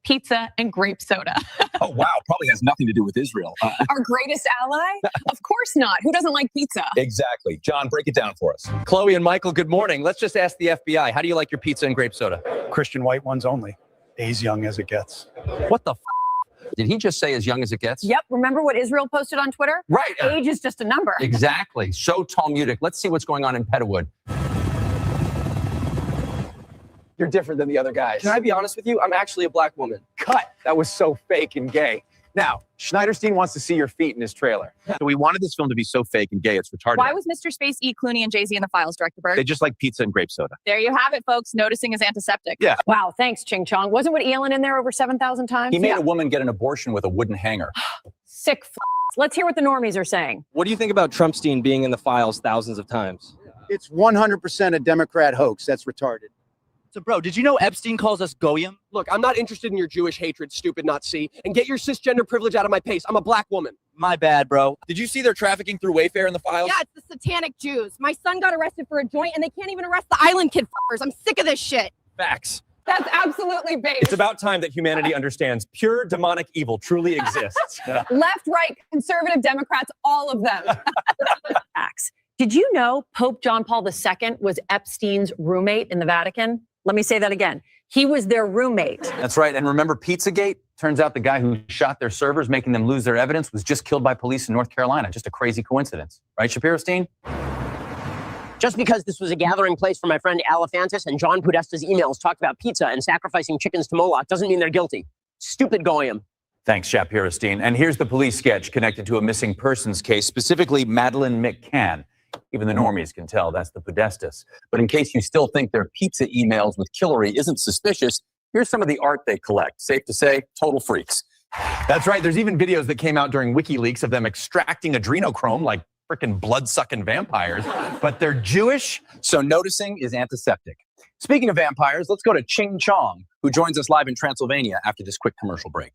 Pizza and grape soda. Oh, wow. Probably has nothing to do with Israel. Our greatest ally? Of course not. Who doesn't like pizza? Exactly. John, break it down for us. Chloe and Michael, good morning. Let's just ask the FBI. How do you like your pizza and grape soda? Christian white ones only. As young as it gets. What the Did he just say as young as it gets? Yep. Remember what Israel posted on Twitter? Right. Age is just a number. Exactly. So Talmudic. Let's see what's going on in Pettiwood. You're different than the other guys. Can I be honest with you? I'm actually a black woman. Cut! That was so fake and gay. Now, Schneiderstein wants to see your feet in his trailer. So we wanted this film to be so fake and gay, it's retarded. Why was Mr. Space E. Clooney and Jay-Z in the files, Director Berg? They just like pizza and grape soda. There you have it, folks. Noticing is antiseptic. Yeah. Wow, thanks, Ching Chong. Wasn't what Elon in there over 7,000 times? He made a woman get an abortion with a wooden hanger. Sick Let's hear what the normies are saying. What do you think about Trumpstein being in the files thousands of times? It's 100% a Democrat hoax. That's retarded. So, bro, did you know Epstein calls us goyim? Look, I'm not interested in your Jewish hatred, stupid Nazi, and get your cisgender privilege out of my face. I'm a black woman. My bad, bro. Did you see they're trafficking through Wayfair in the files? Yeah, it's the satanic Jews. My son got arrested for a joint, and they can't even arrest the island kid f***ers. I'm sick of this shit. Facts. That's absolutely based. It's about time that humanity understands pure demonic evil truly exists. Left, right, conservative Democrats, all of them. Facts. Did you know Pope John Paul II was Epstein's roommate in the Vatican? Let me say that again. He was their roommate. That's right. And remember Pizzagate? Turns out the guy who shot their servers, making them lose their evidence, was just killed by police in North Carolina. Just a crazy coincidence. Right, Shapiro-Stein? Just because this was a gathering place for my friend Alephantis and John Podesta's emails talked about pizza and sacrificing chickens to Moloch doesn't mean they're guilty. Stupid goyim. Thanks, Shapiro-Stein. And here's the police sketch connected to a missing persons case, specifically Madeleine McCann. Even the normies can tell that's the Podestas. But in case you still think their pizza emails with Hillary isn't suspicious, here's some of the art they collect. Safe to say, total freaks. That's right. There's even videos that came out during WikiLeaks of them extracting adrenochrome like freaking blood-sucking vampires. But they're Jewish, so noticing is antiseptic. Speaking of vampires, let's go to Ching Chong, who joins us live in Transylvania after this quick commercial break.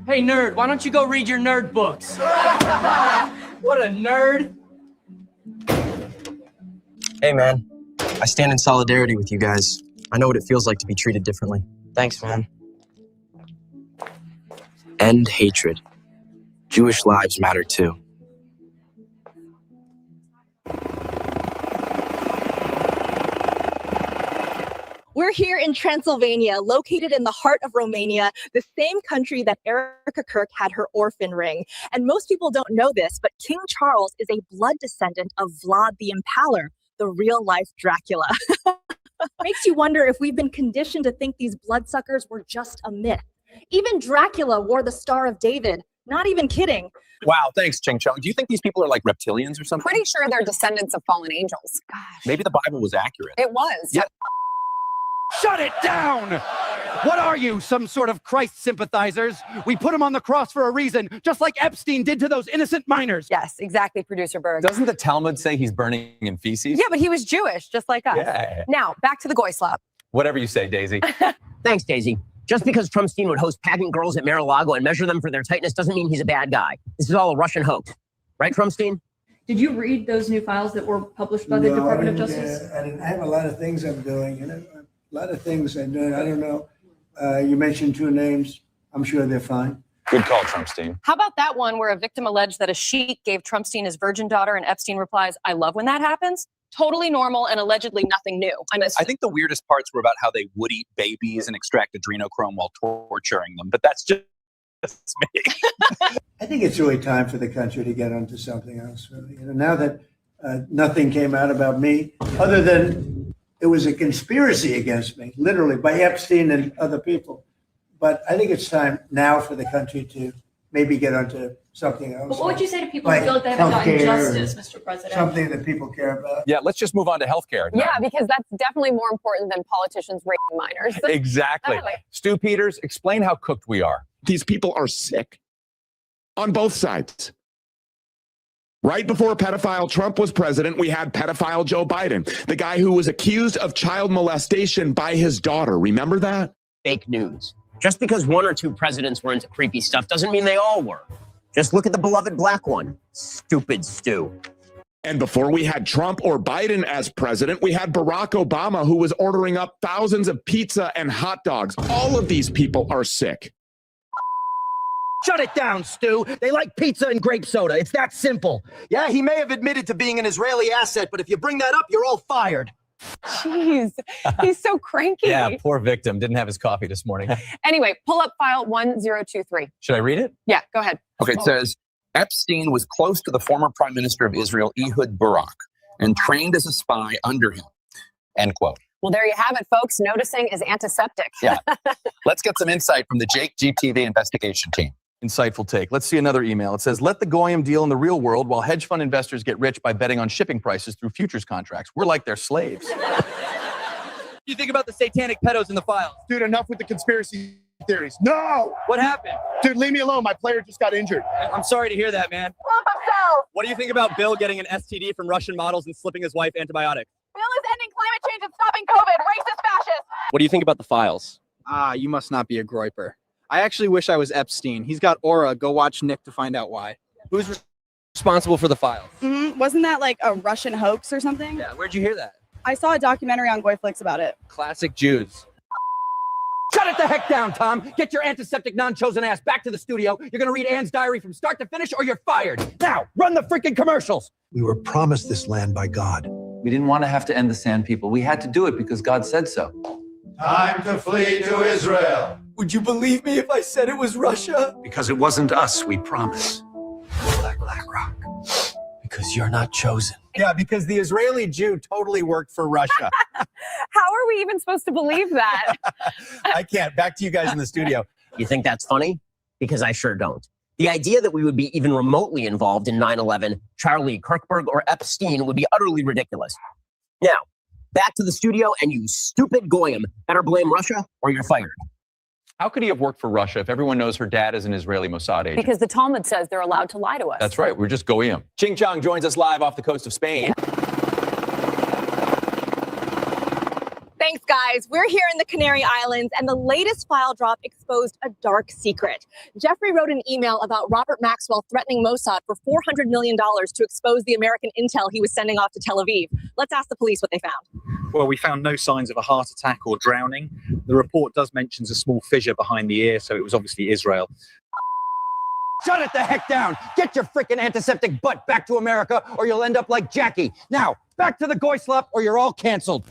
Hey, nerd, why don't you go read your nerd books? What a nerd. Hey, man. I stand in solidarity with you guys. I know what it feels like to be treated differently. Thanks, man. End hatred. Jewish lives matter too. We're here in Transylvania, located in the heart of Romania, the same country that Erica Kirk had her orphan ring. And most people don't know this, but King Charles is a blood descendant of Vlad the Impaler, the real-life Dracula. Makes you wonder if we've been conditioned to think these bloodsuckers were just a myth. Even Dracula wore the Star of David. Not even kidding. Wow, thanks, Ching Chong. Do you think these people are like reptilians or something? Pretty sure they're descendants of fallen angels. Gosh. Maybe the Bible was accurate. It was. Yeah. Shut it down! What are you, some sort of Christ sympathizers? We put him on the cross for a reason, just like Epstein did to those innocent minors. Yes, exactly, Producer Berg. Doesn't the Talmud say he's burning in feces? Yeah, but he was Jewish, just like us. Yeah. Now, back to the goy slap. Whatever you say, Daisy. Thanks, Daisy. Just because Trumpstein would host pageant girls at Mar-a-Lago and measure them for their tightness doesn't mean he's a bad guy. This is all a Russian hoax. Right, Trumpstein? Did you read those new files that were published by the Department of Justice? I have a lot of things I'm doing, a lot of things I'm doing. I don't know. You mentioned two names. I'm sure they're fine. Good call, Trumpstein. How about that one where a victim alleged that a sheik gave Trumpstein his virgin daughter and Epstein replies, "I love when that happens"? Totally normal and allegedly nothing new. I think the weirdest parts were about how they would eat babies and extract adrenochrome while torturing them, but that's just me. I think it's really time for the country to get onto something else. Really. Now that nothing came out about me, other than it was a conspiracy against me, literally by Epstein and other people. But I think it's time now for the country to maybe get onto something else. What would you say to people like who feel like they haven't gotten healthcare justice, Mr. President? Something that people care about. Yeah, let's just move on to healthcare. Yeah, because that's definitely more important than politicians raping minors. Exactly. Definitely. Stu Peters, explain how cooked we are. These people are sick on both sides. Right before pedophile Trump was president, we had pedophile Joe Biden, the guy who was accused of child molestation by his daughter. Remember that? Fake news. Just because one or two presidents were into creepy stuff doesn't mean they all were. Just look at the beloved black one. Stupid Stu. And before we had Trump or Biden as president, we had Barack Obama, who was ordering up thousands of pizza and hot dogs. All of these people are sick. Shut it down, Stu. They like pizza and grape soda. It's that simple. Yeah, he may have admitted to being an Israeli asset, but if you bring that up, you're all fired. Jeez, he's so cranky. Yeah, poor victim. Didn't have his coffee this morning. Anyway, pull up file 1023. Should I read it? Yeah, go ahead. Okay, it says, Epstein was close to the former Prime Minister of Israel, Ehud Barak, and trained as a spy under him. End quote. Well, there you have it, folks. Noticing is antiseptic. Yeah. Let's get some insight from the Jake GTV investigation team. Insightful take. Let's see another email. It says, let the goyim deal in the real world while hedge fund investors get rich by betting on shipping prices through futures contracts. We're like their slaves. What do you think about the satanic pedos in the files? Dude, enough with the conspiracy theories. No! What happened? Dude, leave me alone. My player just got injured. I'm sorry to hear that, man. What do you think about Bill getting an STD from Russian models and slipping his wife antibiotics? Bill is ending climate change and stopping COVID. Racist fascist. What do you think about the files? You must not be a groiper. I actually wish I was Epstein. He's got aura. Go watch Nick to find out why. Who's responsible for the files? Wasn't that like a Russian hoax or something? Yeah, where'd you hear that? I saw a documentary on Goyflix about it. Classic Jews. Shut it the heck down, Tom. Get your antiseptic, non-chosen ass back to the studio. You're going to read Anne's diary from start to finish or you're fired. Now, run the freaking commercials. We were promised this land by God. We didn't want to have to end the sand people. We had to do it because God said so. Time to flee to Israel. Would you believe me if I said it was Russia? Because it wasn't us, we promise. Black Rock. Because you're not chosen. Yeah, because the Israeli Jew totally worked for Russia. How are we even supposed to believe that? I can't. Back to you guys in the studio. You think that's funny? Because I sure don't. The idea that we would be even remotely involved in 9/11, Charlie Kirkberg, or Epstein would be utterly ridiculous. Now, back to the studio, and you stupid goyim better blame Russia or you're fired. How could he have worked for Russia if everyone knows her dad is an Israeli Mossad agent? Because the Talmud says they're allowed to lie to us. That's right. We're just goyim. Ching Chong joins us live off the coast of Spain. Thanks, guys. We're here in the Canary Islands, and the latest file drop exposed a dark secret. Jeffrey wrote an email about Robert Maxwell threatening Mossad for $400 million to expose the American intel he was sending off to Tel Aviv. Let's ask the police what they found. Well, we found no signs of a heart attack or drowning. The report does mention a small fissure behind the ear, so it was obviously Israel. Shut it the heck down. Get your freaking antiseptic butt back to America or you'll end up like Jackie. Now, back to the goislop or you're all canceled.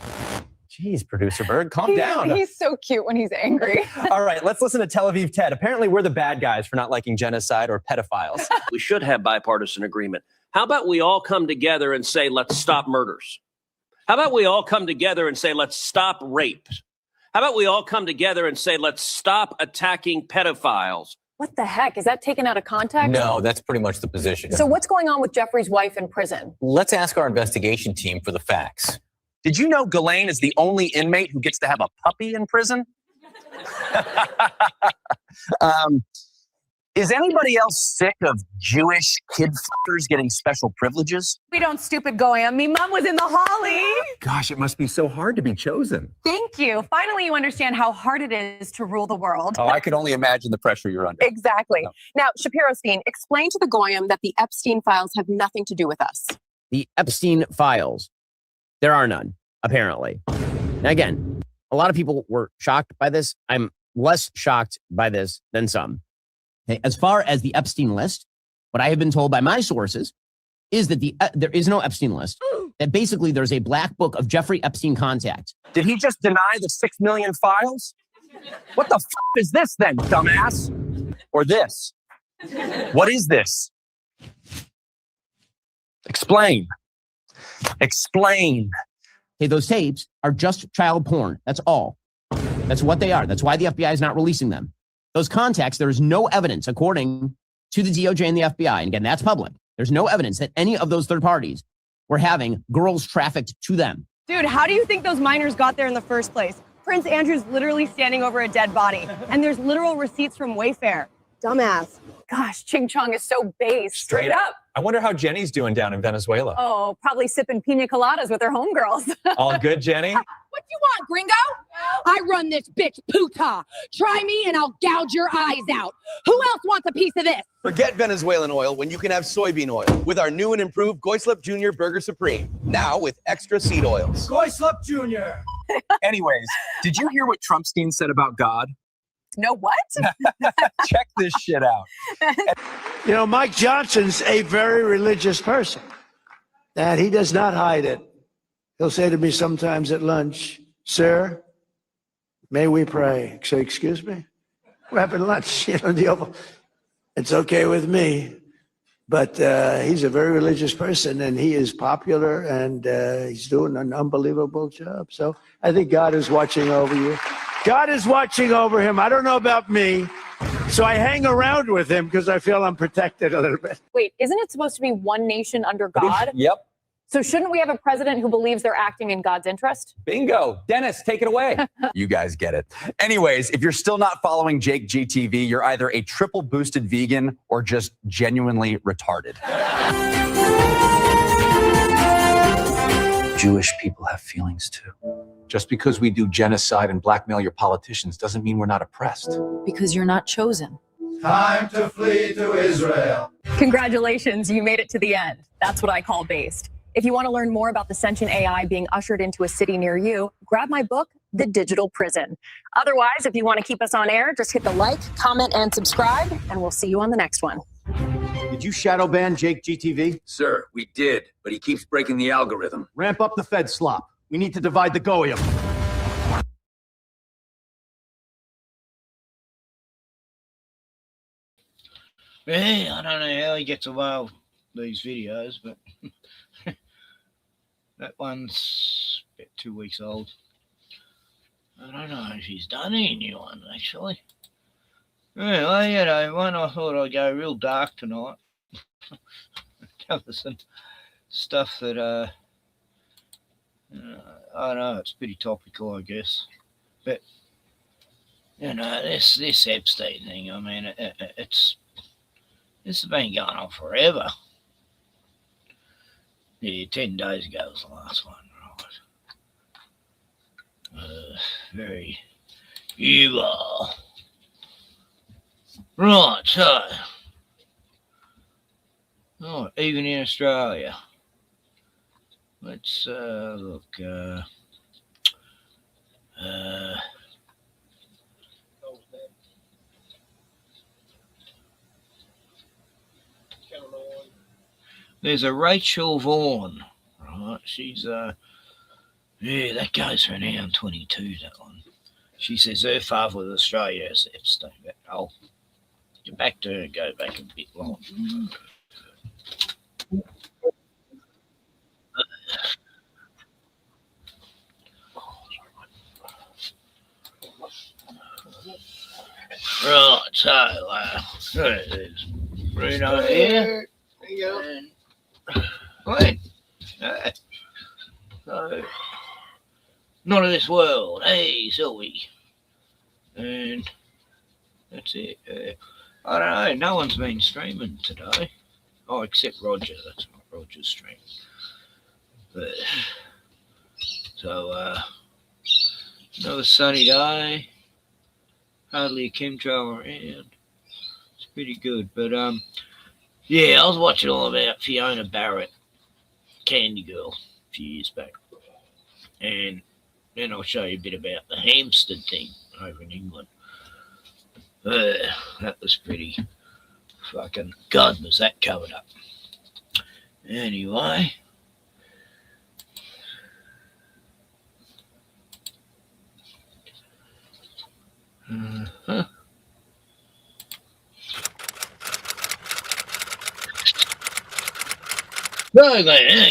Jeez, Producer Berg, calm down. He's so cute when he's angry. All right, let's listen to Tel Aviv Ted. Apparently, we're the bad guys for not liking genocide or pedophiles. We should have bipartisan agreement. How about we all come together and say, let's stop murders? How about we all come together and say, let's stop rape? How about we all come together and say, let's stop attacking pedophiles? What the heck? Is that taken out of context? No, that's pretty much the position. So what's going on with Jeffrey's wife in prison? Let's ask our investigation team for the facts. Did you know Ghislaine is the only inmate who gets to have a puppy in prison? Is anybody else sick of Jewish kid fuckers getting special privileges? We don't stupid goyim. Me mom was in the holly. Gosh, it must be so hard to be chosen. Thank you. Finally, you understand how hard it is to rule the world. Oh, I could only imagine the pressure you're under. Exactly. No. Now, Shapiro-Stein, explain to the goyim that the Epstein files have nothing to do with us. The Epstein files. There are none, apparently. Now, again, a lot of people were shocked by this. I'm less shocked by this than some. Okay, as far as the Epstein list, what I have been told by my sources is that there is no Epstein list. That basically there's a black book of Jeffrey Epstein contacts. Did he just deny the 6 million files? What the f is this then, dumbass? Or this? What is this? Explain. Explain. Okay, those tapes are just child porn. That's all. That's what they are. That's why the FBI is not releasing them. Those contacts, there is no evidence, according to the DOJ and the FBI, and again, that's public. There's no evidence that any of those third parties were having girls trafficked to them. Dude, how do you think those minors got there in the first place? Prince Andrew's literally standing over a dead body, and there's literal receipts from Wayfair. Dumbass. Gosh, Ching Chong is so base. Straight up. I wonder how Jenny's doing down in Venezuela. Oh, probably sipping pina coladas with her homegirls. All good, Jenny? What you want, gringo? I run this bitch puta. Try me and I'll gouge your eyes out. Who else wants a piece of this? Forget Venezuelan oil when you can have soybean oil with our new and improved Goislip Jr. Burger Supreme. Now with extra seed oils. Goislip Jr. Anyways, did you hear what Trumpstein said about God? No, what? Check this shit out. You know, Mike Johnson's a very religious person, and he does not hide it. He'll say to me sometimes at lunch, "Sir, may we pray?" I say, "Excuse me? We're having lunch." You know, the Oval. It's okay with me. But he's a very religious person, and he is popular, and he's doing an unbelievable job. So I think God is watching over you. God is watching over him. I don't know about me. So I hang around with him because I feel I'm protected a little bit. Wait, isn't it supposed to be one nation under God? Yep. So shouldn't we have a president who believes they're acting in God's interest? Bingo. Dennis, take it away. You guys get it. Anyways, if you're still not following Jake GTV, you're either a triple boosted vegan or just genuinely retarded. Jewish people have feelings too. Just because we do genocide and blackmail your politicians doesn't mean we're not oppressed. Because you're not chosen. Time to flee to Israel. Congratulations, you made it to the end. That's what I call based. If you want to learn more about the sentient AI being ushered into a city near you, grab my book, The Digital Prison. Otherwise, if you want to keep us on air, just hit the like, comment, and subscribe, and we'll see you on the next one. Did you shadow ban Jake GTV? Sir, we did, but he keeps breaking the algorithm. Ramp up the Fed slop. We need to divide the goyim. Hey, I don't know how he gets away with these videos, but that one's about 2 weeks old. I don't know if he's done any new ones, actually. Anyway, you know, one I thought I'd go real dark tonight. Cover some stuff that, I don't know, it's pretty topical, I guess. But, you know, this Epstein thing, I mean, this has been going on forever. Yeah, 10 days ago was the last one, Very evil. Right, so. Oh, even in Australia. Let's look. There's a Rachel Vaughan. Right, she's yeah, that goes for an hour and 22. That one. She says her father was Australia as Epstein. I'll get back to her and go back a bit long. Right, so there's Bruno here. There you go. Wait. So, not of this world. Hey, Sylvie. And that's it. I don't know. No one's been streaming today. Oh, except Roger. That's not Roger's stream. But, so, another sunny day. Hardly a chemtrail around. It's pretty good. But, yeah, I was watching all about Fiona Barret, Candy Girl, a few years back. And then I'll show you a bit about the Hampstead thing over in England. That was pretty fucking... God, was that covered up. Anyway...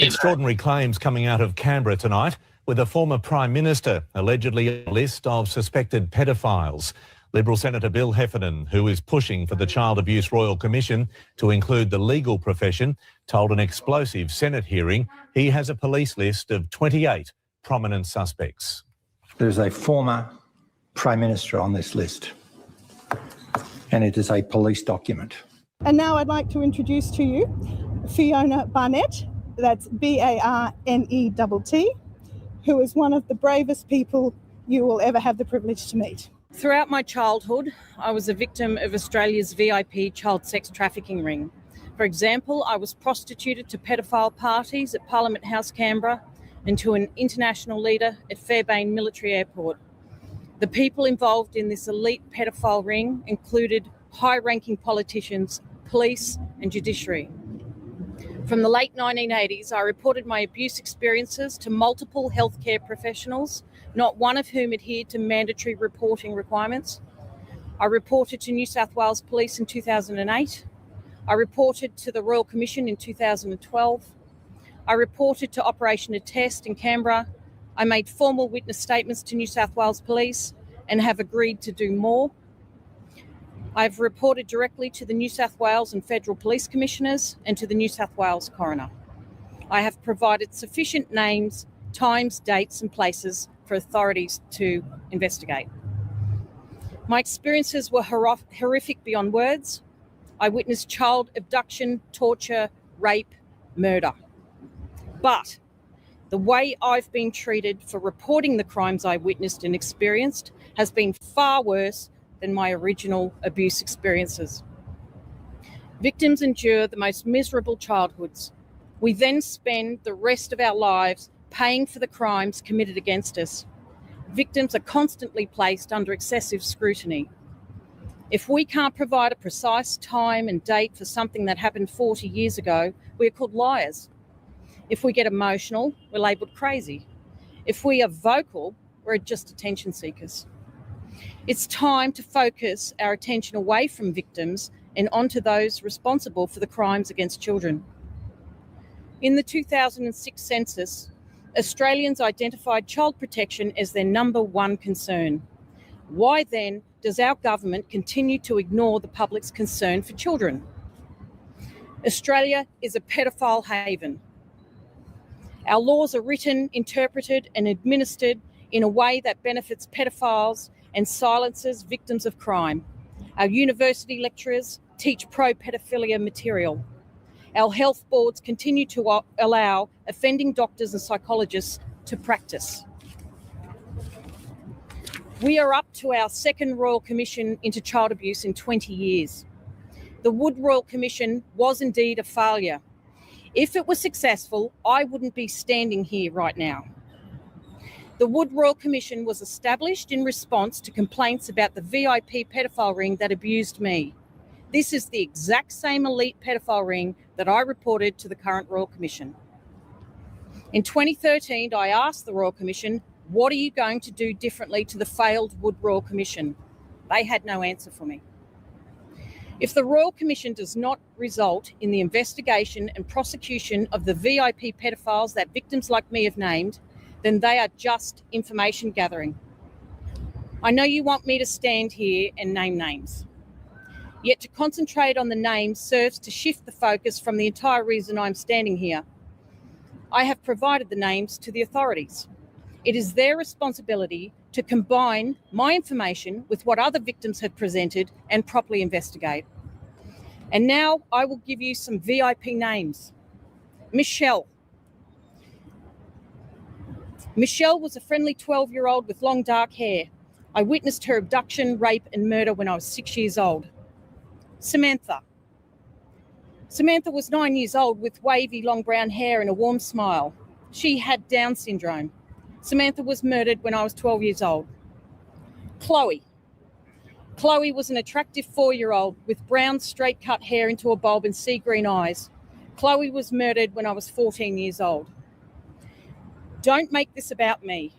Extraordinary claims coming out of Canberra tonight, with a former Prime Minister allegedly on a list of suspected pedophiles. Liberal Senator Bill Heffernan, who is pushing for the Child Abuse Royal Commission to include the legal profession, told an explosive Senate hearing he has a police list of 28 prominent suspects. There's a former Prime Minister on this list, and it is a police document. And now I'd like to introduce to you Fiona Barnett, that's Barnett, who is one of the bravest people you will ever have the privilege to meet. Throughout my childhood, I was a victim of Australia's VIP child sex trafficking ring. For example, I was prostituted to pedophile parties at Parliament House, Canberra, and to an international leader at Fairbairn Military Airport. The people involved in this elite pedophile ring included high-ranking politicians, police, and judiciary. From the late 1980s, I reported my abuse experiences to multiple healthcare professionals, not one of whom adhered to mandatory reporting requirements. I reported to New South Wales Police in 2008. I reported to the Royal Commission in 2012. I reported to Operation Attest in Canberra. I made formal witness statements to New South Wales Police and have agreed to do more. I've reported directly to the New South Wales and Federal Police Commissioners and to the New South Wales Coroner. I have provided sufficient names, times, dates and places for authorities to investigate. My experiences were horrific beyond words. I witnessed child abduction, torture, rape, murder. But the way I've been treated for reporting the crimes I witnessed and experienced has been far worse than my original abuse experiences. Victims endure the most miserable childhoods. We then spend the rest of our lives paying for the crimes committed against us. Victims are constantly placed under excessive scrutiny. If we can't provide a precise time and date for something that happened 40 years ago, we're called liars. If we get emotional, we're labelled crazy. If we are vocal, we're just attention seekers. It's time to focus our attention away from victims and onto those responsible for the crimes against children. In the 2006 census, Australians identified child protection as their number one concern. Why then does our government continue to ignore the public's concern for children? Australia is a pedophile haven. Our laws are written, interpreted and administered in a way that benefits pedophiles and silences victims of crime. Our university lecturers teach pro-pedophilia material. Our health boards continue to allow offending doctors and psychologists to practice. We are up to our second Royal Commission into child abuse in 20 years. The Wood Royal Commission was indeed a failure. If it was successful, I wouldn't be standing here right now. The Wood Royal Commission was established in response to complaints about the VIP pedophile ring that abused me. This is the exact same elite pedophile ring that I reported to the current Royal Commission. In 2013, I asked the Royal Commission, what are you going to do differently to the failed Wood Royal Commission? They had no answer for me. If the Royal Commission does not result in the investigation and prosecution of the VIP pedophiles that victims like me have named, then they are just information gathering. I know you want me to stand here and name names. Yet to concentrate on the names serves to shift the focus from the entire reason I'm standing here. I have provided the names to the authorities. It is their responsibility to combine my information with what other victims have presented and properly investigate. And now I will give you some VIP names. Michelle. Michelle was a friendly 12-year-old with long dark hair. I witnessed her abduction, rape and murder when I was 6 years old. Samantha. Samantha was 9 years old with wavy long brown hair and a warm smile. She had Down syndrome. Samantha was murdered when I was 12 years old. Chloe. Chloe was an attractive 4-year-old with brown straight cut hair into a bulb and sea green eyes. Chloe was murdered when I was 14 years old. Don't make this about me.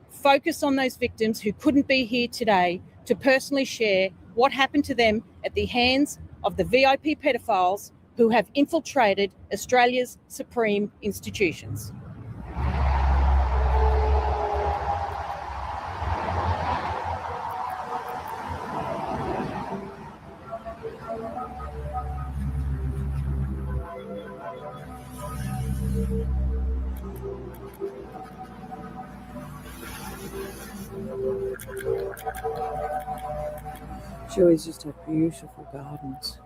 Focus on those victims who couldn't be here today to personally share what happened to them at the hands of the VIP pedophiles who have infiltrated Australia's supreme institutions. She always used to have beautiful gardens.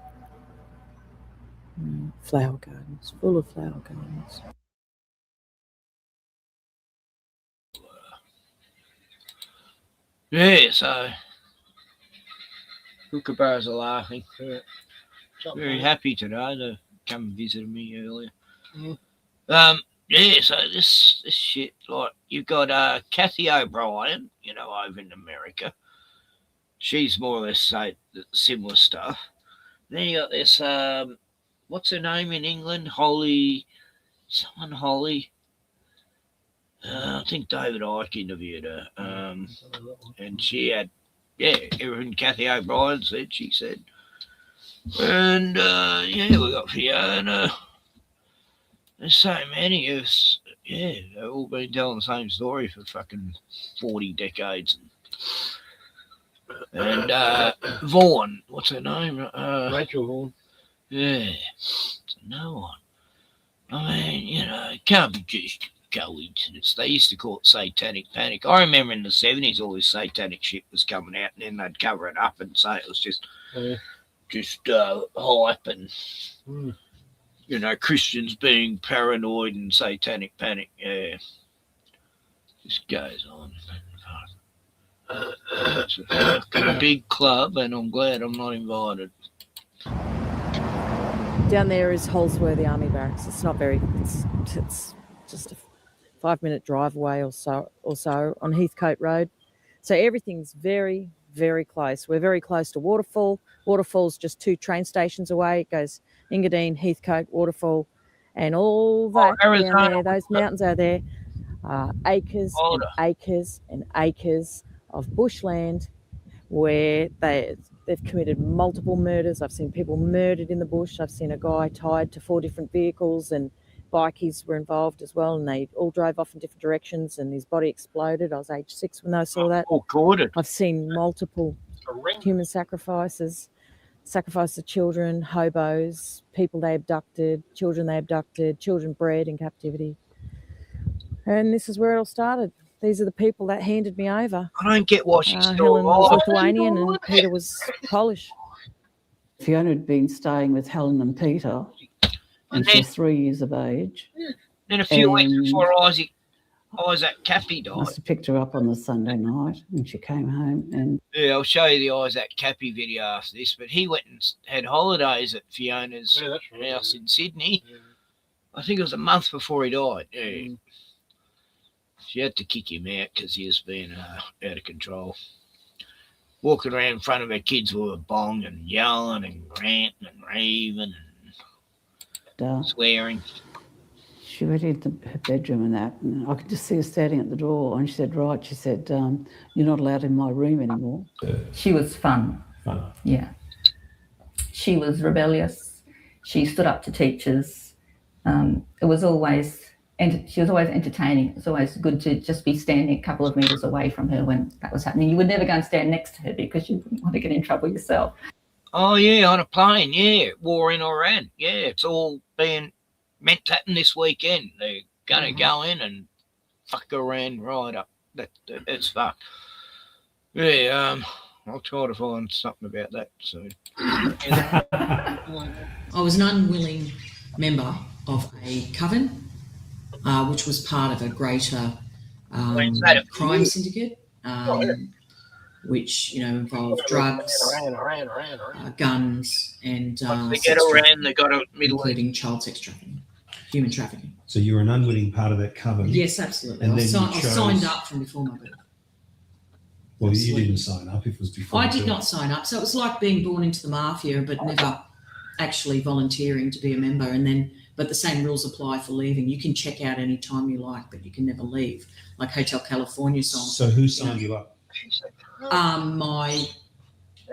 Flower gardens, full of flower gardens. Yeah, so kookaburras are laughing. Very happy today. They come and visited me earlier. Yeah, so this shit, like, you've got Kathy O'Brien, you know, over in America. She's more or less say similar stuff. Then you got this, what's her name in England? Holly. I think David Icke interviewed her. And she had, everything Kathy O'Brien said, she said. And, we got Fiona. There's so many of us, they've all been telling the same story for fucking 40 decades. And Vaughan, what's her name? Rachel Vaughan. Yeah, it's no one. I mean, you know, it can't be just coincidence. They used to call it satanic panic. I remember in the 70s all this satanic shit was coming out, and then they'd cover it up and say it was just hype and, you know, Christians being paranoid and satanic panic. Yeah, just goes on. It's a fucking big club, and I'm glad I'm not invited. Down there is Holsworthy Army Barracks. It's not very. It's just a 5-minute drive away or so on Heathcote Road. So everything's very, very close. We're very close to Waterfall. Waterfall's just 2 train stations away. It goes Engadine, Heathcote, Waterfall, and all that down there. Those mountains out there are acres and acres and acres of bushland where they've committed multiple murders. I've seen people murdered in the bush. I've seen a guy tied to 4 different vehicles, and bikies were involved as well, and they all drove off in different directions, and his body exploded. I was age 6 when I saw that. I've seen multiple human sacrifices of children, hobos, people they abducted, children bred in captivity. And this is where it all started. These are the people that handed me over. I don't get why she's still Helen was alive. Lithuanian and Peter was Polish. Fiona had been staying with Helen and Peter until 3 years of age. Then a few weeks before Isaac Isaac Kappy Must died. have picked her up on the Sunday night and she came home and Yeah, I'll show you the Isaac Kappy video after this. But he went and had holidays at Fiona's house in Sydney. I think it was a month before he died. Yeah. She had to kick him out because he was being out of control. Walking around in front of her kids with a bong and yelling and ranting and raving and swearing. she went into her bedroom and that, and I could just see her standing at the door, and she said, right, she said, you're not allowed in my room anymore. She was fun. Yeah. She was rebellious. She stood up to teachers. It was always, she was always entertaining. It was always good to just be standing a couple of metres away from her when that was happening. You would never go and stand next to her because you wouldn't want to get in trouble yourself. Oh, yeah, on a plane, yeah, war in Iran. Yeah, it's all being meant to happen this weekend. They're going to go in and fuck Iran right up. It's fucked. Yeah, I'll try to find something about that soon. I was an unwilling member of a coven, which was part of a greater crime syndicate, which involved drugs, guns, and they get around. They got a including child sex trafficking, human trafficking. So you were an unwitting part of that coven. Yes, absolutely. And I then signed up from before my birth. Well, you didn't sign up. It was before. I did not sign up. So it was like being born into the mafia, but never actually volunteering to be a member. But the same rules apply for leaving. You can check out any time you like, but you can never leave. Like Hotel California. So who signed you up? My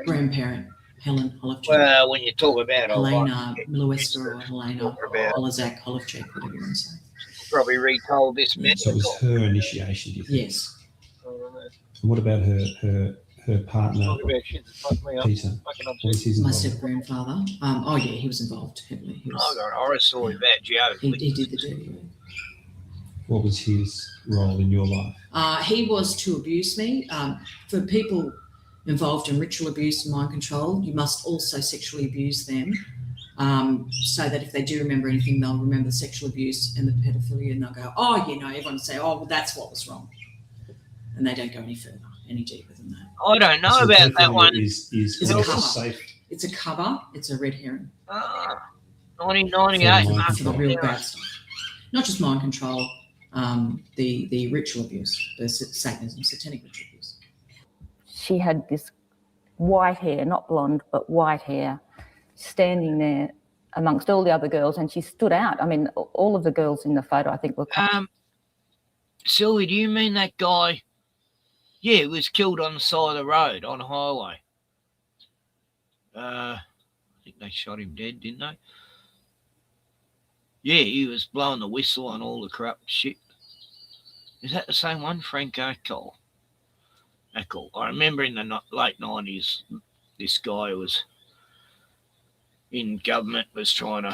grandparent, Helen Holovchik. Well, when you talk about Helena Miloweska or Helena Olazak Holovchik, whatever you want to say. Probably retold this message. So it was her initiation, do you think? Yes. And what about her partner, Peter? What was his My involvement? step-grandfather. He was involved heavily. I got a horror story about Joe. He did the dirty work. What was his role in your life? He was to abuse me. For people involved in ritual abuse and mind control, you must also sexually abuse them, so that if they do remember anything, they'll remember the sexual abuse and the pedophilia, and they'll go, everyone will say, well, that's what was wrong. And they don't go any further, any deeper than that. I don't know about that one. Is It's a cover. safe? It's a cover. It's a red herring. 1998. For the real bad stuff. Not just mind control, the ritual abuse, the Satanism, satanic ritual abuse. She had this white hair, not blonde, but white hair, standing there amongst all the other girls, and she stood out. I mean, all of the girls in the photo, I think, were... Sylvie, do you mean that guy? Yeah, he was killed on the side of the road on a highway. I think they shot him dead, didn't they? Yeah, he was blowing the whistle on all the corrupt shit. Is that the same one, Frank Ackle? I remember in the late 90s, this guy was in government, was trying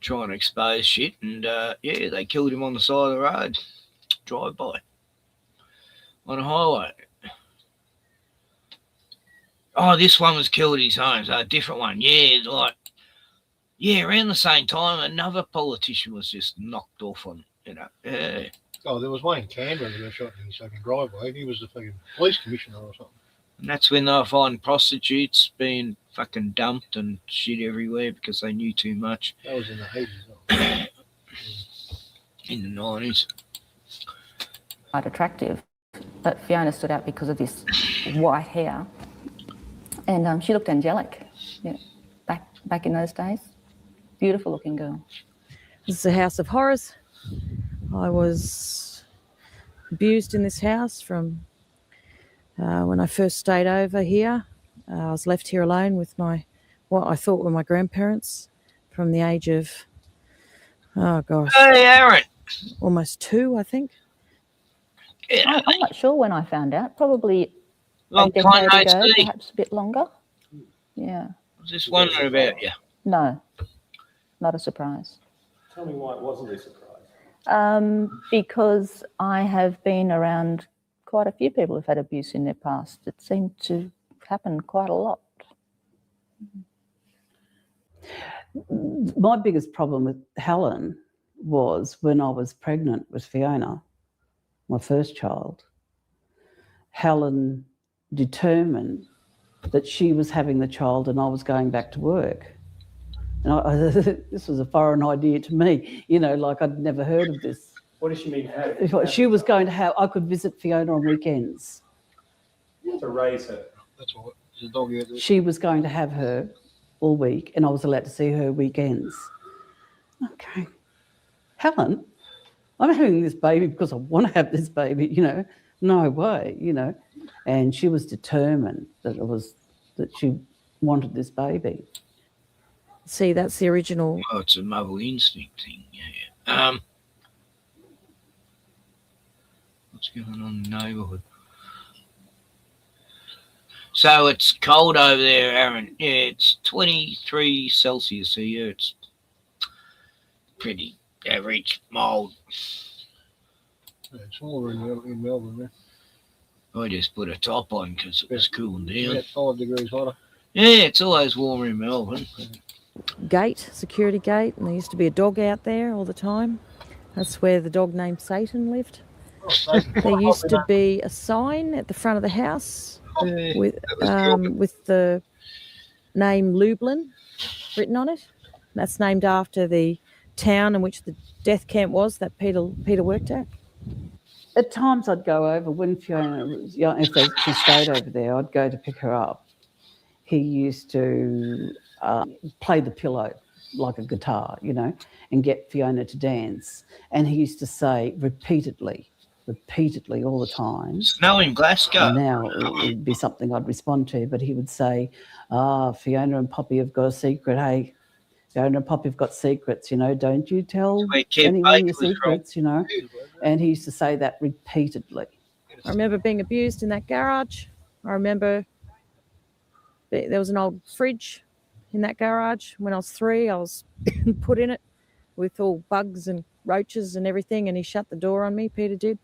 to expose shit, and they killed him on the side of the road, drive-by, on a highway. Oh, this one was killed at his home, so a different one. Around the same time, another politician was just knocked off on, yeah. Oh, there was one in Canberra that got shot in his fucking driveway. He was the fucking police commissioner or something. And that's when they were finding prostitutes being fucking dumped and shit everywhere because they knew too much. That was in the 80s. In the 90s. Quite attractive, but Fiona stood out because of this white hair, and she looked angelic. Yeah, back in those days, beautiful looking girl. This is a house of horrors. I was abused in this house from when I first stayed over here. I was left here alone with what I thought were my grandparents from the age of, Hey, Aaron. almost 2, I think. Yeah. I'm not sure when I found out. Probably Long a time decade no ago, see. perhaps a bit longer. Yeah. I was just wondering about you. No, not a surprise. Tell me why it wasn't a surprise. Because I have been around quite a few people who've had abuse in their past. It seemed to happen quite a lot. My biggest problem with Helen was when I was pregnant with Fiona, my first child, Helen determined that she was having the child and I was going back to work. And this was a foreign idea to me, you know, like I'd never heard of this. What does she mean have? She was going to have, I could visit Fiona on weekends. To raise her. That's all. There's a dog out there. She was going to have her all week and I was allowed to see her weekends. Okay. Helen, I'm having this baby because I want to have this baby, you know. No way, you know. And she was determined that she wanted this baby. See, that's the original. Oh, it's a motherly instinct thing. Yeah. What's going on in the neighbourhood? So it's cold over there, Aaron. Yeah, it's 23 Celsius here. It's pretty average, mild. Yeah, it's warmer in Melbourne, man. I just put a top on because it was cooling down. Yeah, 5 degrees hotter. Yeah, it's always warmer in Melbourne. Gate, security gate, and there used to be a dog out there all the time. That's where the dog named Satan lived. There used to be a sign at the front of the house with the name Lublin written on it. That's named after the town in which the death camp was that Peter worked at. At times I'd go over when Fiona was young, if she stayed over there, I'd go to pick her up. He used to play the pillow like a guitar, you know, and get Fiona to dance. And he used to say repeatedly all the time. Snow in Glasgow. And now it would be something I'd respond to, but he would say, Fiona and Poppy have got a secret, hey. Fiona and Poppy have got secrets, you know, don't you tell anyone your secrets, you know. And he used to say that repeatedly. I remember being abused in that garage. I remember there was an old fridge in that garage. When I was 3, I was put in it with all bugs and roaches and everything, and he shut the door on me, Peter did.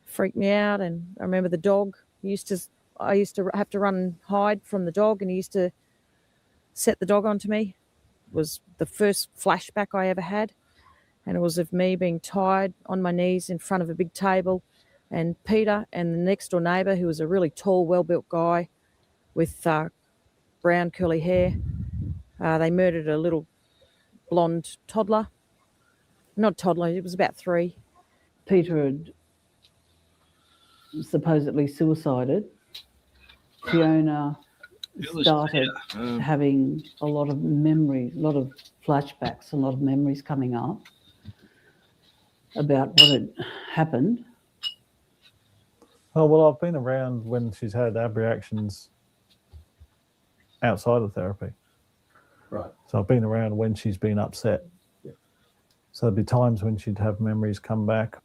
Freaked me out. And I remember the dog. I used to have to run and hide from the dog, and he used to set the dog onto me. It was the first flashback I ever had, and it was of me being tied on my knees in front of a big table, and Peter and the next door neighbour, who was a really tall, well-built guy with brown curly hair, they murdered a little blonde toddler. Not toddler, it was about 3. Peter had supposedly suicided. Fiona started having a lot of memories, a lot of flashbacks, a lot of memories coming up about what had happened. Oh, well, I've been around when she's had ab reactions outside of therapy. Right. So I've been around when she's been upset. Yeah. So there'd be times when she'd have memories come back,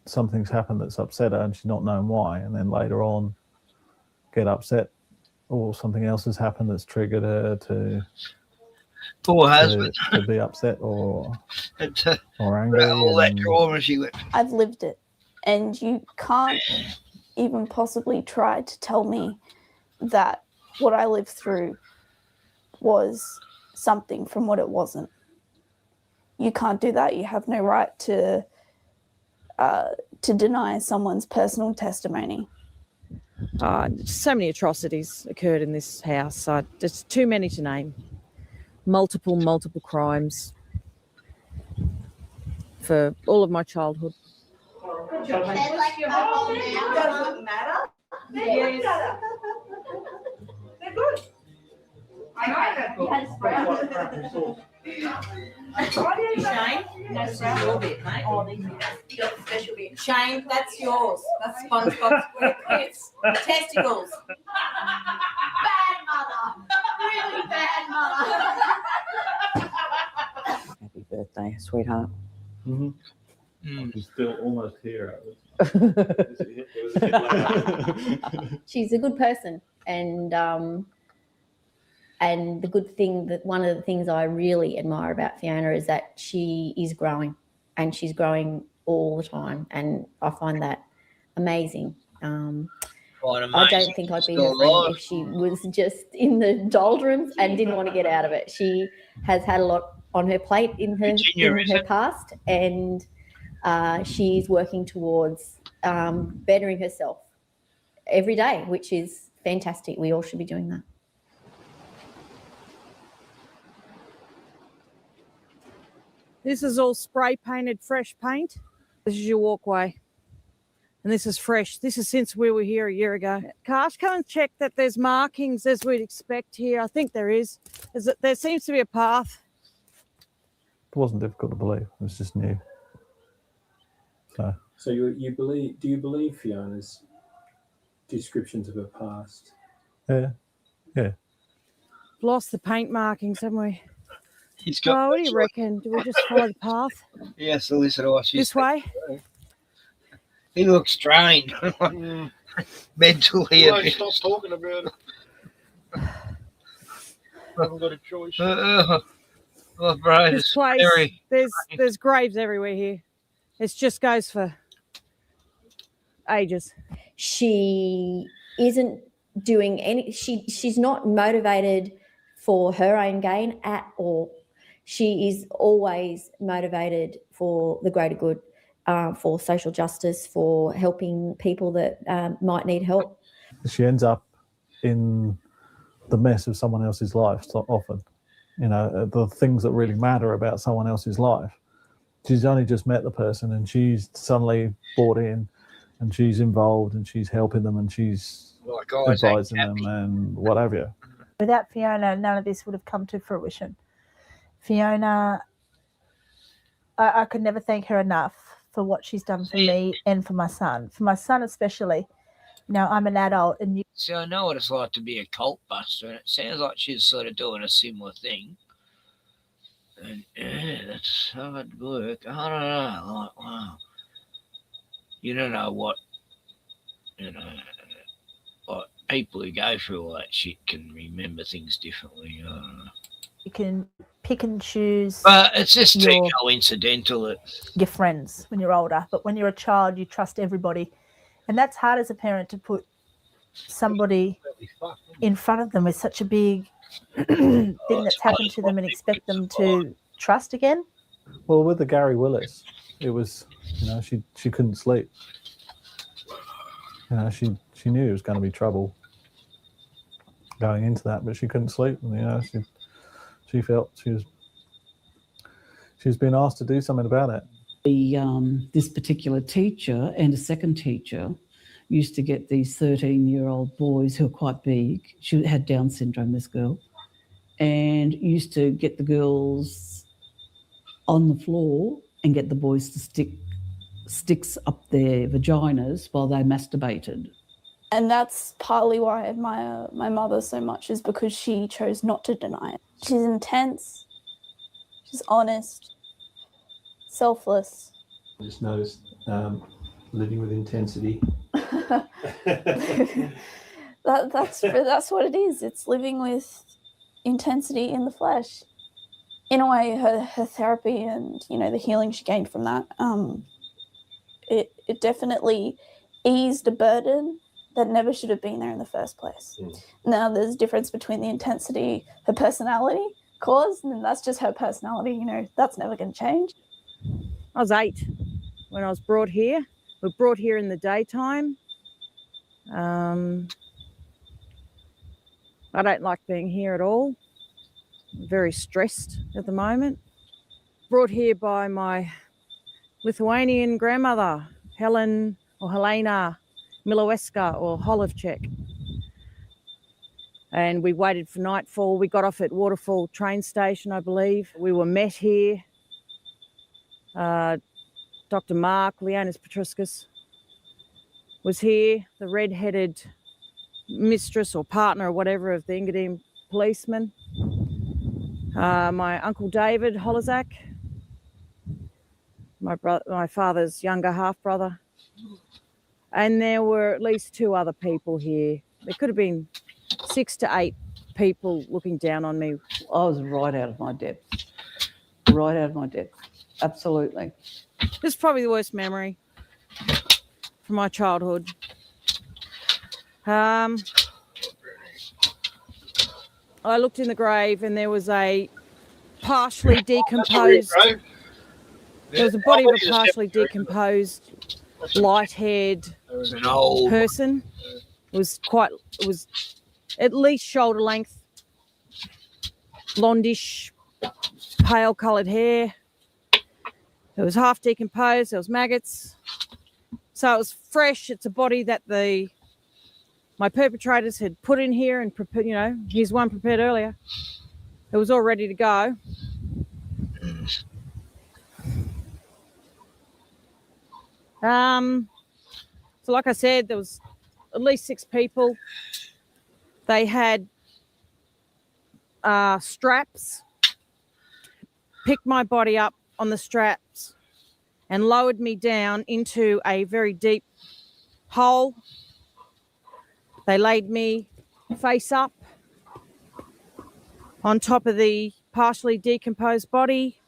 something's happened that's upset her and she's not known why, and then later on get upset, or something else has happened that's triggered her to poor husband to be upset or angry. All that trauma she went. I've lived it, and you can't even possibly try to tell me that what I lived through was something from what it wasn't. You can't do that. You have no right to deny someone's personal testimony. So many atrocities occurred in this house. Just too many to name. Multiple crimes for all of my childhood. Doesn't matter. Yes. They're good. I know they're good. Shane, that's your bit, mate. Oh, you got the special bit. Shane, that's yours. That's SpongeBob SquarePants. Testicles. Bad mother. Really bad mother. Happy birthday, sweetheart. Mm-hmm. I'm still almost here. She's a good person, and the good thing, that one of the things I really admire about Fiona is that she is growing, and she's growing all the time, and I find that amazing. I don't think I'd be her friend if she was just in the doldrums and didn't want to get out of it. She has had a lot on her plate in her Virginia, is it? past, and she's working towards bettering herself every day, which is fantastic. We all should be doing that. This is all spray painted fresh paint. This is your walkway. And this is fresh. This is since we were here a year ago. Cash, come and check that there's markings as we'd expect here. I think there is. There seems to be a path. It wasn't difficult to believe. It was just new. So you believe? Do you believe Fiona's descriptions of her past? Yeah. Lost the paint markings, haven't we? He's got. Oh, what do you reckon? Do we just follow the path? Yeah, solicitor. This way? He looks strained. Mentally. Well, stop talking about it. I haven't got a choice. Oh, bro, This place, there's graves everywhere here. It just goes for ages. She isn't doing any. She's not motivated for her own gain at all. She is always motivated for the greater good, for social justice, for helping people that might need help. She ends up in the mess of someone else's life so often. You know, the things that really matter about someone else's life. She's only just met the person and she's suddenly bought in and she's involved and she's helping them and she's advising them and what have you. Without Fiona, none of this would have come to fruition. Fiona, I could never thank her enough for what she's done for me and for my son. For my son especially. You know, I'm an adult and you... See, I know what it's like to be a cult buster, and it sounds like she's sort of doing a similar thing. And yeah, that's hard work. I don't know. Like, wow. You don't know what, like people who go through all that shit can remember things differently. I don't know. You can pick and choose. But it's just too coincidental. Your friends when you're older, but when you're a child, you trust everybody. And that's hard as a parent to put somebody in front of them with such a big thing that's happened to them and expect them to trust again. Well, with the Gary Willis, it was, she couldn't sleep. She knew it was going to be trouble going into that, but she couldn't sleep. And, she felt she was being asked to do something about it. This particular teacher and a second teacher used to get these 13-year-old boys who are quite big. She had Down syndrome, this girl, and used to get the girls on the floor and get the boys to stick sticks up their vaginas while they masturbated. And that's partly why I admire my mother so much, is because she chose not to deny it. She's intense, she's honest, selfless. I just noticed living with intensity. That's what it is. It's living with intensity in the flesh. In a way, her therapy and the healing she gained from that, it definitely eased a burden that never should have been there in the first place. Now there's a difference between the intensity her personality caused, and that's just her personality. That's never going to change. I was 8 when I was brought here. We were brought here in the daytime. I don't like being here at all. I'm very stressed at the moment. Brought here by my Lithuanian grandmother, Helena Miloweska or Holovchek. And we waited for nightfall. We got off at Waterfall train station, I believe. We were met here. Dr. Mark, Leonis Petruskas, was here, the red-headed mistress or partner or whatever of the Engadine policeman. My uncle David Holozak, my father's younger half-brother. And there were at least 2 other people here. There could have been 6 to 8 people looking down on me. I was right out of my depth. Right out of my depth. Absolutely. This is probably the worst memory from my childhood. I looked in the grave and there was a partially decomposed. There was a body of a partially decomposed, light-haired person. It was at least shoulder length, blondish, pale coloured hair. It was half decomposed. There was maggots. So it was fresh. It's a body that my perpetrators had put in here and prepared. You know, here's one prepared earlier. It was all ready to go. So like I said, there was at least 6 people. They had straps, picked my body up on the straps and lowered me down into a very deep hole. They laid me face up on top of the partially decomposed body.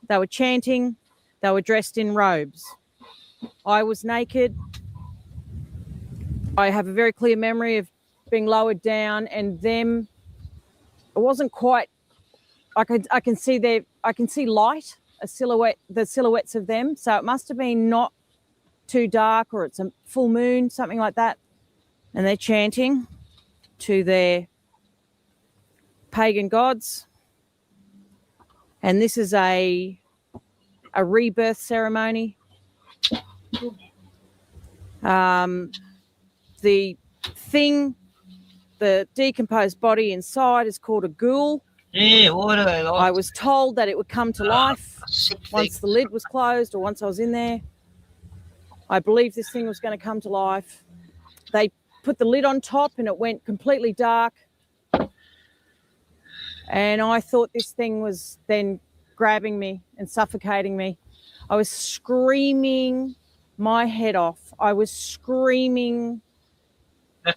They were chanting. They were dressed in robes. I was naked. I have a very clear memory of being lowered down and them. It wasn't quite. I can see light, the silhouettes of them. So it must have been not too dark, or it's a full moon, something like that. And they're chanting to their pagan gods. And this is a rebirth ceremony. The decomposed body inside is called a ghoul. Yeah, what are they like? I was told that it would come to life once the lid was closed or once I was in there. I believed this thing was going to come to life. They put the lid on top and it went completely dark. And I thought this thing was then grabbing me and suffocating me. I was screaming my head off. I was screaming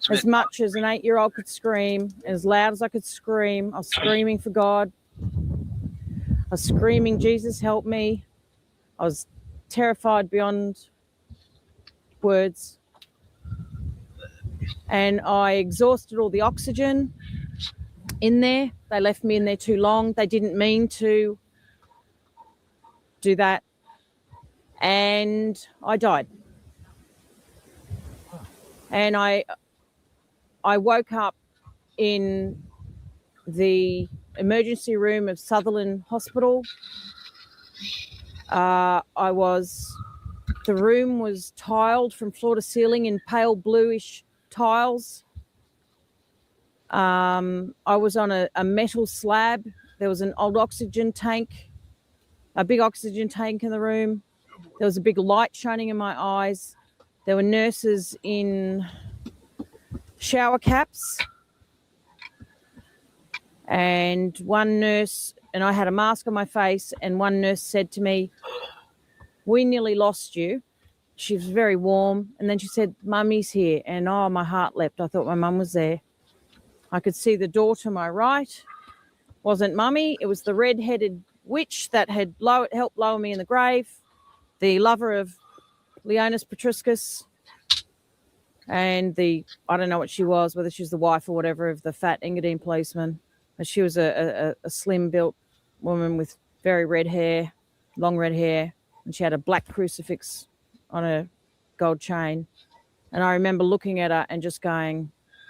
as much as an 8-year-old could scream, as loud as I could scream. I was screaming for God. I was screaming, Jesus, help me. I was terrified beyond words. And I exhausted all the oxygen in there. They left me in there too long. They didn't mean to do that. And I died. And I woke up in the emergency room of Sutherland Hospital. The room was tiled from floor to ceiling in pale bluish tiles. I was on a metal slab. There was an old oxygen tank, a big oxygen tank in the room. There was a big light shining in my eyes. There were nurses in shower caps. And one nurse, and I had a mask on my face, and one nurse said to me, "We nearly lost you." She was very warm. And then she said, "Mummy's here." And oh, my heart leapt. I thought my mum was there. I could see the door to my right. Wasn't Mummy. It was the red-headed witch that had helped lower me in the grave, the lover of Leonis Petriscus, and I don't know what she was, whether she was the wife or whatever of the fat Engadine policeman. But she was a slim-built woman with very red hair, long red hair, and she had a black crucifix on a gold chain. And I remember looking at her and just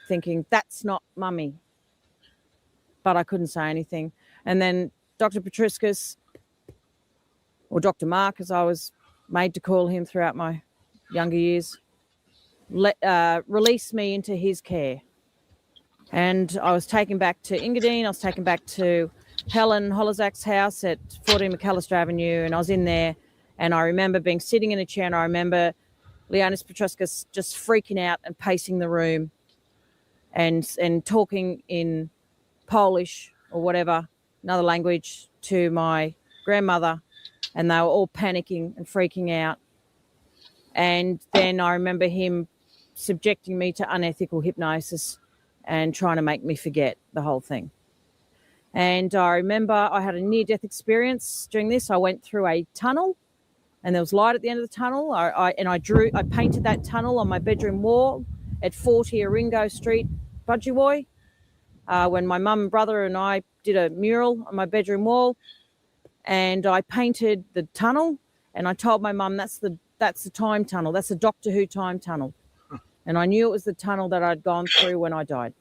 thinking, that's not Mummy. But I couldn't say anything. And then Dr. Petriscus, or Dr. Mark, as I was made to call him throughout my younger years, released me into his care. And I was taken back to Engadine. I was taken back to Helen Holozak's house at 14 McAllister Avenue, and I was in there. And I remember being sitting in a chair, and I remember Leonis Petriscus just freaking out and pacing the room and talking in Polish or whatever, another language, to my grandmother, and they were all panicking and freaking out. And then I remember him subjecting me to unethical hypnosis and trying to make me forget the whole thing. And I remember I had a near-death experience during this. I went through a tunnel, and there was light at the end of the tunnel. I painted that tunnel on my bedroom wall at 40 Aringo Street, Budgewoi. when my mum and brother and I did a mural on my bedroom wall, and I painted the tunnel, and I told my mum that's the time tunnel, that's the Doctor Who time tunnel, and I knew it was the tunnel that I'd gone through when I died.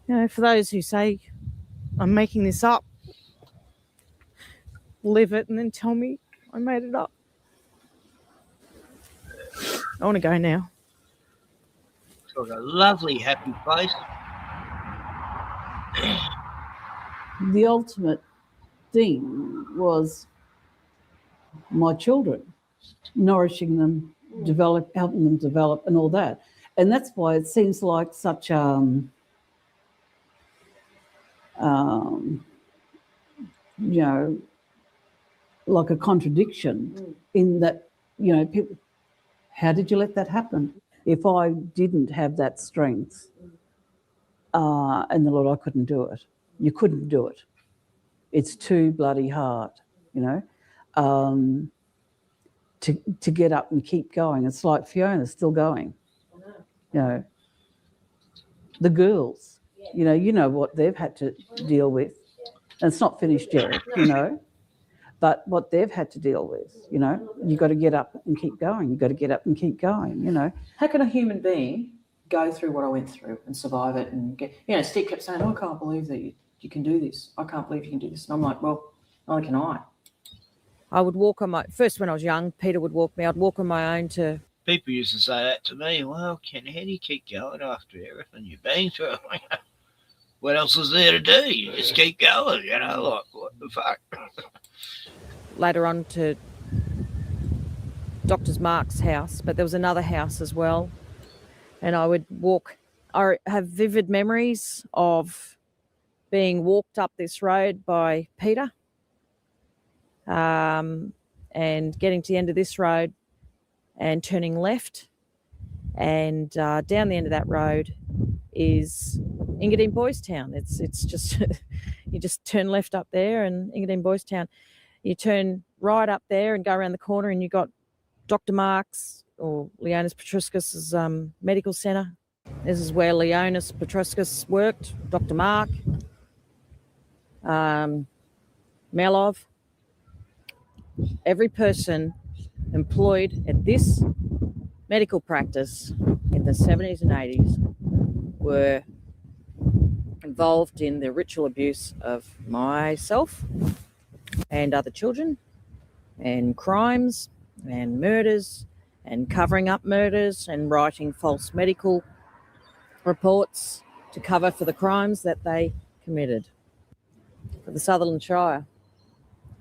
You know, for those who say I'm making this up, live it and then tell me I made it up. I want to go now. It's a lovely, happy place. The ultimate thing was my children, nourishing them, helping them develop and all that. And that's why it seems like such you know, like a contradiction in that, you know, people, how did you let that happen? If I didn't have that strength and the Lord, I couldn't do it. You couldn't do it. It's too bloody hard, you know, to get up and keep going. It's like Fiona's still going, you know. The girls, you know what they've had to deal with. And it's not finished yet, you know, but what they've had to deal with, you know, you've got to get up and keep going. You've got to get up and keep going, you know. How can a human being go through what I went through and survive it and get, you know, Steve kept saying, I can't believe that you can do this. I can't believe you can do this. And I'm like, well, neither can I. I would walk on my, first when I was young, Peter would walk me, I'd walk on my own to... People used to say that to me. Well, Ken, how do you keep going after everything you've been through? What else is there to do? You just keep going, you know, like, what the fuck? Later on to Dr. Mark's house, but there was another house as well. And I would walk, I have vivid memories of being walked up this road by Peter and getting to the end of this road and turning left. And down the end of that road is Engadine Boys Town. It's just, you just turn left up there and Engadine Boys Town. You turn right up there and go around the corner and you got Dr. Mark's or Leonis Petruscus' medical centre. This is where Leonis Petruscus worked, Dr. Mark, Melov. Every person employed at this medical practice in the 70s and 80s were involved in the ritual abuse of myself and other children, and crimes and murders and covering up murders and writing false medical reports to cover for the crimes that they committed for the Sutherland Shire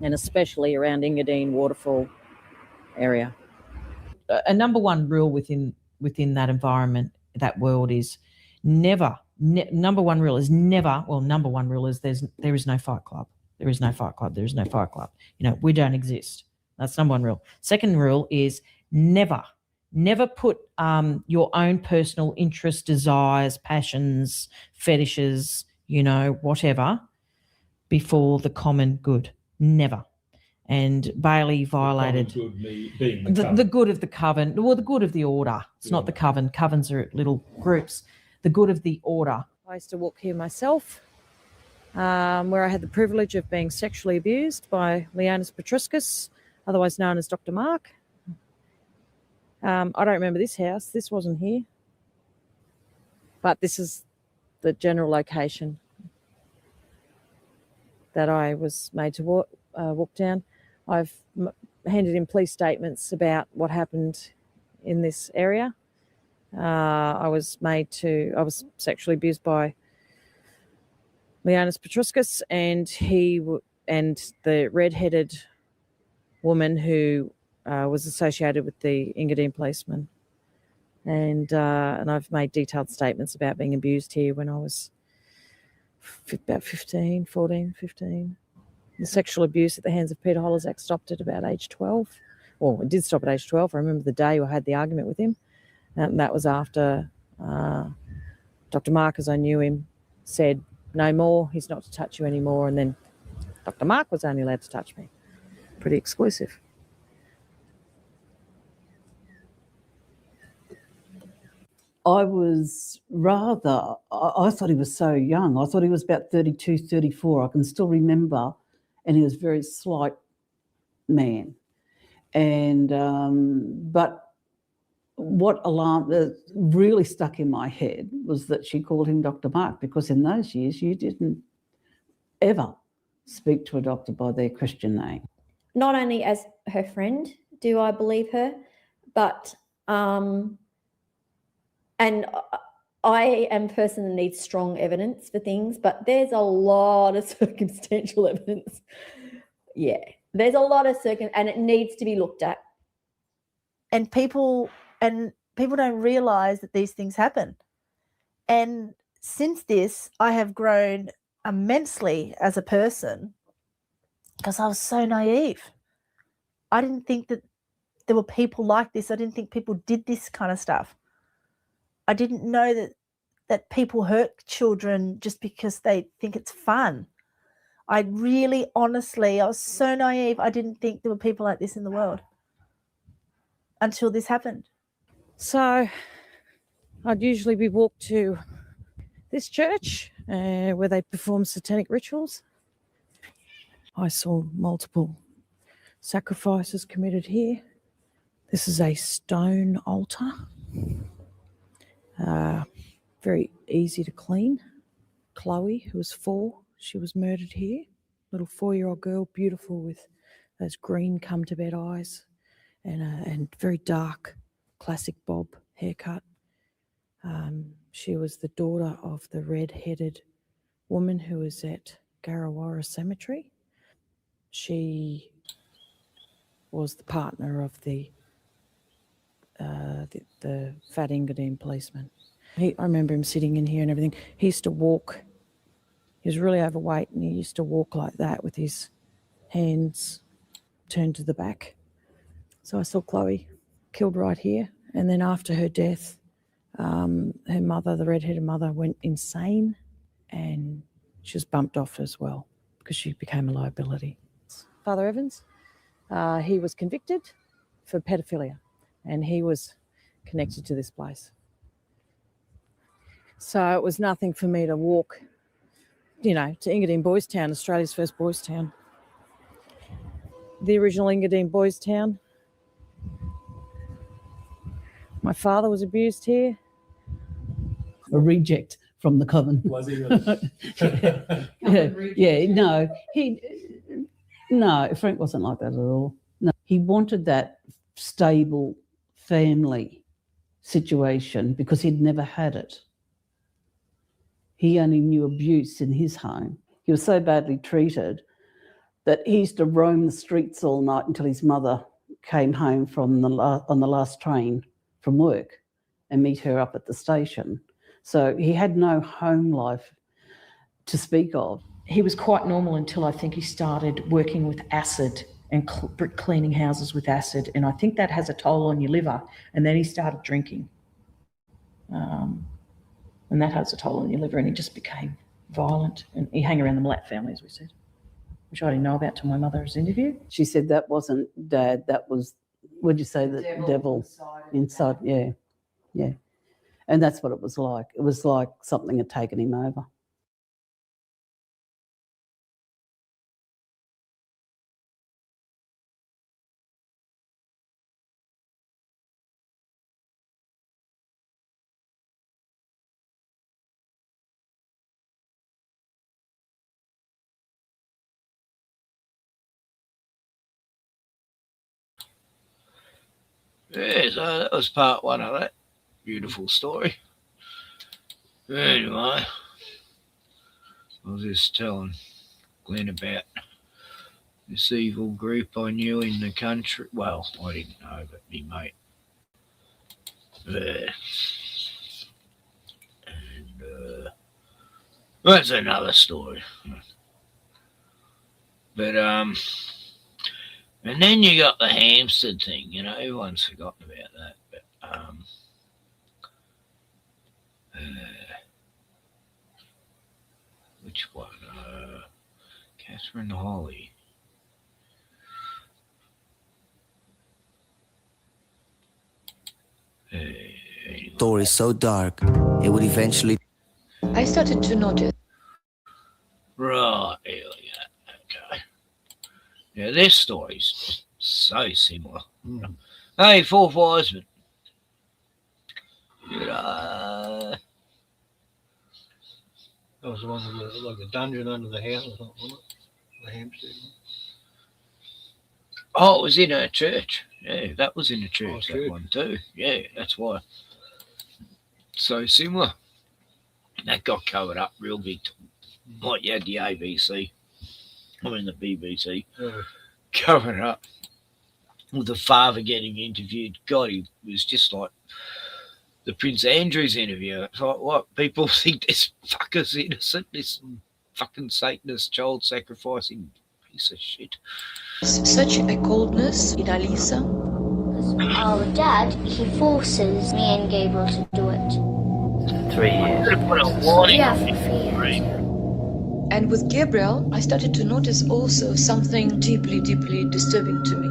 and especially around Engadine Waterfall area. A number one rule within that environment, that world, is never. Number one rule is never. Well, number one rule is there is no fight club. There is no fight club. There is no fight club. You know, we don't exist. That's number one rule. Second rule is never put your own personal interests, desires, passions, fetishes, you know, whatever, before the common good. Never. And Bailey violated the good of the coven, or the good of the order. It's not the coven. Covens are little groups. The good of the order. I used to walk here myself, where I had the privilege of being sexually abused by Leonis Petruscus, otherwise known as Dr. Mark. I don't remember this house. This wasn't here. But this is the general location that I was made to walk down. I've handed in police statements about what happened in this area. I was sexually abused by Leonis Petruscus and the red-headed woman who was associated with the Engadine policeman. And I've made detailed statements about being abused here when I was about 15. The sexual abuse at the hands of Peter Holozak stopped at about age 12. Well, it did stop at age 12. I remember the day I had the argument with him. And that was after Dr. Mark, as I knew him, said, no more, he's not to touch you anymore. And then Dr. Mark was only allowed to touch me. Pretty exclusive. I was rather, I thought he was so young. I thought he was about 32, 34. I can still remember. And he was a very slight man. And, but what really stuck in my head was that she called him Dr. Mark, because in those years you didn't ever speak to a doctor by their Christian name. Not only as her friend do I believe her, but and I am a person that needs strong evidence for things, but there's a lot of circumstantial evidence. Yeah, there's a lot of and it needs to be looked at. And people don't realize that these things happen. And since this, I have grown immensely as a person because I was so naive. I didn't think that there were people like this. I didn't think people did this kind of stuff. I didn't know that people hurt children just because they think it's fun. I really, honestly, I was so naive. I didn't think there were people like this in the world until this happened. So I'd usually be walked to this church where they perform satanic rituals. I saw multiple sacrifices committed here. This is a stone altar. Very easy to clean. Chloe, who was 4, she was murdered here. Little 4-year-old girl, beautiful with those green come-to-bed eyes and very dark classic bob haircut. She was the daughter of the red-headed woman who was at Garrawara Cemetery. She was the partner of the fat Engadine policeman. I remember him sitting in here and everything. He used to walk. He was really overweight and he used to walk like that with his hands turned to the back. So I saw Chloe killed right here. And then after her death, her mother, the red-headed mother, went insane and she was bumped off as well because she became a liability. Father Evans, he was convicted for pedophilia and he was connected to this place. So it was nothing for me to walk, to Engadine Boys Town, Australia's first boys town. The original Engadine Boys Town. My father was abused here. A reject from the coven. Was he really? No, Frank wasn't like that at all. No, he wanted that stable family situation because he'd never had it. He only knew abuse in his home. He was so badly treated that he used to roam the streets all night until his mother came home from on the last train from work and meet her up at the station. So he had no home life to speak of. He was quite normal until I think he started working with acid and cleaning houses with acid. And I think that has a toll on your liver. And then he started drinking. And that has a toll on your liver. And he just became violent. And he hung around the Malat family, as we said, which I didn't know about till my mother's interview. She said that wasn't Dad, that was, what'd you say, the devil inside. Yeah, yeah. And that's what it was like. It was like something had taken him over. Yeah, so that was part 1 of that beautiful story. Anyway, I was just telling Glenn about this evil group I knew in the country. Well, I didn't know, but me mate. And that's another story. But and then you got the Hampstead thing, everyone's forgotten about that. But which one? Catherine Holly. Anyway. story so dark, it would eventually... I started to notice. Right, here we go. Okay. Yeah, this story's so similar. Hey, Fourth Wiseman. That was the one with like the dungeon under the house or something, wasn't it? The Hampstead. Oh, it was in a church. Yeah, that was in a church, that one too. Yeah, that's why. So similar. That got covered up real big. Like you had the ABC, the BBC, covered up with the father getting interviewed. God, he was just like the Prince Andrew's interview. It's like, what? People think this fucker's innocent, this fucking Satanist child sacrificing piece of shit. Such a coldness in Alisa. Our dad, he forces me and Gabriel to do it. 3 years. Put a warning. Yeah, for 3 years. And with Gabriel, I started to notice also something deeply, deeply disturbing to me.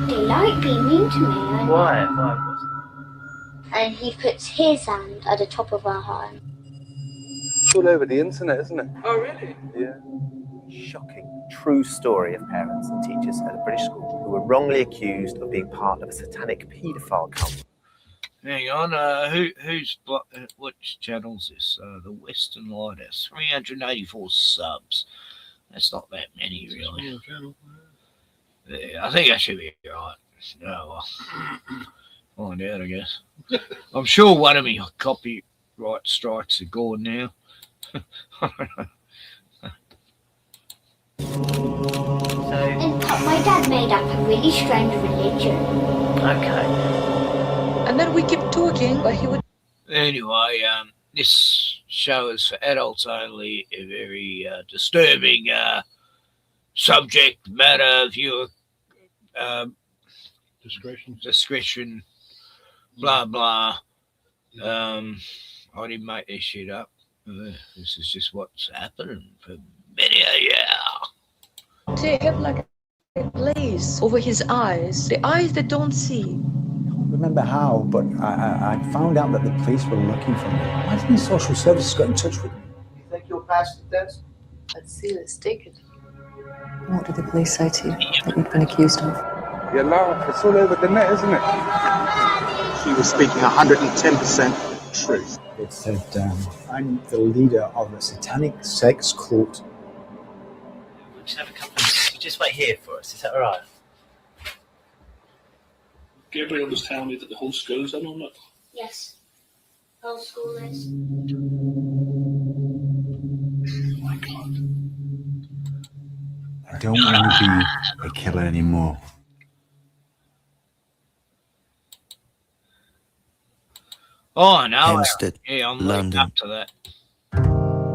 They like being mean to me. Why? Why was it? And he puts his hand at the top of our heart. It's all over the internet, isn't it? Oh, really? Yeah. Shocking, true story of parents and teachers at a British school who were wrongly accused of being part of a satanic paedophile cult. Hang on, which channel's this? The Western Lighthouse, 384 subs. That's not that many, really. Yeah, I think I should be right. Oh, well. Find out, I guess. I'm sure one of me copyright strikes are gone now. I don't know. And my dad made up a really strange religion. Okay. And then we kept talking, but he would... Anyway, this show is for adults only, a very disturbing subject matter. Viewer discretion, blah, blah. I didn't make this shit up. This is just what's happening for many a year. They have like a glaze over his eyes, the eyes that don't see. Remember how, but I found out that the police were looking for me. Why didn't social services get in touch with me? You think you'll pass the test? Let's see, let's take it. What did the police say to you that you'd been accused of? You laugh, it's all over the net, isn't it? She was speaking 110% truth. It said, I'm the leader of a satanic sex cult. Just have a couple of... Just wait here for us, is that all right? Gabriel was telling me that the whole school's in on it. Yes, whole school is. Oh my God. I don't want to be a killer anymore. Oh, no. Hampstead, Yeah, I'm London. up to that.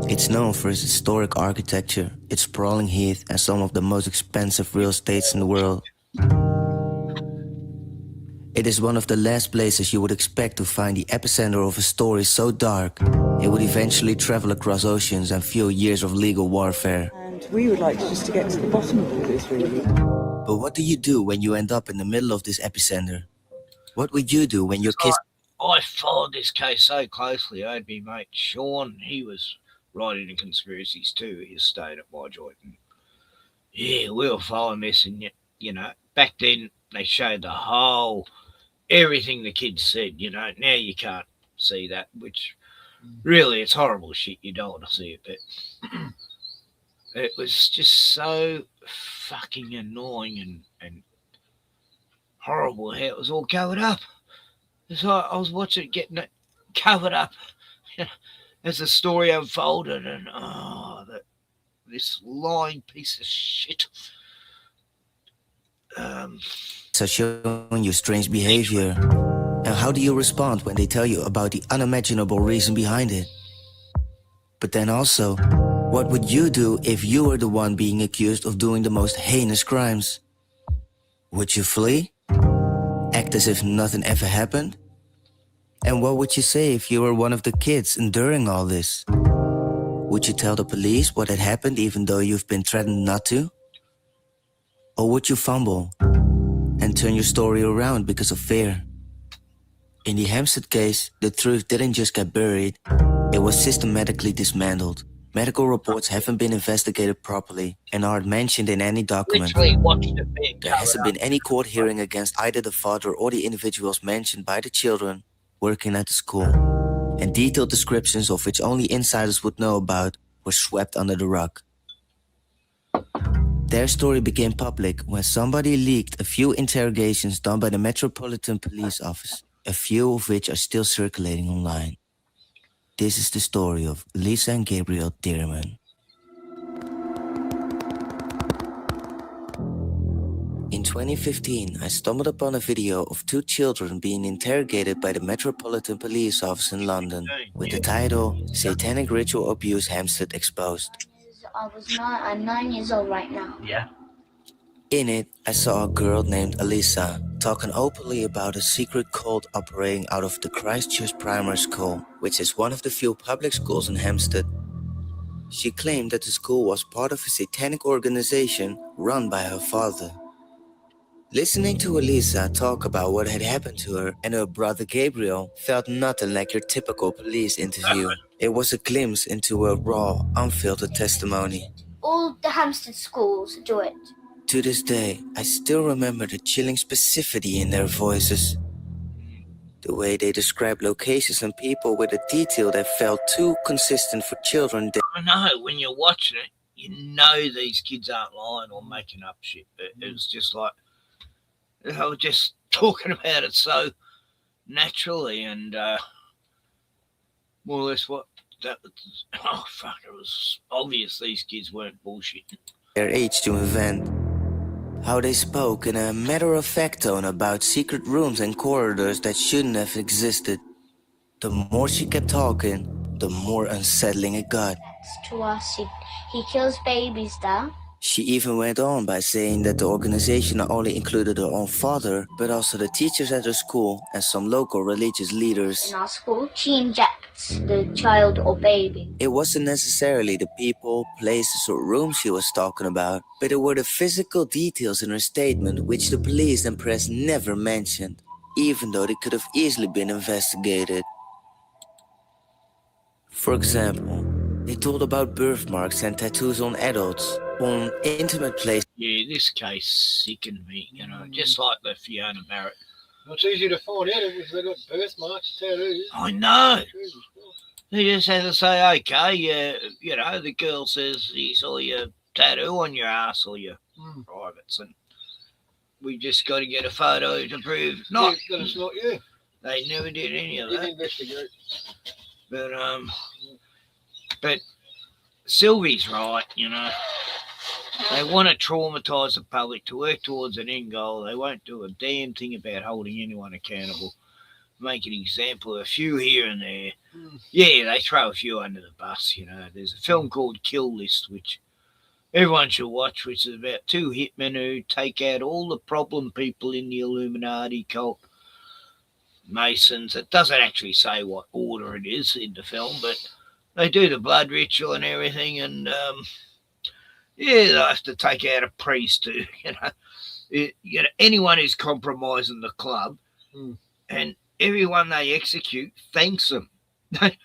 It's known for its historic architecture, its sprawling heath, and some of the most expensive real estates in the world. It is one of the last places you would expect to find the epicenter of a story so dark, it would eventually travel across oceans and fuel years of legal warfare. And we would like to get to the bottom of all this, really. But what do you do when you end up in the middle of this epicenter? What would you do when your kids... I followed this case so closely. I had my mate Sean, he was right into conspiracies too. He stayed at my joint. And yeah, we were following this, and you know, back then they showed the whole... everything the kids said, you know. Now you can't see that, which really it's horrible shit. You don't want to see it, but it was just so fucking annoying and horrible how it was all covered up. It's like I was watching it getting it covered up as the story unfolded, and this lying piece of shit. are showing you strange behavior. And how do you respond when they tell you about the unimaginable reason behind it? But then also, what would you do if you were the one being accused of doing the most heinous crimes? Would you flee? Act as if nothing ever happened? And what would you say if you were one of the kids enduring all this? Would you tell the police what had happened even though you've been threatened not to? Or would you fumble and turn your story around because of fear? In the Hampstead case, the truth didn't just get buried, it was systematically dismantled. Medical reports haven't been investigated properly and aren't mentioned in any document. There hasn't been any court hearing against either the father or the individuals mentioned by the children working at the school. And detailed descriptions of which only insiders would know about were swept under the rug. Their story became public when somebody leaked a few interrogations done by the Metropolitan Police Office, a few of which are still circulating online. This is the story of Lisa and Gabriel Dearman. In 2015, I stumbled upon a video of two children being interrogated by the Metropolitan Police Office in London with the title Satanic Ritual Abuse Hampstead Exposed. I'm 9 years old right now. Yeah. In it, I saw a girl named Elisa talking openly about a secret cult operating out of the Christchurch Primary School, which is one of the few public schools in Hampstead. She claimed that the school was part of a satanic organization run by her father. Listening to Elisa talk about what had happened to her and her brother Gabriel felt nothing like your typical police interview. It was a glimpse into a raw, unfiltered testimony. All the Hampstead schools do it. To this day, I still remember the chilling specificity in their voices. The way they described locations and people with a detail that felt too consistent for children. I know, when you're watching it, you know these kids aren't lying or making up shit. It was just like, they were just talking about it so naturally and more or less what that was. Oh, fuck, it was obvious these kids weren't bullshitting. Their age to invent. How they spoke in a matter-of-fact tone about secret rooms and corridors that shouldn't have existed. The more she kept talking, the more unsettling it got. To us, he kills babies there. She even went on by saying that the organization not only included her own father, but also the teachers at her school and some local religious leaders. In our school, she injects the child or baby. It wasn't necessarily the people, places or rooms she was talking about, but it were the physical details in her statement which the police and press never mentioned, even though they could have easily been investigated. For example, they told about birthmarks and tattoos on adults, on intimate places. Yeah, this case sickened me, you know, just like the Fiona Barret. It's easy to find out if they've got birthmarks, tattoos. I know. They just had to say, okay, you know, the girl says he saw your tattoo on your ass or your privates, and we just got to get a photo to prove not. Yeah, that it's not you. They never did any of Didn't that. investigate. But Sylvie's right, you know. They want to traumatise the public to work towards an end goal. They won't do a damn thing about holding anyone accountable. Make an example of a few here and there. Yeah, they throw a few under the bus, you know. There's a film called Kill List, which everyone should watch, which is about two hitmen who take out all the problem people in the Illuminati cult, Masons. It doesn't actually say what order it is in the film, but they do the blood ritual and everything, and yeah, they have to take out a priest too. You know, anyone who's compromising the club, and everyone they execute thanks them. They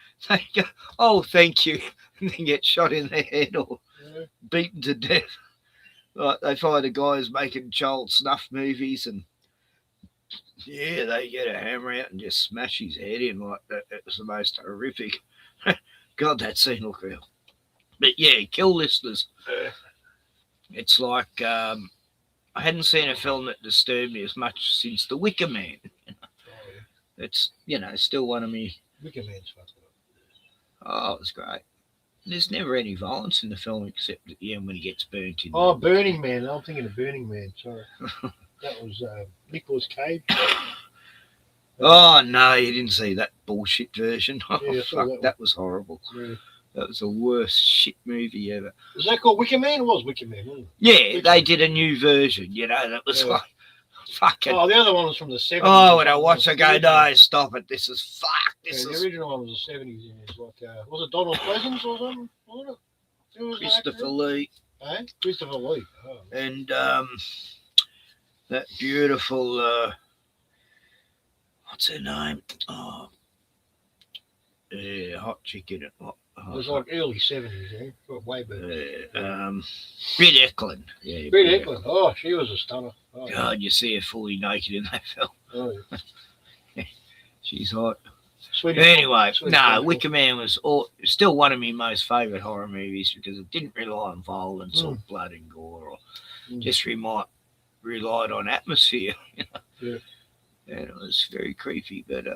go, "Oh, thank you," and then get shot in the head or beaten to death. Like they find a guy who's making child snuff movies, and yeah, they get a hammer out and just smash his head in like that. It was the most horrific. God, that scene looked real. But yeah, Kill Listeners. It's like I hadn't seen a film that disturbed me as much since The Wicker Man. It's, you know, still one of me. Wicker Man's fucked up. Oh, it was great. There's never any violence in the film except at the end when he gets burnt in. Oh, Burning Man. I'm thinking of Burning Man. Sorry. That was Nicolas Cage. Oh, no, you didn't see that bullshit version. Oh, Yeah, I saw fuck, that was horrible. Yeah. That was the worst shit movie ever. Was that called Wicker Man? It was Wicker Man, wasn't it? Yeah, they did a new version, you know, that was like, fucking. Oh, the other one was from the 70s. Oh, when I watch it, I go, no, stop it. This is fuck. This The is original one was the 70s. Yeah. It's like, was it Donald Pleasance or something? Wasn't it? Who was the actor? Christopher Lee. Eh? Christopher Lee. Oh. And that beautiful, what's her name? Oh, yeah, hot chicken. It was like early 70s, eh? Way back. Britt Eklund. Yeah, Britt Eklund. Oh, she was a stunner. Oh, God, you see her fully naked in that film. Oh, yeah. She's hot. Swedish Anyway, Swedish no, country. Wicker Man was still one of my most favourite horror movies because it didn't rely on violence or blood and gore, or just relied on atmosphere. You know? Yeah. And it was very creepy. But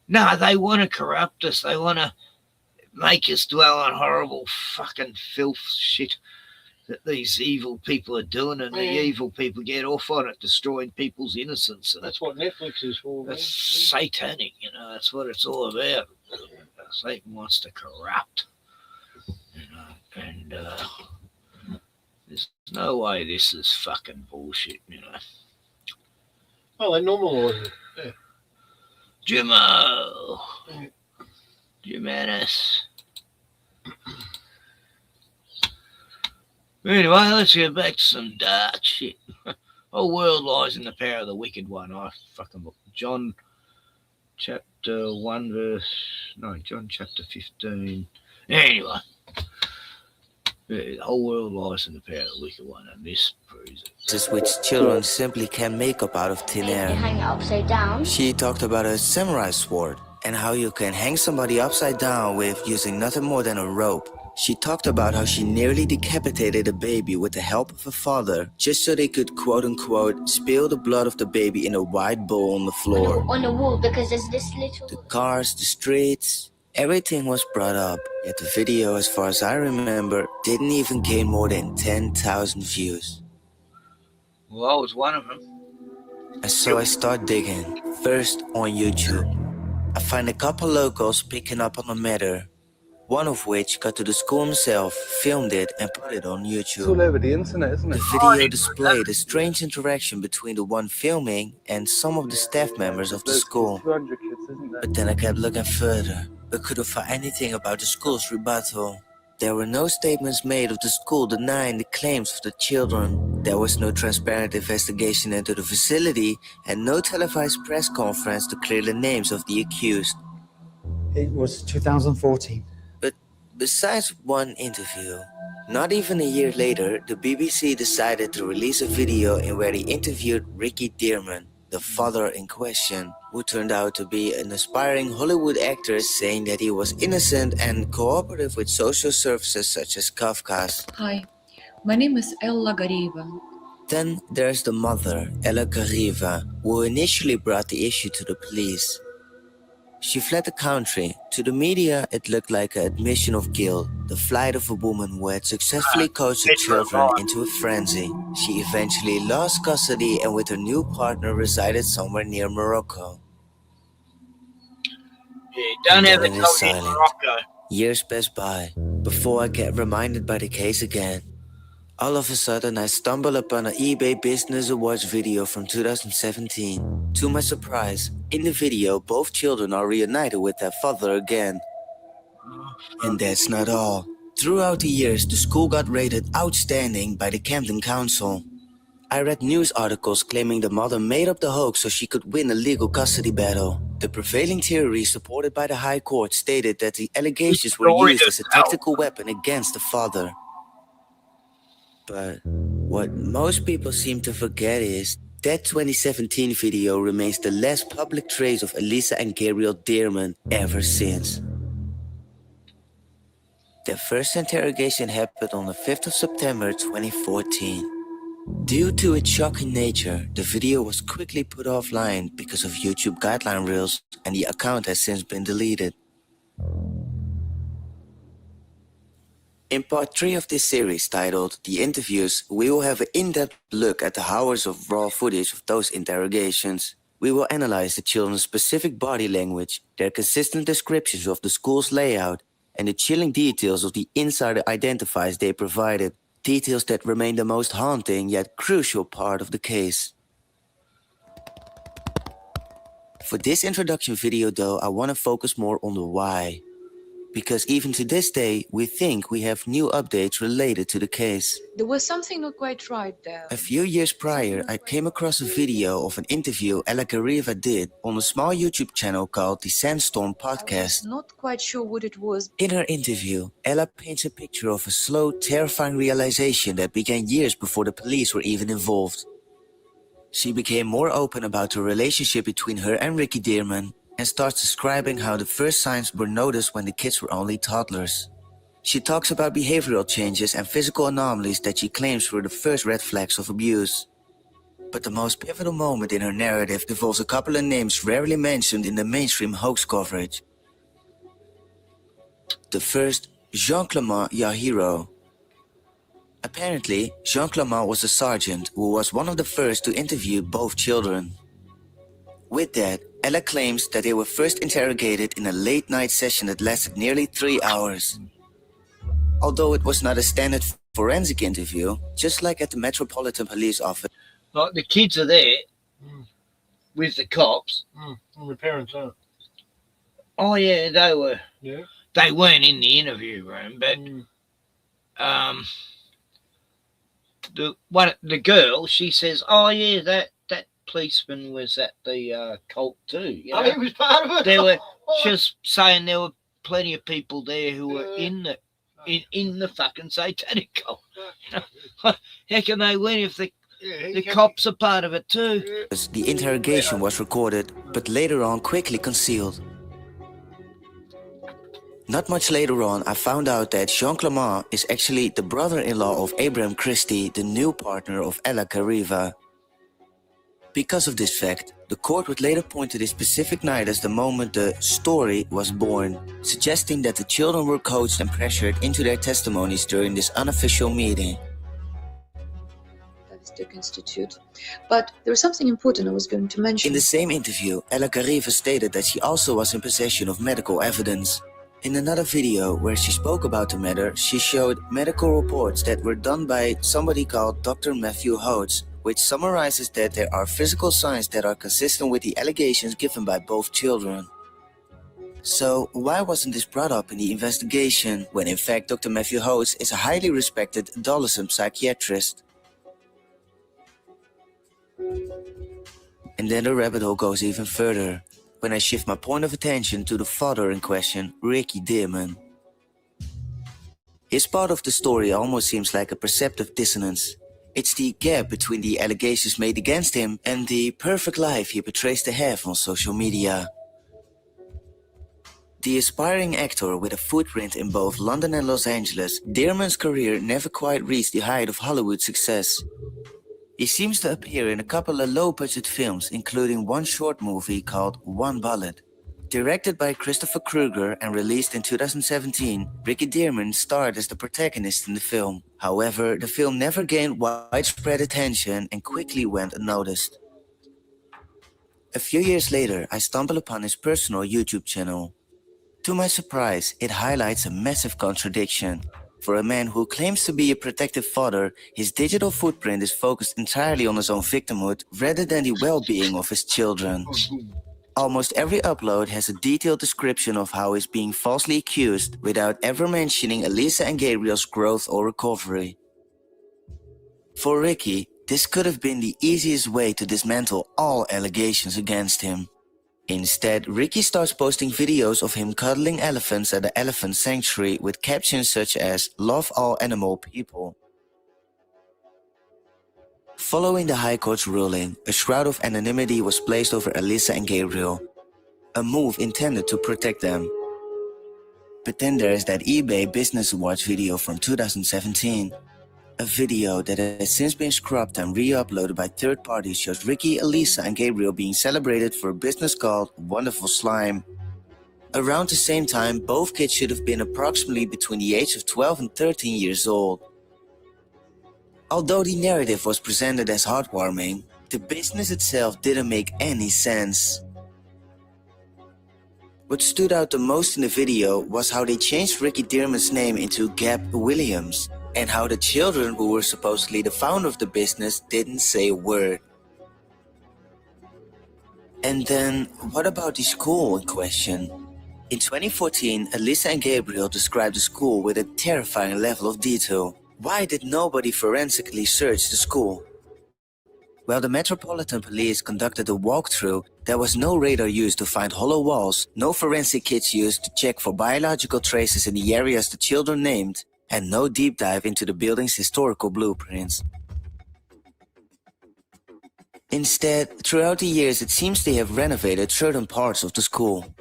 no, they want to corrupt us. They want to make us dwell on horrible fucking filth shit that these evil people are doing, and the evil people get off on it, destroying people's innocence. And that's what Netflix is for. That's satanic, you know. That's what it's all about. Satan wants to corrupt, you know. And there's no way this is fucking bullshit, you know. Oh, they normalise it. Yeah. Jimmo. Jimenez. Anyway, let's get back to some dark shit. Whole world lies in the power of the wicked one. I fucking look. John chapter 1 John chapter 15. Anyway. The whole world lies in the power of the wicked one, and this proves it. This is which children simply can't make up out of thin air. Hang it upside down. She talked about a samurai sword and how you can hang somebody upside down with using nothing more than a rope. She talked about how she nearly decapitated a baby with the help of her father, just so they could quote-unquote spill the blood of the baby in a wide bowl on the floor. On the wall, because there's this little... The cars, the streets, everything was brought up, yet the video, as far as I remember, didn't even gain more than 10,000 views. Well, I was one of them. And so I start digging, first on YouTube. I find a couple locals picking up on the matter, one of which got to the school himself, filmed it, and put it on YouTube. It's all over the internet, isn't it? The video displayed a strange interaction between the one filming and some of the staff members of the school. 200 kids, isn't there? But then I kept looking further, but couldn't find anything about the school's rebuttal. There were no statements made of the school denying the claims of the children. There was no transparent investigation into the facility and no televised press conference to clear the names of the accused. It was 2014. But besides one interview, not even a year later, the BBC decided to release a video in where they interviewed Ricky Dearman, the father in question, who turned out to be an aspiring Hollywood actor, saying that he was innocent and cooperative with social services such as Kafka's. Hi, my name is Ella Garieva. Then there's the mother, Ella Garieva, who initially brought the issue to the police. She fled the country. To the media, it looked like an admission of guilt, the flight of a woman who had successfully coached her children into a frenzy. She eventually lost custody and with her new partner resided somewhere near Morocco. Yeah, don't ever Then it tell is me silent. Morocco. Years pass by before I get reminded by the case again. All of a sudden, I stumble upon an eBay Business Awards video from 2017. To my surprise, in the video, both children are reunited with their father again. And that's not all. Throughout the years, the school got rated outstanding by the Camden Council. I read news articles claiming the mother made up the hoax so she could win a legal custody battle. The prevailing theory, supported by the High Court, stated that the allegations were used as a tactical weapon against the father. But what most people seem to forget is that 2017 video remains the last public trace of Elisa and Gabriel Dearman ever since. Their first interrogation happened on the 5th of September 2014. Due to its shocking nature, the video was quickly put offline because of YouTube guideline rules, and the account has since been deleted. In part 3 of this series titled The Interviews, we will have an in-depth look at the hours of raw footage of those interrogations. We will analyze the children's specific body language, their consistent descriptions of the school's layout, and the chilling details of the insider identifiers they provided, details that remain the most haunting yet crucial part of the case. For this introduction video though, I want to focus more on the why. because even to this day, we think we have new updates related to the case. There was something not quite right there. A few years prior, I came across a video of an interview Ella Gariva did on a small YouTube channel called the Sandstorm Podcast. Not quite sure what it was. In her interview, Ella paints a picture of a slow, terrifying realization that began years before the police were even involved. She became more open about the relationship between her and Ricky Dearman and starts describing how the first signs were noticed when the kids were only toddlers. She talks about behavioral changes and physical anomalies that she claims were the first red flags of abuse. But the most pivotal moment in her narrative involves a couple of names rarely mentioned in the mainstream hoax coverage. The first, Jean-Clément Yahiro. Apparently, Jean-Clément was a sergeant who was one of the first to interview both children. With that, Ella claims that they were first interrogated in a late-night session that lasted nearly 3 hours. Although it was not a standard forensic interview, just like at the Metropolitan Police Office. Like the kids are there with the cops. And the parents aren't. Oh yeah, they were. Yeah. They weren't in the interview room, but the girl, she says, "Oh yeah, that policeman was at the cult too." You know? Oh, he was part of it. There were just saying there were plenty of people there who were in the fucking satanic cult. You know? How can they win if the cops are part of it too? The interrogation was recorded, but later on quickly concealed. Not much later on, I found out that Jean-Clément is actually the brother-in-law of Abraham Christie, the new partner of Ella Gariva. Because of this fact, the court would later point to this specific night as the moment the story was born, suggesting that the children were coached and pressured into their testimonies during this unofficial meeting. Diagnostic Institute. But there was something important I was going to mention. In the same interview, Ella Gariva stated that she also was in possession of medical evidence. In another video where she spoke about the matter, she showed medical reports that were done by somebody called Dr. Matthew Hodes, which summarizes that there are physical signs that are consistent with the allegations given by both children. So why wasn't this brought up in the investigation, when in fact Dr. Matthew Hodes is a highly respected adolescent psychiatrist? And then the rabbit hole goes even further, when I shift my point of attention to the father in question, Ricky Dearman. His part of the story almost seems like a perceptive dissonance. It's the gap between the allegations made against him and the perfect life he portrays to have on social media. The aspiring actor with a footprint in both London and Los Angeles, Dearman's career never quite reached the height of Hollywood success. He seems to appear in a couple of low-budget films, including one short movie called One Bullet. Directed by Christopher Krueger and released in 2017, Ricky Dearman starred as the protagonist in the film. However, the film never gained widespread attention and quickly went unnoticed. A few years later, I stumbled upon his personal YouTube channel. To my surprise, it highlights a massive contradiction. For a man who claims to be a protective father, his digital footprint is focused entirely on his own victimhood rather than the well-being of his children. Almost every upload has a detailed description of how he's being falsely accused without ever mentioning Elisa and Gabriel's growth or recovery. For Ricky, this could have been the easiest way to dismantle all allegations against him. Instead, Ricky starts posting videos of him cuddling elephants at the elephant sanctuary with captions such as "Love all animal people." Following the High Court's ruling, a shroud of anonymity was placed over Elisa and Gabriel, a move intended to protect them. But then there is that eBay Business Awards video from 2017. A video that has since been scrubbed and re-uploaded by third parties shows Ricky, Elisa and Gabriel being celebrated for a business called Wonderful Slime. Around the same time, both kids should have been approximately between the age of 12 and 13 years old. Although the narrative was presented as heartwarming, the business itself didn't make any sense. What stood out the most in the video was how they changed Ricky Dearman's name into Gab Williams, and how the children who were supposedly the founder of the business didn't say a word. And then, what about the school in question? In 2014, Alyssa and Gabriel described the school with a terrifying level of detail. Why did nobody forensically search the school? While the Metropolitan Police conducted a walkthrough, there was no radar used to find hollow walls, no forensic kits used to check for biological traces in the areas the children named, and no deep dive into the building's historical blueprints. Instead, throughout the years, it seems they have renovated certain parts of the school.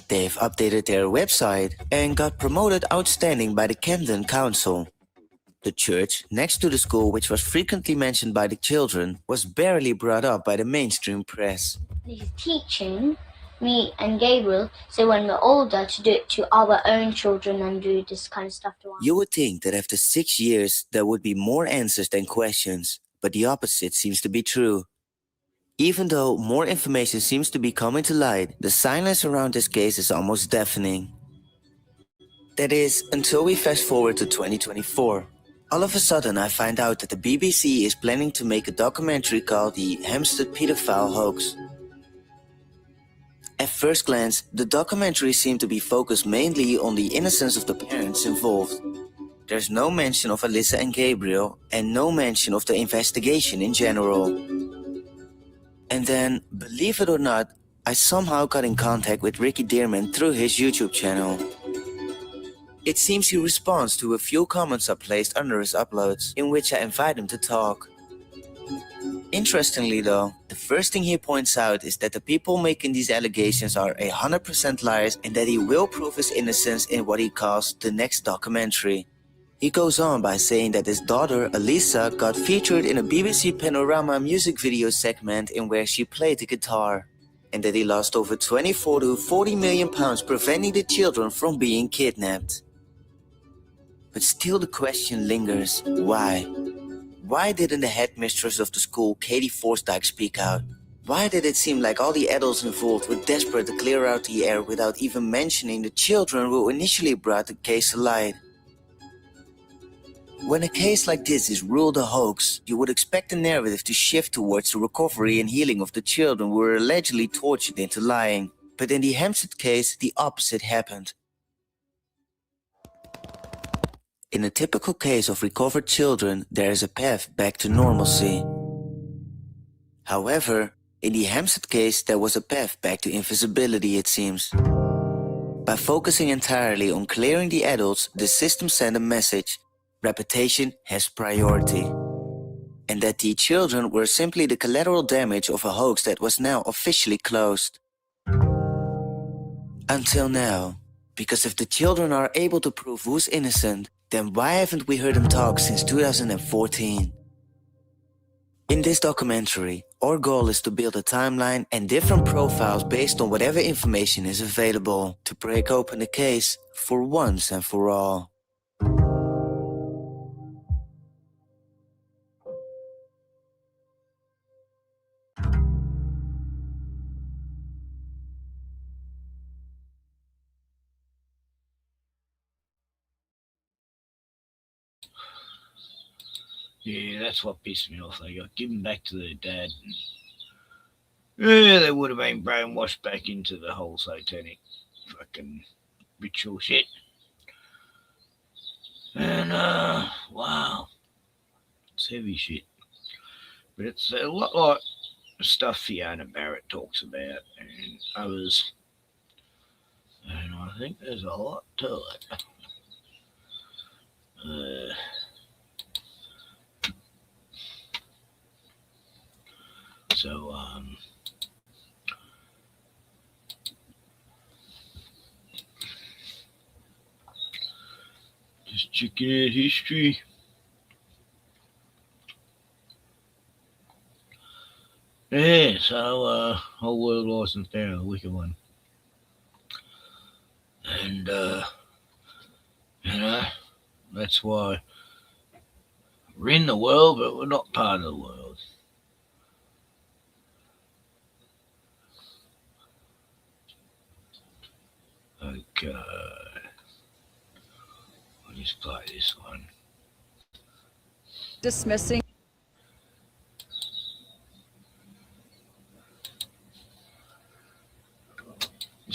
They've updated their website and got promoted outstanding by the Camden Council. The church next to the school, which was frequently mentioned by the children, was barely brought up by the mainstream press. He's teaching me and Gabriel, so when we're older, to do it to our own children and do this kind of stuff to us. You would think that after 6 years there would be more answers than questions, but the opposite seems to be true. Even though more information seems to be coming to light, the silence around this case is almost deafening. That is, until we fast forward to 2024. All of a sudden I find out that the BBC is planning to make a documentary called the Hampstead Pedophile Hoax. At first glance, the documentary seemed to be focused mainly on the innocence of the parents involved. There's no mention of Alyssa and Gabriel, and no mention of the investigation in general. And then, believe it or not, I somehow got in contact with Ricky Dearman through his YouTube channel. It seems he responds to a few comments I placed under his uploads, in which I invite him to talk. Interestingly though, the first thing he points out is that the people making these allegations are 100% liars and that he will prove his innocence in what he calls the next documentary. He goes on by saying that his daughter, Alyssa, got featured in a BBC Panorama music video segment in where she played the guitar, and that he lost over 24 to 40 million pounds preventing the children from being kidnapped. But still the question lingers, why? Why didn't the headmistress of the school, Katie Forsdyke, speak out? Why did it seem like all the adults involved were desperate to clear out the air without even mentioning the children who initially brought the case to light? When a case like this is ruled a hoax, you would expect the narrative to shift towards the recovery and healing of the children who were allegedly tortured into lying. But in the Hampstead case, the opposite happened. In a typical case of recovered children, there is a path back to normalcy. However, in the Hampstead case, there was a path back to invisibility, it seems. By focusing entirely on clearing the adults, the system sent a message: reputation has priority. And that the children were simply the collateral damage of a hoax that was now officially closed. Until now. Because if the children are able to prove who's innocent, then why haven't we heard them talk since 2014? In this documentary, our goal is to build a timeline and different profiles based on whatever information is available to break open the case for once and for all. Yeah, that's what pissed me off. They got given back to their dad. Yeah, they would have been brainwashed back into the whole satanic fucking ritual shit. And, wow. It's heavy shit. But it's a lot like the stuff Fiona Barret talks about and others. And I think there's a lot to it. So, just checking out history. Yeah, so, whole world license there, a wicked one. And, you know, that's why we're in the world, but we're not part of the world. Okay. I'll just play this one. Dismissing.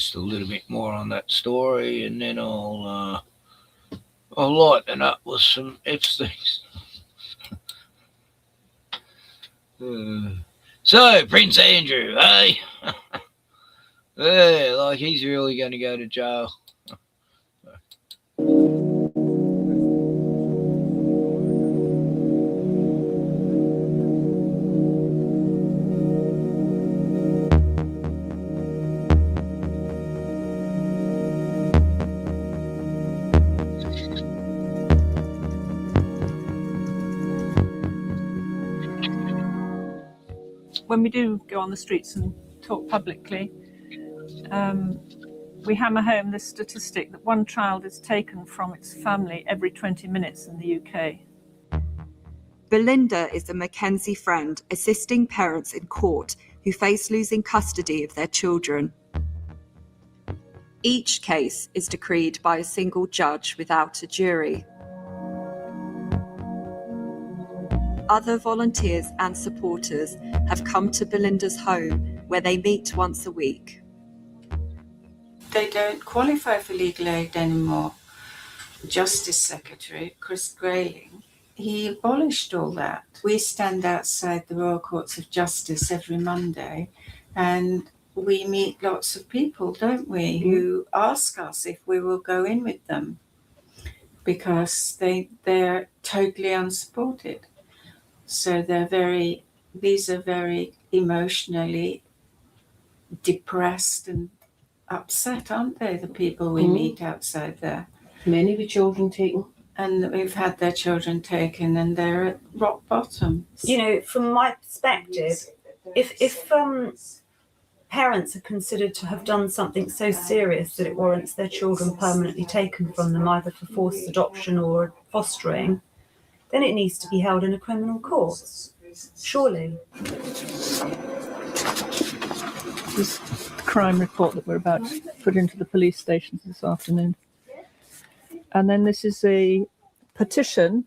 just a little bit more on that story, and then I'll lighten up with some epstien. So, Prince Andrew, eh? Yeah, like he's really going to go to jail. When we do go on the streets and talk publicly, we hammer home this statistic that one child is taken from its family every 20 minutes in the UK. Belinda is a Mackenzie friend assisting parents in court who face losing custody of their children. Each case is decreed by a single judge without a jury. Other volunteers and supporters have come to Belinda's home, where they meet once a week. They don't qualify for legal aid anymore. Justice Secretary Chris Grayling, he abolished all that. We stand outside the Royal Courts of Justice every Monday, and we meet lots of people, don't we, who ask us if we will go in with them because they're totally unsupported. So these are very emotionally depressed and upset, aren't they, the people we meet outside there? Many with children taken. And we've had their children taken and they're at rock bottom. You know, from my perspective, if parents are considered to have done something so serious that it warrants their children permanently taken from them, either for forced adoption or fostering, then it needs to be held in a criminal court, surely. This crime report that we're about to put into the police stations this afternoon. And then this is a petition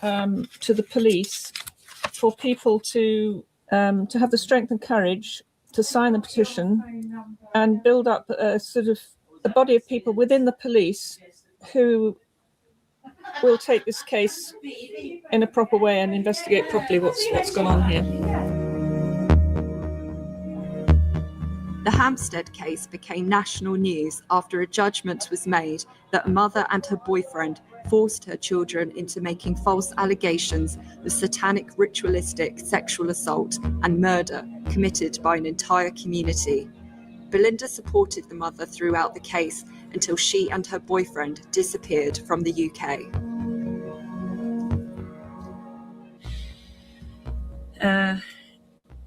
to the police for people to have the strength and courage to sign the petition and build up a sort of a body of people within the police who will take this case in a proper way and investigate properly what's gone on here. The Hampstead case became national news after a judgment was made that a mother and her boyfriend forced her children into making false allegations of satanic ritualistic sexual assault and murder committed by an entire community. Belinda supported the mother throughout the case until she and her boyfriend disappeared from the UK.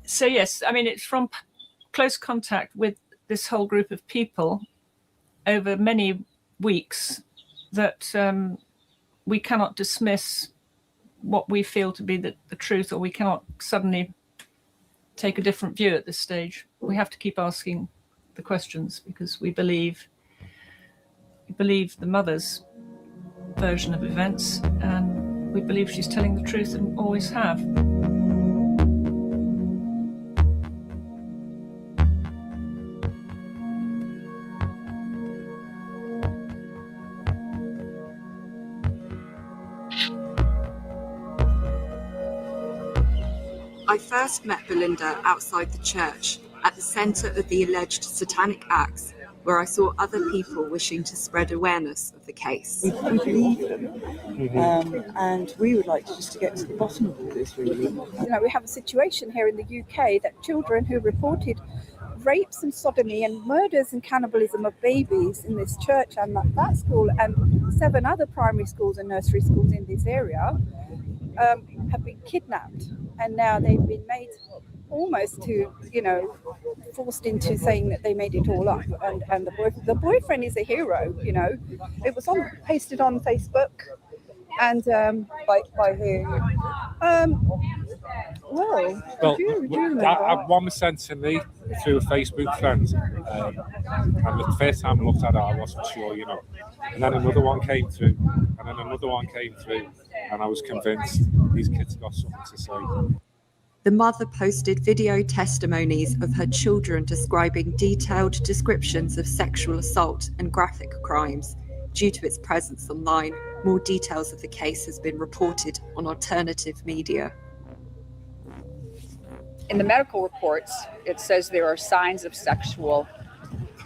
So yes, I mean, it's from close contact with this whole group of people over many weeks that we cannot dismiss what we feel to be the truth, or we cannot suddenly take a different view at this stage. We have to keep asking the questions because we believe the mother's version of events, and we believe she's telling the truth and always have. I first met Belinda outside the church, at the centre of the alleged satanic acts, where I saw other people wishing to spread awareness of the case. We believe them, and we would like just to get to the bottom of all this, really. You know, we have a situation here in the UK that children who reported rapes and sodomy and murders and cannibalism of babies in this church and that school and 7 other primary schools and nursery schools in this area have been kidnapped, and now they've been made almost to, you know, forced into saying that they made it all up, and the boyfriend is a hero, you know. It was pasted on Facebook, and by who? Well, one was sent to me through a Facebook friend, and the first time I looked at it, I wasn't sure, you know. And then another one came through, and then another one came through, and I was convinced these kids got something to say. The mother posted video testimonies of her children describing detailed descriptions of sexual assault and graphic crimes. Due to its presence online, more details of the case has been reported on alternative media. In the medical reports, it says there are signs of sexual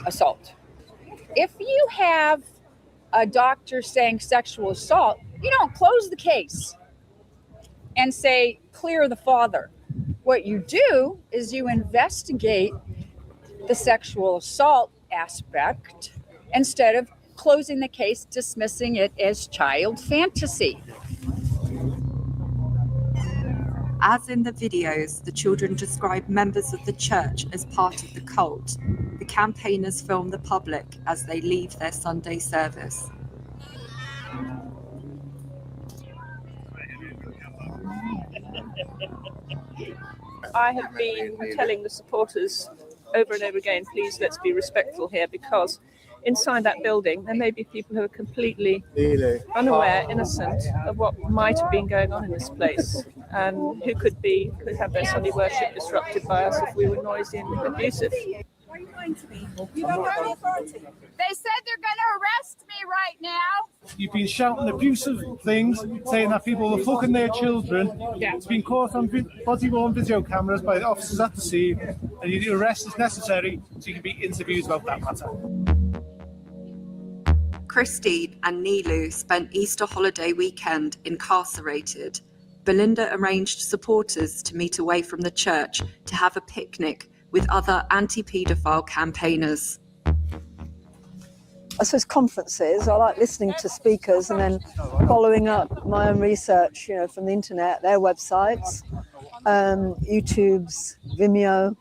assault. If you have a doctor saying sexual assault, you don't close the case and say, clear the father. What you do is you investigate the sexual assault aspect instead of closing the case, dismissing it as child fantasy. As in the videos, the children describe members of the church as part of the cult. The campaigners film the public as they leave their Sunday service. I have been telling the supporters over and over again, please let's be respectful here, because inside that building there may be people who are completely unaware, innocent of what might have been going on in this place, and who could have their Sunday worship disrupted by us if we were noisy and abusive. Where are you going to me? You don't have any authority. They said they're going to arrest me right now. You've been shouting abusive things, saying that people were fucking their children. Yeah. It's been caught on body-worn video cameras by the officers at the scene, and your arrest is necessary so you can be interviewed about that matter. Christine and Nilu spent Easter holiday weekend incarcerated. Belinda arranged supporters to meet away from the church to have a picnic with other anti-paedophile campaigners. I suppose conferences, I like listening to speakers and then following up my own research, from the internet, their websites, YouTube's, Vimeo.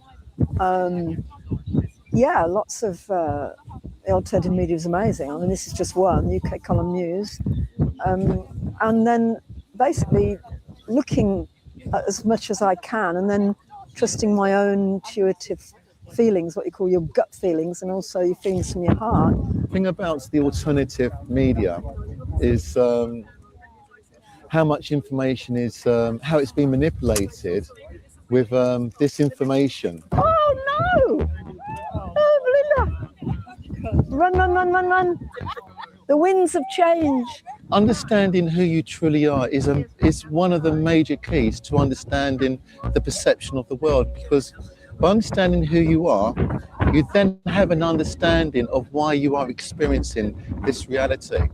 Lots of the alternative media is amazing. I mean, this is just one, UK Column News. And then basically looking at as much as I can and then trusting my own intuitive feelings, what you call your gut feelings, and also your feelings from your heart. The thing about the alternative media is how much information is, how it's been manipulated with disinformation. Oh no! Oh, Belinda! Run! The winds of change. Understanding who you truly are is one of the major keys to understanding the perception of the world, because by understanding who you are, you then have an understanding of why you are experiencing this reality.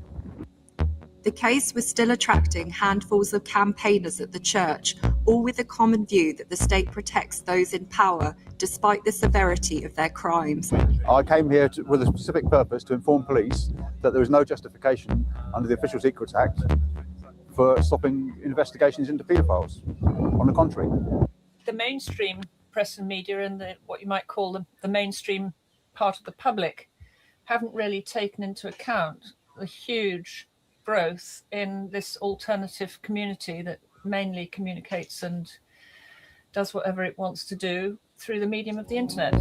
The case was still attracting handfuls of campaigners at the church, all with a common view that the state protects those in power despite the severity of their crimes. I came here with a specific purpose to inform police that there is no justification under the Official Secrets Act for stopping investigations into paedophiles. On the contrary. The mainstream press and media and what you might call the mainstream part of the public haven't really taken into account the huge growth in this alternative community that mainly communicates and does whatever it wants to do through the medium of the internet.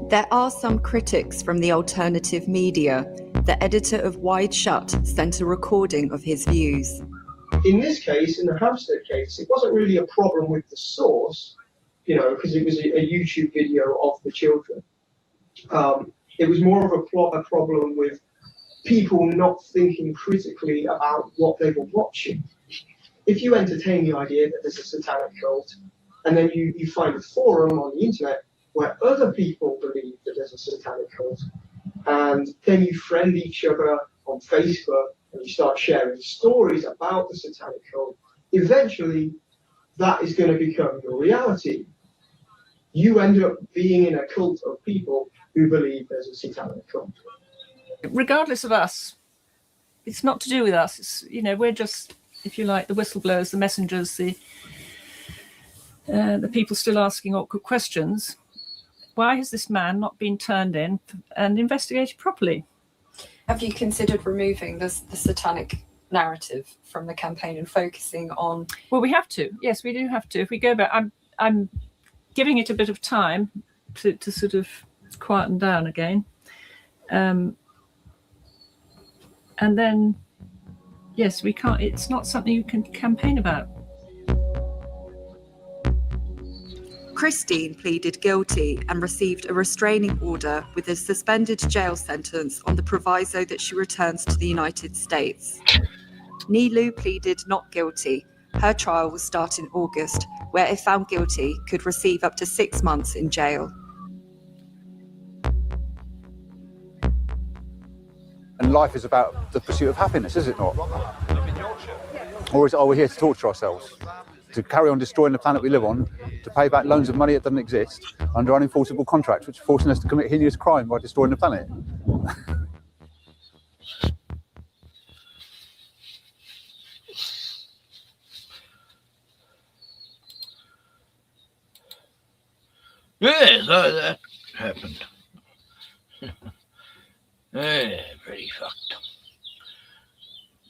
There are some critics from the alternative media. The editor of Wide Shut sent a recording of his views. In this case, in the Hampstead case, it wasn't really a problem with the source, because it was a YouTube video of the children. It was more of a problem with people not thinking critically about what they were watching. If you entertain the idea that there's a satanic cult, and then you find a forum on the internet where other people believe that there's a satanic cult, and then you friend each other on Facebook and you start sharing stories about the satanic cult, eventually that is going to become your reality. You end up being in a cult of people who believe there's a satanic cult. Regardless of us, it's not to do with us. It's, we're just, if you like, the whistleblowers, the messengers, the people still asking awkward questions. Why has this man not been turned in and investigated properly? Have you considered removing the satanic narrative from the campaign and focusing on... Well, we have to. Yes, we do have to. If we go back, I'm giving it a bit of time to sort of quieten down again. And then, yes, we can't. It's not something you can campaign about. Christine pleaded guilty and received a restraining order with a suspended jail sentence on the proviso that she returns to the United States. Nilu pleaded not guilty. Her trial will start in August, where if found guilty, could receive up to 6 months in jail. And life is about the pursuit of happiness, is it not? Or are we here to torture ourselves? To carry on destroying the planet we live on, to pay back loans of money that doesn't exist under unenforceable contracts, which are forcing us to commit hideous crime by destroying the planet? Yeah, so that happened. Yeah, pretty fucked.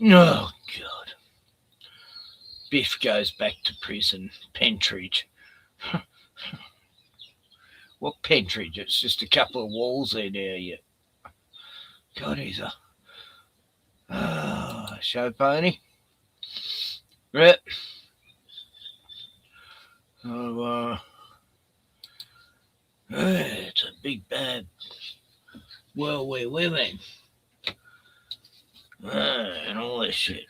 Oh, God. Biff goes back to prison. Pentridge. What Pentridge? It's just a couple of walls there now, yeah. God, he's a show pony. Right. So, it's a big bad world we live in. And all this shit.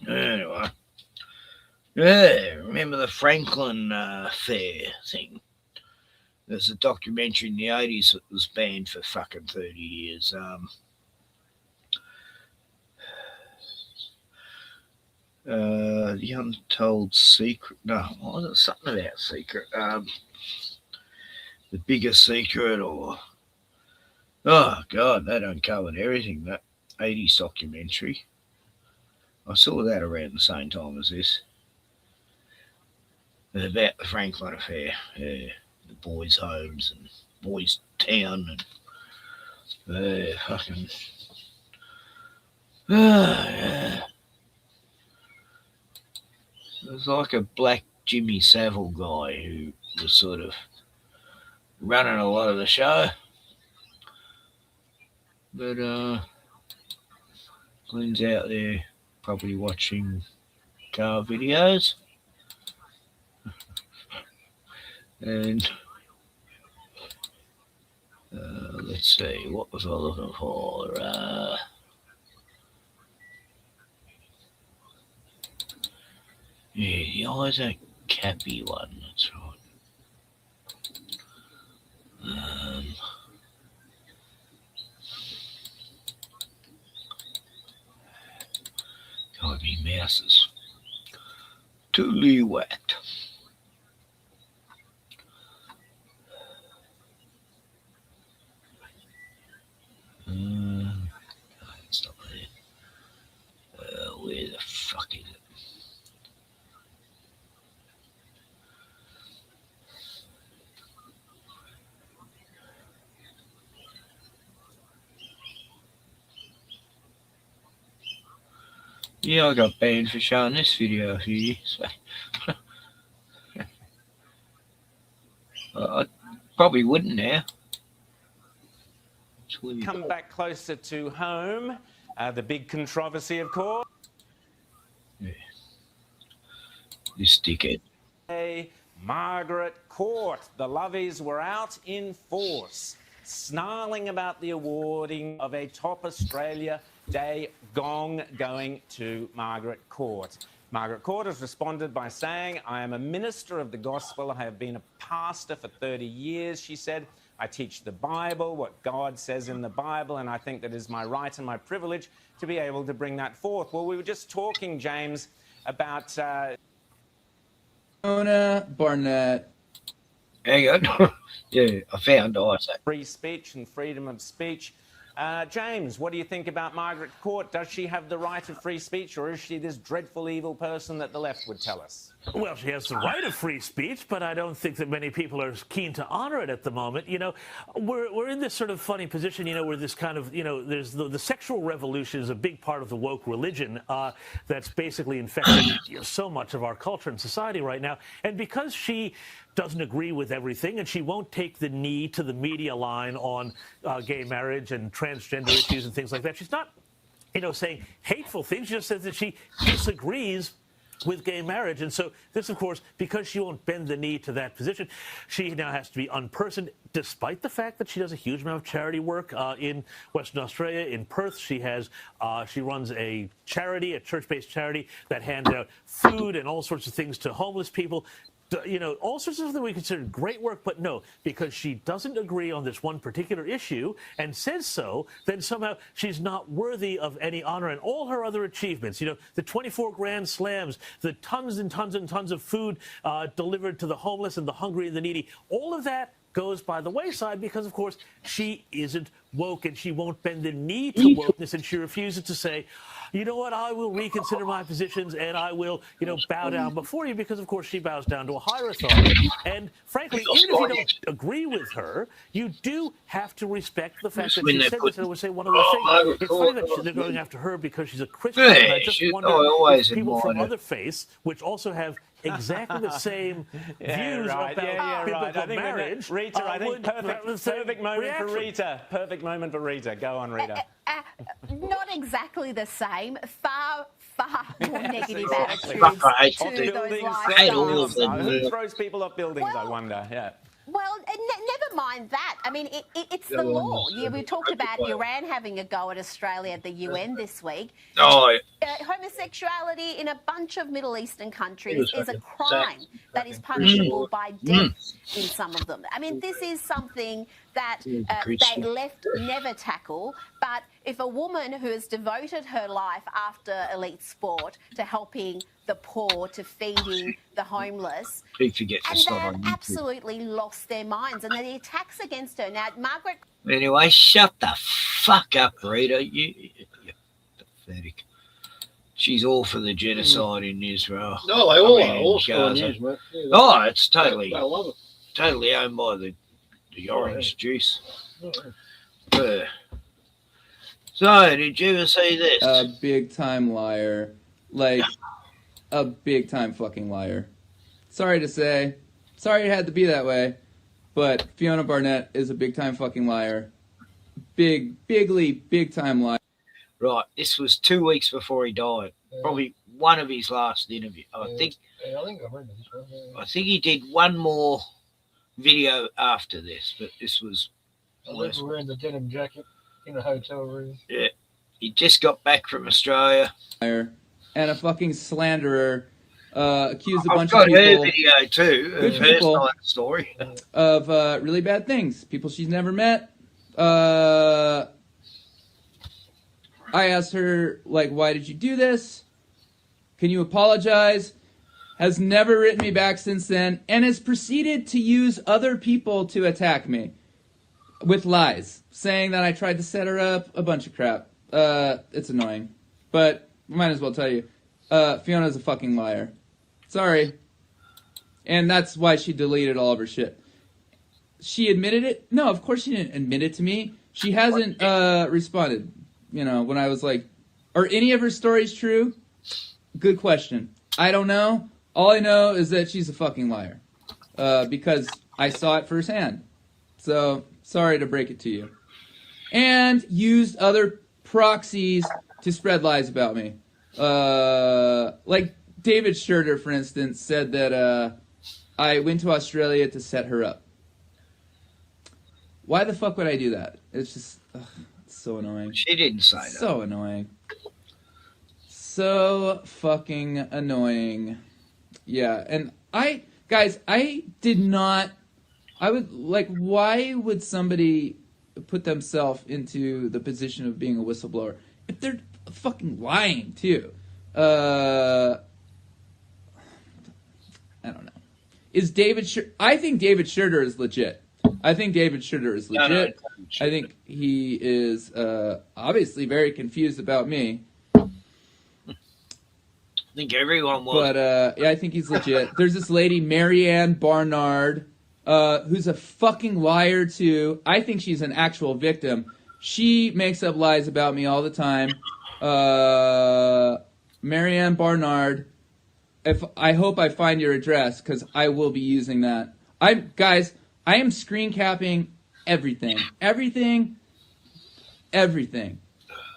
Anyway. Yeah, remember the Franklin Fair thing? There's a documentary in the 80s that was banned for fucking 30 years. The Untold Secret. No, was it something about secret? The Biggest Secret, or oh God, that uncovered everything. That 80s documentary. I saw that around the same time as this. About the Franklin affair, the boys' homes and boys' town, and fucking. Yeah. It was like a black Jimmy Savile guy who was sort of running a lot of the show. But Glenn's out there probably watching car videos. And let's see, what was I looking for? Yeah, the Isaac Kappy one, that's right. God, me mouse is totally whacked. It's not there. Where the fuck is it? Yeah, I got banned for showing this video a few years back. I probably wouldn't now. Come back closer to home. The big controversy, of course. Yeah. This dickhead. Margaret Court. The lovies were out in force, snarling about the awarding of a top Australia Day gong going to Margaret Court. Margaret Court has responded by saying, "I am a minister of the gospel. I have been a pastor for 30 years, she said. I teach the Bible, what God says in the Bible, and I think that is my right and my privilege to be able to bring that forth." Well, we were just talking, James, about... Fiona Barnett. There you go. Yeah, I found Isaac. Free speech and freedom of speech. James, what do you think about Margaret Court? Does she have the right of free speech, or is she this dreadful, evil person that the left would tell us? Well, she has the right of free speech, but I don't think that many people are keen to honor it at the moment. You know, we're in this sort of funny position, you know, where this kind of, you know, there's the sexual revolution is a big part of the woke religion that's basically infected so much of our culture and society right now. And because she doesn't agree with everything, and she won't take the knee to the media line on gay marriage and transgender issues and things like that. She's not, you know, saying hateful things. She just says that she disagrees with gay marriage. And so this, of course, because she won't bend the knee to that position, she now has to be unpersoned, despite the fact that she does a huge amount of charity work in Western Australia. In Perth, she runs a charity, a church-based charity that hands out food and all sorts of things to homeless people. You know, all sorts of things we consider great work, but no, because she doesn't agree on this one particular issue and says so, then somehow she's not worthy of any honor. And all her other achievements, you know, the 24 Grand Slams, the tons and tons and tons of food delivered to the homeless and the hungry and the needy, all of that goes by the wayside because, of course, she isn't woke and she won't bend the knee to wokeness, and she refuses to say, you know what, I will reconsider my positions and I will, you know, bow down before you, because, of course, she bows down to a higher authority. And, frankly, even if you don't agree with her, you do have to respect the fact that she said this. And I would say one other thing. It's funny that they're going after her because she's a Christian. And I just wonder if people from other faiths, which also have exactly the same views about biblical marriage. Rita, I think perfect moment for Rita. Perfect moment for Rita. Go on, Rita. Not exactly the same. Far more negative attitudes to those lifestyles. Who throws people off buildings, I wonder? Yeah. Well, never mind that. I mean, it's the law. Yeah, we talked about Iran having a go at Australia at the UN this week. Homosexuality in a bunch of Middle Eastern countries is a crime that is punishable by death in some of them. I mean, this is something that they left never tackle. But if a woman who has devoted her life after elite sport to helping the poor, to feeding the homeless, and absolutely lost their minds, and the attacks against her. Now, Margaret. Anyway, shut the fuck up, Rita. You're pathetic. She's all for the genocide in Israel. No, they all are. All Gaza. Oh, it's totally owned by the orange juice. So, did you ever see this? A big time liar. Like, a big time fucking liar. Sorry to say. Sorry it had to be that way. But Fiona Barnett is a big time fucking liar. Big time liar. Right, this was 2 weeks before he died. Probably one of his last interviews. I think I remember this one. I think he did one more video after this, but this was. I remember wearing the denim jacket in a hotel room. Yeah, he just got back from Australia. And a fucking slanderer. Accused a bunch I've got of people. her video too. Her personal story. Of really bad things. People she's never met. I asked her, like, why did you do this? Can you apologize? Has never written me back since then, and has proceeded to use other people to attack me with lies, saying that I tried to set her up, a bunch of crap. It's annoying, but might as well tell you, Fiona's a fucking liar. Sorry. And that's why she deleted all of her shit. She admitted it? No, of course she didn't admit it to me. She hasn't responded. You know, when I was like, are any of her stories true? Good question. I don't know. All I know is that she's a fucking liar. Because I saw it firsthand. So, sorry to break it to you. And used other proxies to spread lies about me. Like David Schurter, for instance, said that I went to Australia to set her up. Why the fuck would I do that? It's just... it's so annoying. She didn't say that. So annoying. So fucking annoying. Yeah, and I did not... I would, like, why would somebody put themselves into the position of being a whistleblower if they're fucking lying, too? I don't know. Is David... I think David Schurter is legit. I think he is obviously very confused about me. I think everyone was. But yeah, I think he's legit. There's this lady, Marianne Barnard, who's a fucking liar too. I think she's an actual victim. She makes up lies about me all the time. Marianne Barnard. I hope I find your address, because I will be using that. I am screen capping everything.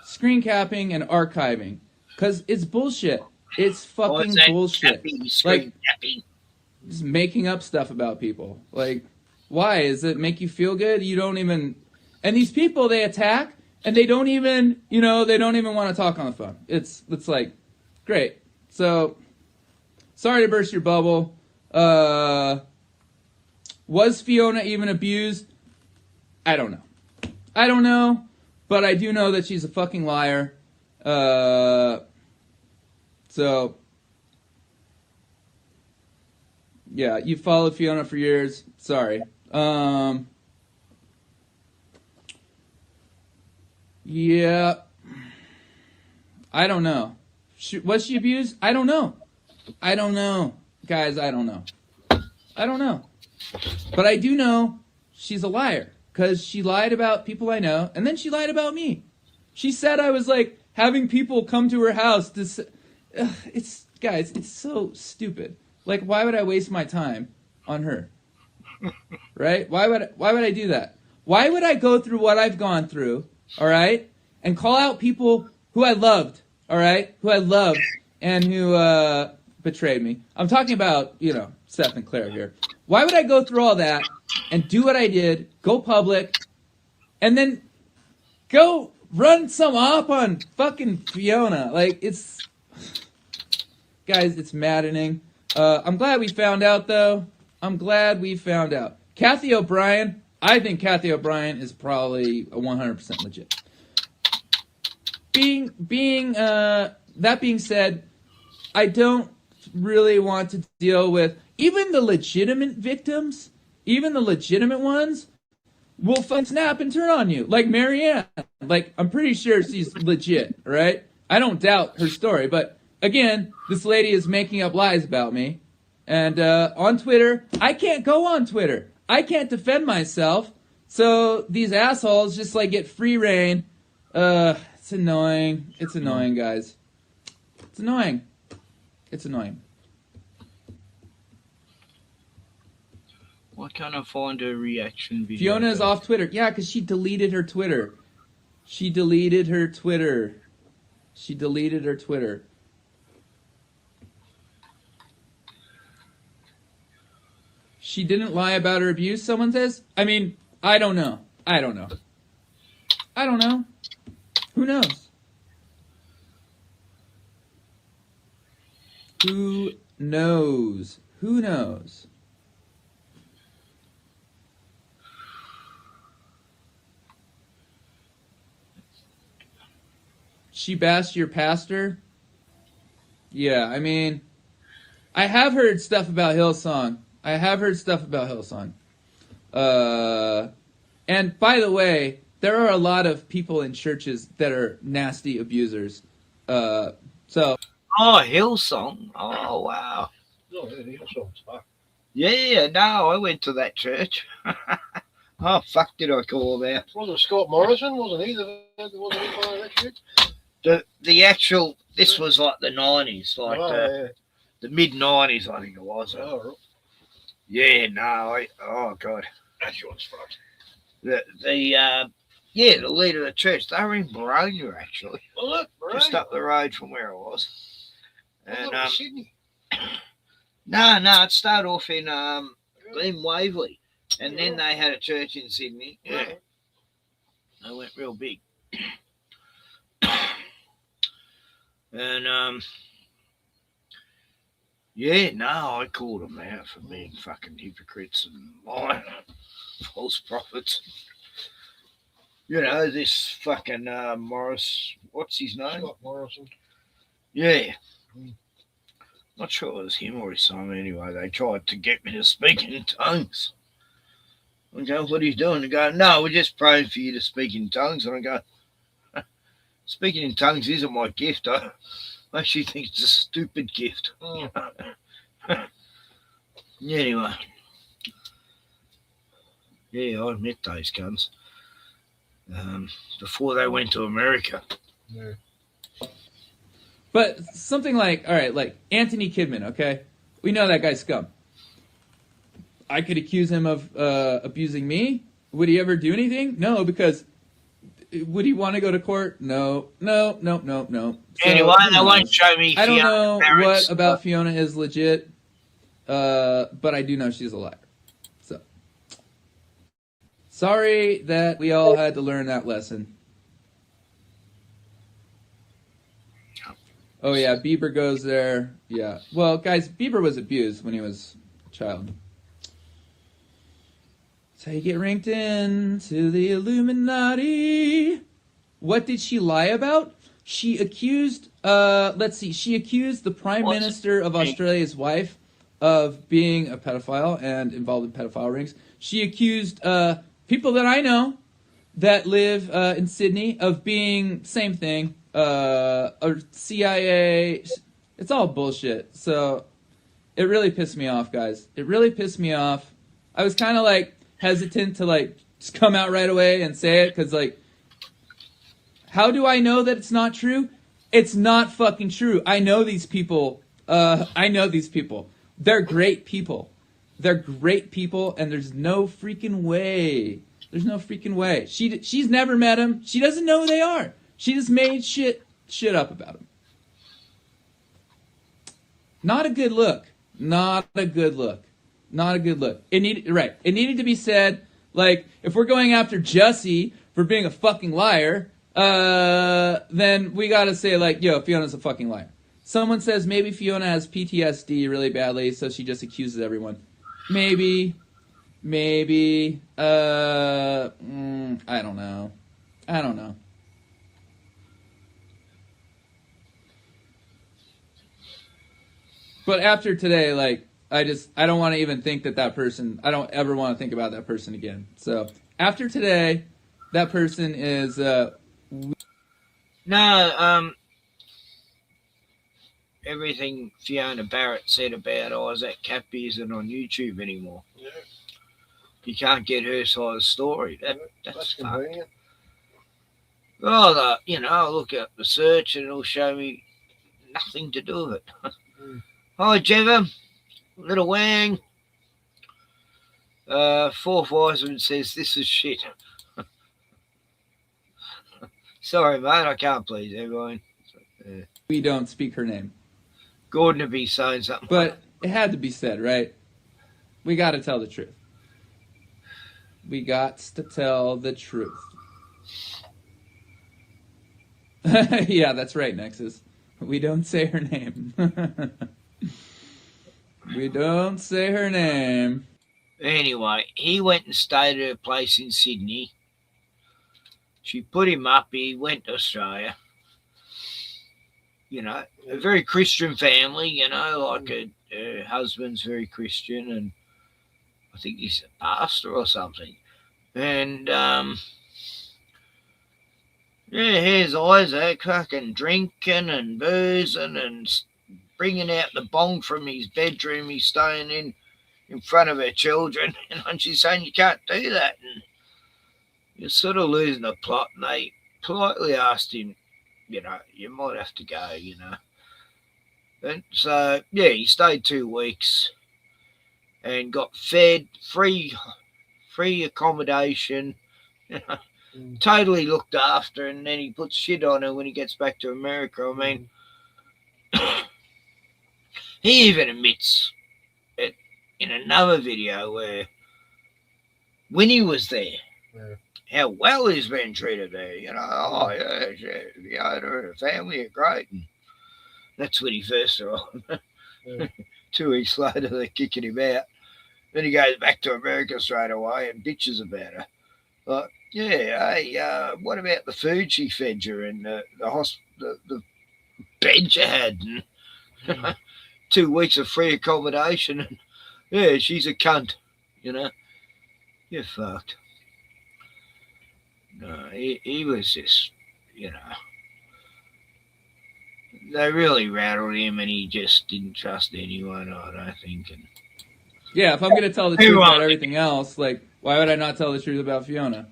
Screen capping and archiving. Because it's bullshit. It's fucking that bullshit. Kappy, scream Kappy. Just making up stuff about people. Like, why? Does it make you feel good? You don't even... And these people they attack, and they don't even, they don't even want to talk on the phone. It's like, great. So, sorry to burst your bubble. Was Fiona even abused? I don't know. But I do know that she's a fucking liar. So... Yeah, you followed Fiona for years. Sorry. Yeah. I don't know. Was she abused? I don't know. Guys, I don't know. But I do know she's a liar. Because she lied about people I know, and then she lied about me. She said I was, like, having people come to her house to... Guys, it's so stupid. Like, why would I waste my time on her? Right? Why would I do that? Why would I go through what I've gone through, all right, and call out people who I loved, all right, and who betrayed me? I'm talking about, Seth and Claire here. Why would I go through all that and do what I did, go public, and then go run some op on fucking Fiona? Like, guys, it's maddening. I'm glad we found out, though. Kathy O'Brien, I think Kathy O'Brien is probably 100% legit. That being said, I don't really want to deal with even the legitimate victims, even the legitimate ones will fucking snap and turn on you. Like Marianne. Like, I'm pretty sure she's legit, right? I don't doubt her story, but again, this lady is making up lies about me. And on Twitter, I can't go on Twitter. I can't defend myself. So these assholes just like get free reign. It's annoying. It's annoying, guys. It's annoying. Why can't I find a reaction video? Fiona is off Twitter. Yeah, because she deleted her Twitter. She deleted her Twitter. She didn't lie about her abuse, someone says? I mean, I don't know. Who knows? She bashed your pastor? Yeah, I mean, I have heard stuff about Hillsong. And by the way, there are a lot of people in churches that are nasty abusers. Oh, Hillsong. Oh, wow. Yeah, no, I went to that church. Oh, fuck did I call that? Wasn't Scott Morrison, wasn't he? Wasn't he part of that shit? The actual, this was like the 90s, like the mid-90s, I think it was. Oh, right. Yeah, no, oh, God. That's yours, fucked. The leader of the church, they were in Baronia, actually. Well, look, just up the road from where I was. And Sydney. No, it started off in Glen Waverley, and then they had a church in Sydney. Yeah, they went real big. And I called them out for being fucking hypocrites and lying, false prophets. You know, this fucking Morris, what's his name? Scott Morrison. Yeah. Not sure it was him or his son. Anyway, they tried to get me to speak in tongues. I go, what are you doing? They go, no, we're just praying for you to speak in tongues. And I go, speaking in tongues isn't my gift. I actually think it's a stupid gift. Oh. Anyway. Yeah, I met those guns. Before they went to America. Yeah. But something like, all right, like Anthony Kidman, okay? We know that guy's scum. I could accuse him of abusing me. Would he ever do anything? No, because would he want to go to court? No. So, Anyway, who they won't knows? show me I don't Fiona know Barrett's what about Fiona is legit, but I do know she's a liar. So sorry that we all had to learn that lesson. Oh yeah, Bieber goes there. Yeah. Well, guys, Bieber was abused when he was a child. That's how you get ranked in to the Illuminati. What did she lie about? She accused, she accused the Prime Minister of Australia's wife of being a pedophile and involved in pedophile rings. She accused people that I know that live in Sydney of being same thing, or CIA. It's all bullshit. So it really pissed me off, guys. It really pissed me off. I was kind of like hesitant to like just come out right away and say it because like, how do I know that it's not true? It's not fucking true. I know these people. They're great people. They're great people, and there's no freaking way. There's no freaking way. She's never met them. She doesn't know who they are. She just made shit up about them. Not a good look. Not a good look. Not a good look. It needed to be said, like, if we're going after Jussie for being a fucking liar, then we gotta say, like, yo, Fiona's a fucking liar. Someone says maybe Fiona has PTSD really badly, so she just accuses everyone. Maybe. I don't know. But after today, like, I don't want to even think that person, I don't ever want to think about that person again. So after today, that person is, everything Fiona Barrett said about Isaac Kappy isn't on YouTube anymore. Yeah. You can't get her side of the story. That's convenient. Well, I look at the search and it'll show me nothing to do with it. Hi, Jeva. Little Wang. Fourth Wiseman says this is shit. Sorry, mate, I can't please everyone. we don't speak her name. Gordon would be saying something. But it had to be said, right? We got to tell the truth. We got to tell the truth. Yeah, that's right, Nexus. We don't say her name. We don't say her name. Anyway, he went and stayed at her place in Sydney. She put him up. He went to Australia. A very Christian family, like her husband's very Christian, and I think he's a pastor or something. And, here's Isaac fucking drinking and boozing and bringing out the bong from his bedroom he's staying in front of her children. And she's saying, you can't do that. And you're sort of losing the plot. And they politely asked him, you might have to go, And so, he stayed 2 weeks and got fed, free accommodation, totally looked after, and then he puts shit on her when he gets back to America. I mean, he even admits it in another video where Winnie was there, how well he's been treated there, her family are great. And that's when he first arrived. 2 weeks later, they're kicking him out. Then he goes back to America straight away and bitches about her. Like, what about the food she fed you and the bed you had? And 2 weeks of free accommodation. And, she's a cunt, You're fucked. No, he was just, they really rattled him and he just didn't trust anyone, I don't think. And yeah, if I'm going to tell the truth about everything else, like, why would I not tell the truth about Fiona?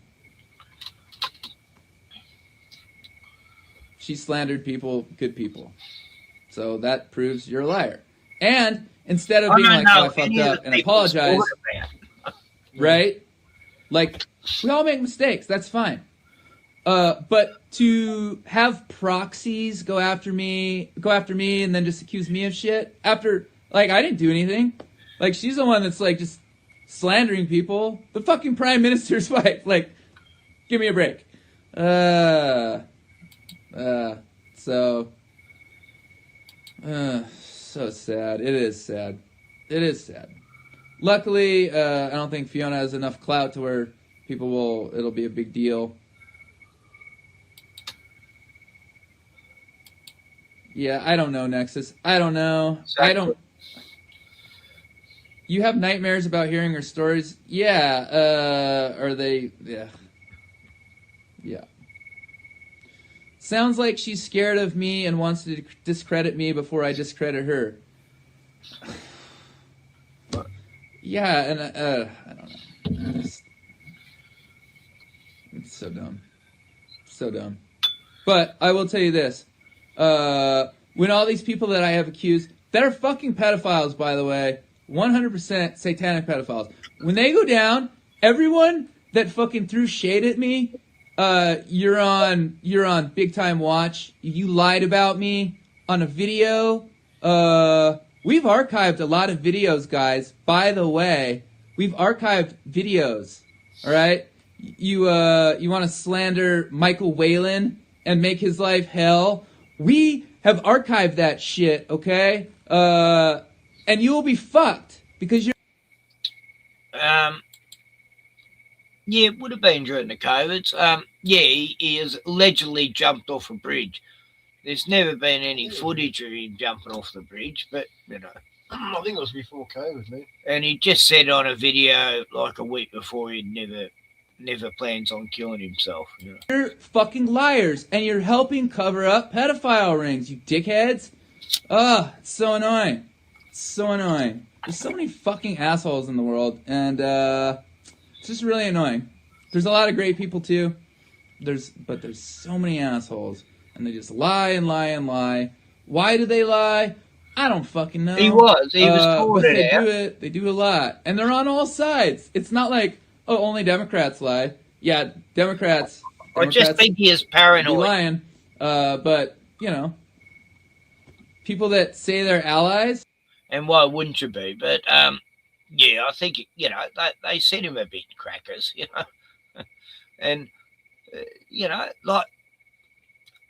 She slandered people, good people. So that proves you're a liar. And instead of being like, I fucked up and apologize, right? Like, we all make mistakes. That's fine. But to have proxies go after me, and then just accuse me of shit after, like, I didn't do anything. Like, she's the one that's, like, just slandering people. The fucking prime minister's wife. Like, give me a break. So sad. It is sad. It is sad. Luckily, I don't think Fiona has enough clout to where it'll be a big deal. Yeah, I don't know, Nexus. I don't know. Exactly. You have nightmares about hearing her stories? Yeah, are they... Yeah. Yeah. Sounds like she's scared of me and wants to discredit me before I discredit her. Yeah, and I don't know. It's so dumb. So dumb. But I will tell you this. When all these people that I have accused, that are fucking pedophiles, by the way, 100% satanic pedophiles. When they go down, everyone that fucking threw shade at me, you're on big time watch. You lied about me on a video. We've archived a lot of videos, guys. By the way, we've archived videos. All right. You want to slander Michael Whalen and make his life hell? We have archived that shit. Okay. And you will be fucked because you're. Yeah, it would have been during the COVID. Yeah, he has allegedly jumped off a bridge. There's never been any footage of him jumping off the bridge, but, you know. I think it was before COVID, mate. And he just said on a video like a week before he'd never plans on killing himself. You know? You're fucking liars, and you're helping cover up pedophile rings, you dickheads. It's so annoying. It's so annoying. There's so many fucking assholes in the world, and it's just really annoying. There's a lot of great people too. But there's so many assholes, and they just lie and lie and lie. Why do they lie? I don't fucking know. He was but they out. do it. They do a lot, and they're on all sides. It's not like, oh, only Democrats lie. Yeah, Democrats. I just think he is paranoid. Be lying, but you know, people that say they're allies. And why wouldn't you be? But yeah, I think, you know, they sent him a bit crackers, you know, and you know, like,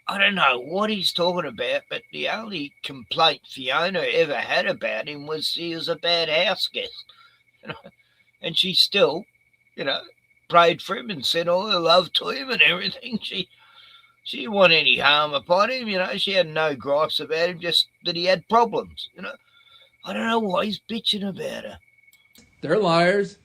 I don't know what he's talking about, but the only complaint Fiona ever had about him was he was a bad house guest, you know, and she still, you know, prayed for him and said all her love to him and everything. She didn't want any harm upon him, you know. She had no gripes about him, just that he had problems, you know. I don't know why he's bitching about her. They're liars.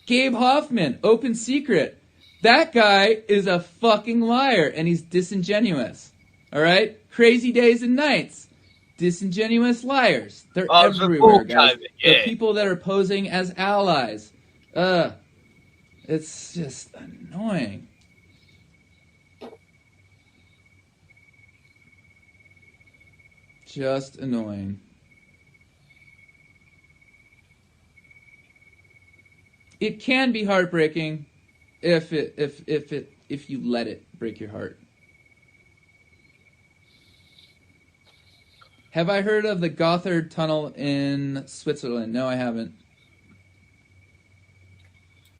Gabe Hoffman, open secret. That guy is a fucking liar, and he's disingenuous. All right? Crazy days and nights. Disingenuous liars. They're everywhere, guys. Yeah. The people that are posing as allies. It's just annoying. Just annoying. It can be heartbreaking if you let it break your heart. Have I heard of the Gotthard Tunnel in Switzerland? No, I haven't.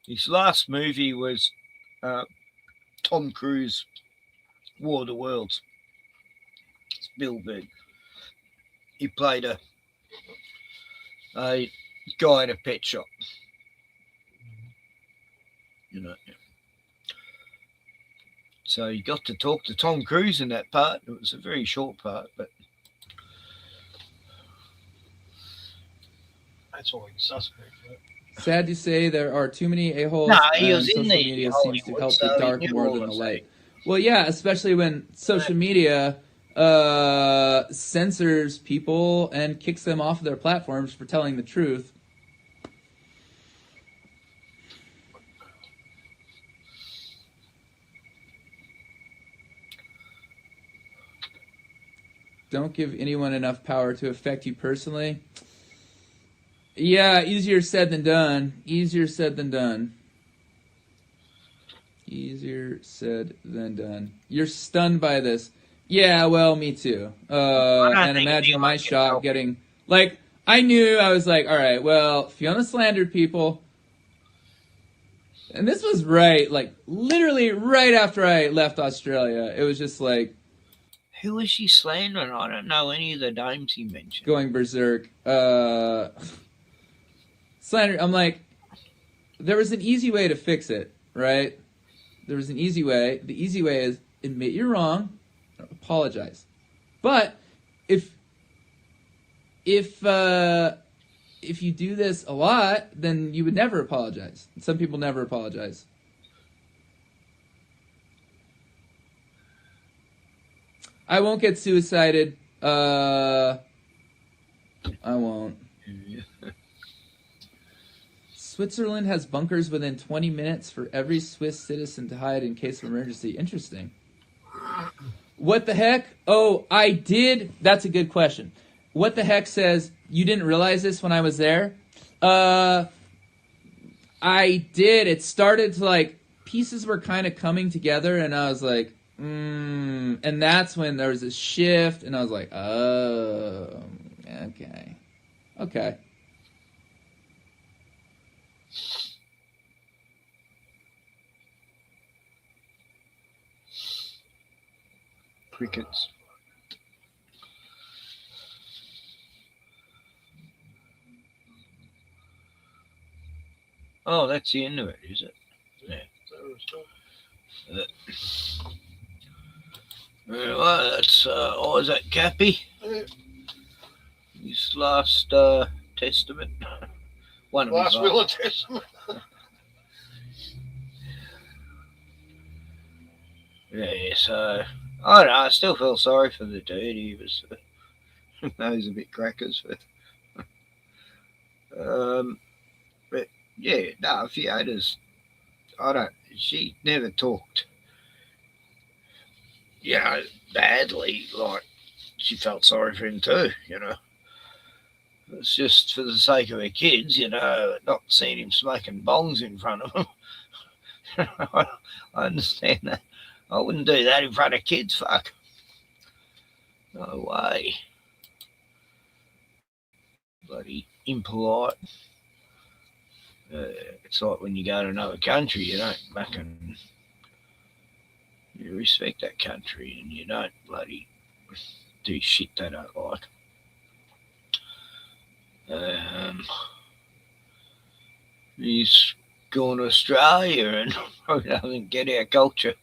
His last movie was Tom Cruise, War of the Worlds. Spielberg. He played a guy in a pet shop. You know. So you got to talk to Tom Cruise in that part. It was a very short part, but that's always suspect. Right? Sad to say, there are too many a-holes. No, he was social in the media seems to help the so dark he knew more all than the the light. Well, yeah, especially when social media censors people and kicks them off of their platforms for telling the truth. Don't give anyone enough power to affect you personally. Yeah, easier said than done. Easier said than done. Easier said than done. You're stunned by this. Yeah, well, me too. And imagine my shock getting, like, I knew, I was like, all right, well, Fiona slandered people. And this was right, like, literally right after I left Australia. It was just like... Who was she slandering? I don't know any of the names he mentioned. Going berserk. Slander, I'm like, there was an easy way to fix it, right? There was an easy way. The easy way is admit you're wrong, apologize. But if you do this a lot, then you would never apologize. Some people never apologize. I won't get suicided. I won't. Switzerland has bunkers within 20 minutes for every Swiss citizen to hide in case of emergency. Interesting. What the heck? Oh, I did. That's a good question. What the heck says, you didn't realize this when I was there? I did. It started to, like, pieces were kind of coming together, and I was like, and that's when there was a shift, and I was like, oh, okay. Okay. Crickets. Oh, that's the end of it, is it? Yeah. Well, that's Isaac Kappy. His last testament. One of Last his will and testament. Yeah, so I don't know. I still feel sorry for the dude. He was those a bit crackers, but yeah, no, Fiona's. I don't. She never talked, badly. Like she felt sorry for him too. It's just for the sake of her kids. Not seeing him smoking bongs in front of them. I understand that. I wouldn't do that in front of kids, fuck. No way. Bloody impolite. It's like when you go to another country, you don't fucking... You respect that country and you don't bloody do shit they don't like. He's going to Australia and probably doesn't get our culture.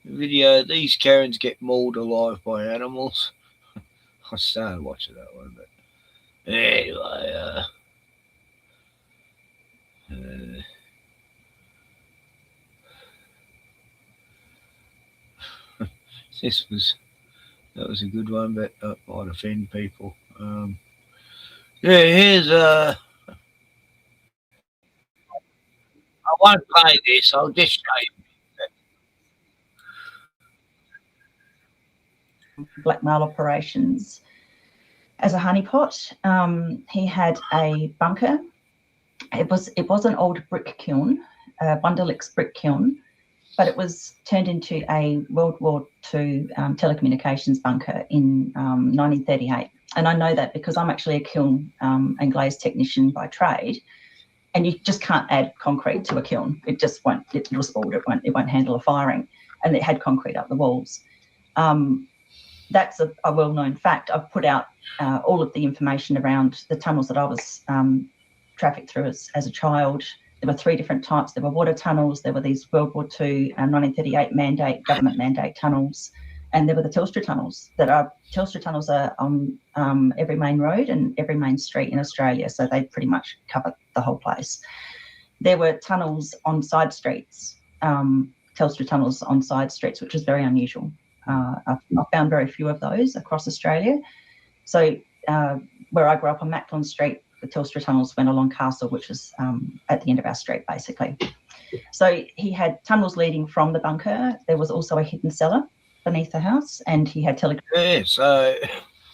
Video, these Karens get mauled alive by animals. I started watching that one, but anyway, that was a good one, but that might offend people. Here's I won't play this. I'll just show you. Blackmail operations as a honeypot. He had a bunker. It was an old brick kiln, Wunderlich's brick kiln, but it was turned into a World War II telecommunications bunker in 1938. And I know that because I'm actually a kiln and glaze technician by trade. And you just can't add concrete to a kiln. It just won't. It'll spoil. It won't handle a firing. And it had concrete up the walls. That's a well-known fact. I've put out all of the information around the tunnels that I was trafficked through as a child. There were 3 different types. There were water tunnels. There were these World War II 1938 government mandate tunnels. And there were the Telstra tunnels. Telstra tunnels are on every main road and every main street in Australia. So they pretty much cover the whole place. There were tunnels on side streets, Telstra tunnels on side streets, which is very unusual. I found very few of those across Australia. So where I grew up on Macklin Street, the Telstra tunnels went along Castle, which is at the end of our street, basically. So he had tunnels leading from the bunker. There was also a hidden cellar beneath the house, and he had Yeah, so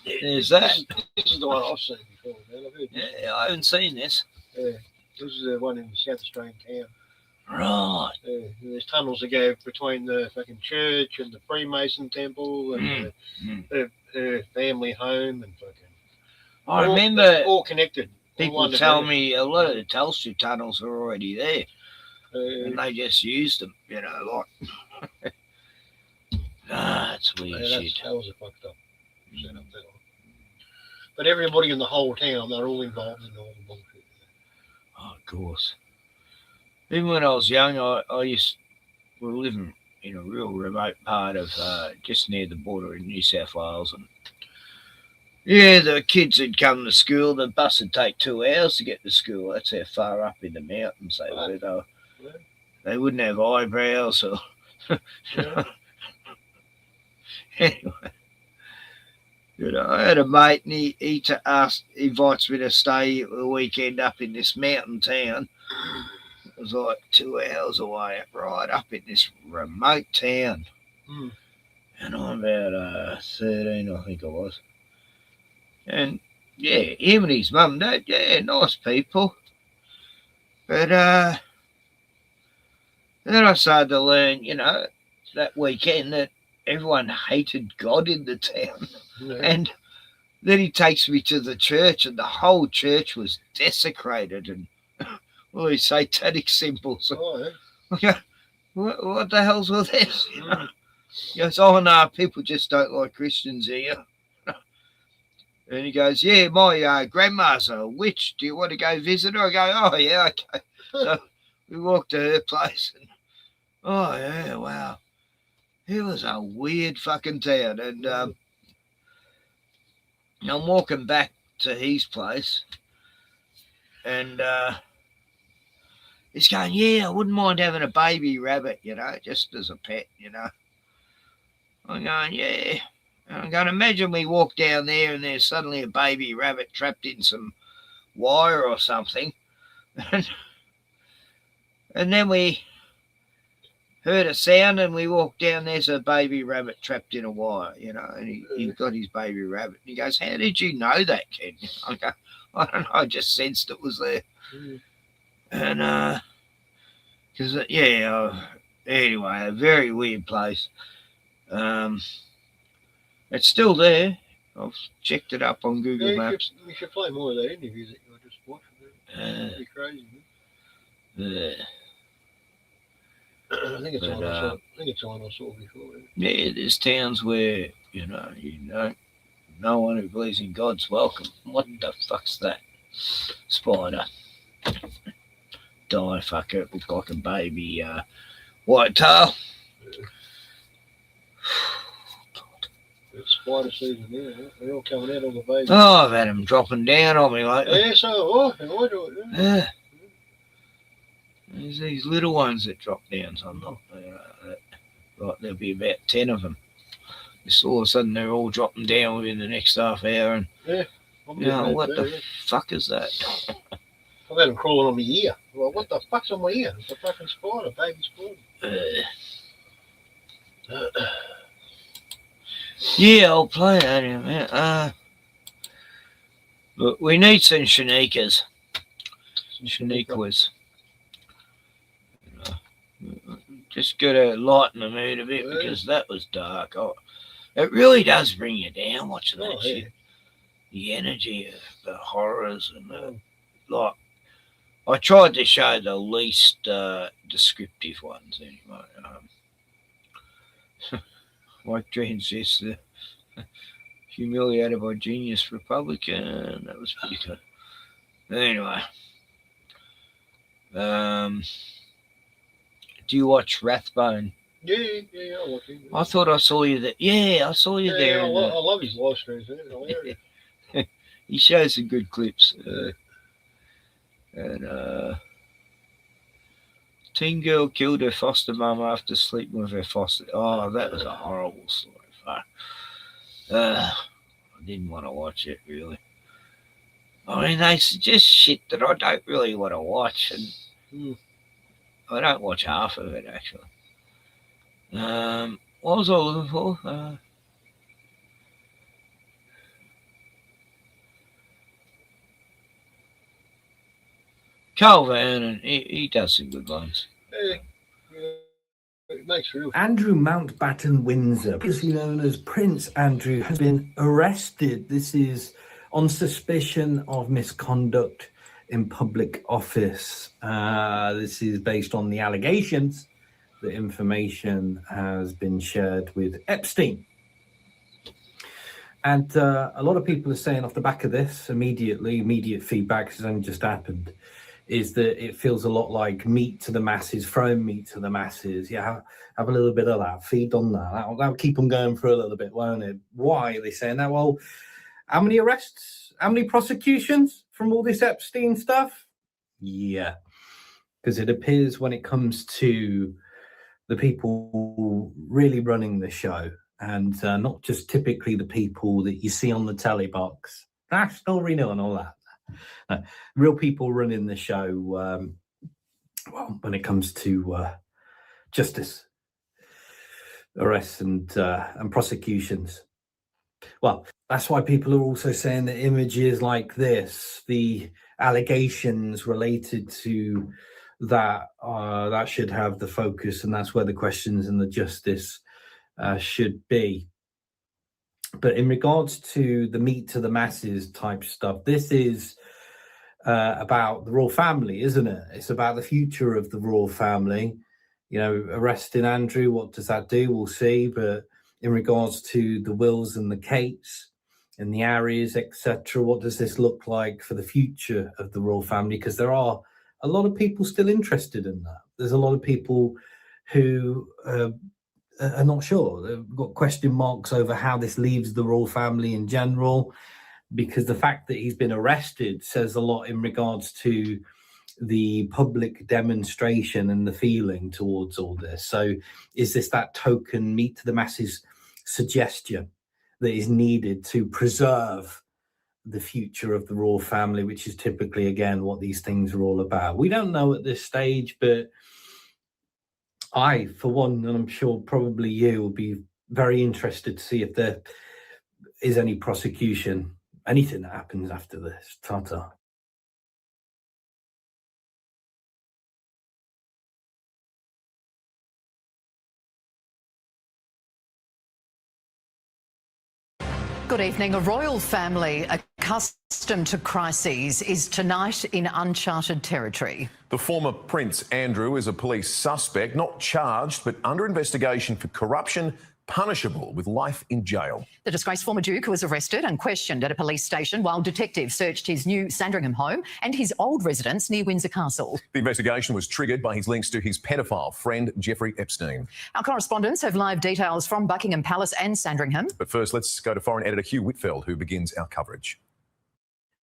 there's that. This is the one I've seen before. Yeah, I haven't seen this. Yeah, this is the one in the South Australian town. Right. Yeah, there's tunnels that go between the fucking church and the Freemason temple and her family home and fucking. I remember all connected. People tell me a lot of the Telstra tunnels are already there, and they just used them. You know, like that's weird shit. That was a fucked up setup. But everybody in the whole town, they're all involved in all the bullshit. Oh, of course. Even when I was young, we were living in a real remote part of just near the border in New South Wales, and yeah, the kids would come to school. The bus would take 2 hours to get to school. That's how far up in the mountains they were. They wouldn't have eyebrows or. Anyway, you know, I had a mate, and he invites me to stay a weekend up in this mountain town. It was like 2 hours away, right up in this remote town. And I'm about 13, I think I was. And yeah, him and his mum and dad, yeah, nice people. But then I started to learn, you know, that weekend that everyone hated God in the town. Yeah. And then he takes me to the church, and the whole church was desecrated and all these satanic symbols. Oh, yeah. What the hell's all this? You know? He goes, oh no, people just don't like Christians here. And he goes, yeah, my grandma's a witch. Do you want to go visit her? I go, oh yeah, okay. So we walked to her place, and oh yeah, wow. It was a weird fucking town. And I'm walking back to his place, and he's going, yeah, I wouldn't mind having a baby rabbit, you know, just as a pet, you know. I'm going, yeah. And I'm going to imagine we walk down there and there's suddenly a baby rabbit trapped in some wire or something. And then we heard a sound and we walked down, there's a baby rabbit trapped in a wire, you know, and he's got his baby rabbit. And he goes, how did you know that, Ken? I go, I don't know, I just sensed it was there. And, because, anyway, a very weird place. It's still there. I've checked it up on Google Maps. We should play more of that interview that you were just watching. It'd be crazy, man. I think it's on I saw before. Yeah, there's towns where, you know, no one who believes in God's welcome. What the fuck's that? Spider. Die fucker. It looked like a baby white tail. It's spider season there. Huh? They're all coming out on the baby. Oh, I've had them dropping down on me lately. Yeah, so I do it. Yeah. There's these little ones that drop down sometimes. Like there'll be about 10 of them. Just all of a sudden they're all dropping down within the next half hour. And what the fuck is that? I've had them crawling on my ear. Well, what the fuck's on my ear? It's a fucking spider, baby spider. Yeah, I'll play that in a minute. But we need some Shanikas. Shaniquas. Just got to lighten the mood a bit because that was dark. It really does bring you down watching that shit. The energy of the horrors and the like. I tried to show the least descriptive ones anyway. Like transistor, humiliated by genius Republican. That was pretty good. Anyway, do you watch Rathbone? Yeah, I watch it. I thought I saw you there. Yeah, I saw you there. I love his live streams. Hilarious. He shows some good clips. Teen girl killed her foster mum after sleeping with her foster. Oh, that was a horrible story. I didn't want to watch it, really. I mean, they suggest shit that I don't really want to watch, and I don't watch half of it, actually. What was I looking for? Carl Vernon, he does some good ones. Andrew Mountbatten Windsor, previously known as Prince Andrew, has been arrested. This is on suspicion of misconduct in public office. This is based on the allegations that information has been shared with Epstien. And a lot of people are saying off the back of this, immediate feedback, has only just happened, is that it feels a lot like meat to the masses, throwing meat to the masses. Yeah, have a little bit of that, feed on that. That'll keep them going for a little bit, won't it? Why are they saying that? Well, how many arrests, how many prosecutions from all this Epstein stuff? Yeah, because it appears when it comes to the people really running the show, and not just typically the people that you see on the telly box, national renewal and all that. Real people running the show, well, when it comes to justice, arrests and prosecutions. Well, that's why people are also saying that images like this, the allegations related to that, that should have the focus, and that's where the questions and the justice should be. But in regards to the meat to the masses type stuff, this is about the royal family, isn't it? It's about the future of the royal family. You know, arresting Andrew, what does that do? We'll see. But in regards to the Wills and the Kates and the Harrys, etc., what does this look like for the future of the royal family? Because there are a lot of people still interested in that. There's a lot of people who are not sure. They've got question marks over how this leaves the royal family in general, because the fact that he's been arrested says a lot in regards to the public demonstration and the feeling towards all this. So is this that token meat to the masses suggestion that is needed to preserve the future of the royal family, which is typically, again, what these things are all about? We don't know at this stage, but I, for one, and I'm sure probably you, will be very interested to see if there is any prosecution, anything that happens after this. Ta-ta. Good evening. A royal family accustomed to crises is tonight in uncharted territory. The former Prince Andrew is a police suspect, not charged, but under investigation for corruption, punishable with life in jail. The disgraced former Duke was arrested and questioned at a police station while detectives searched his new Sandringham home and his old residence near Windsor Castle. The investigation was triggered by his links to his pedophile friend, Jeffrey Epstein. Our correspondents have live details from Buckingham Palace and Sandringham. But first, let's go to foreign editor Hugh Whitfield, who begins our coverage.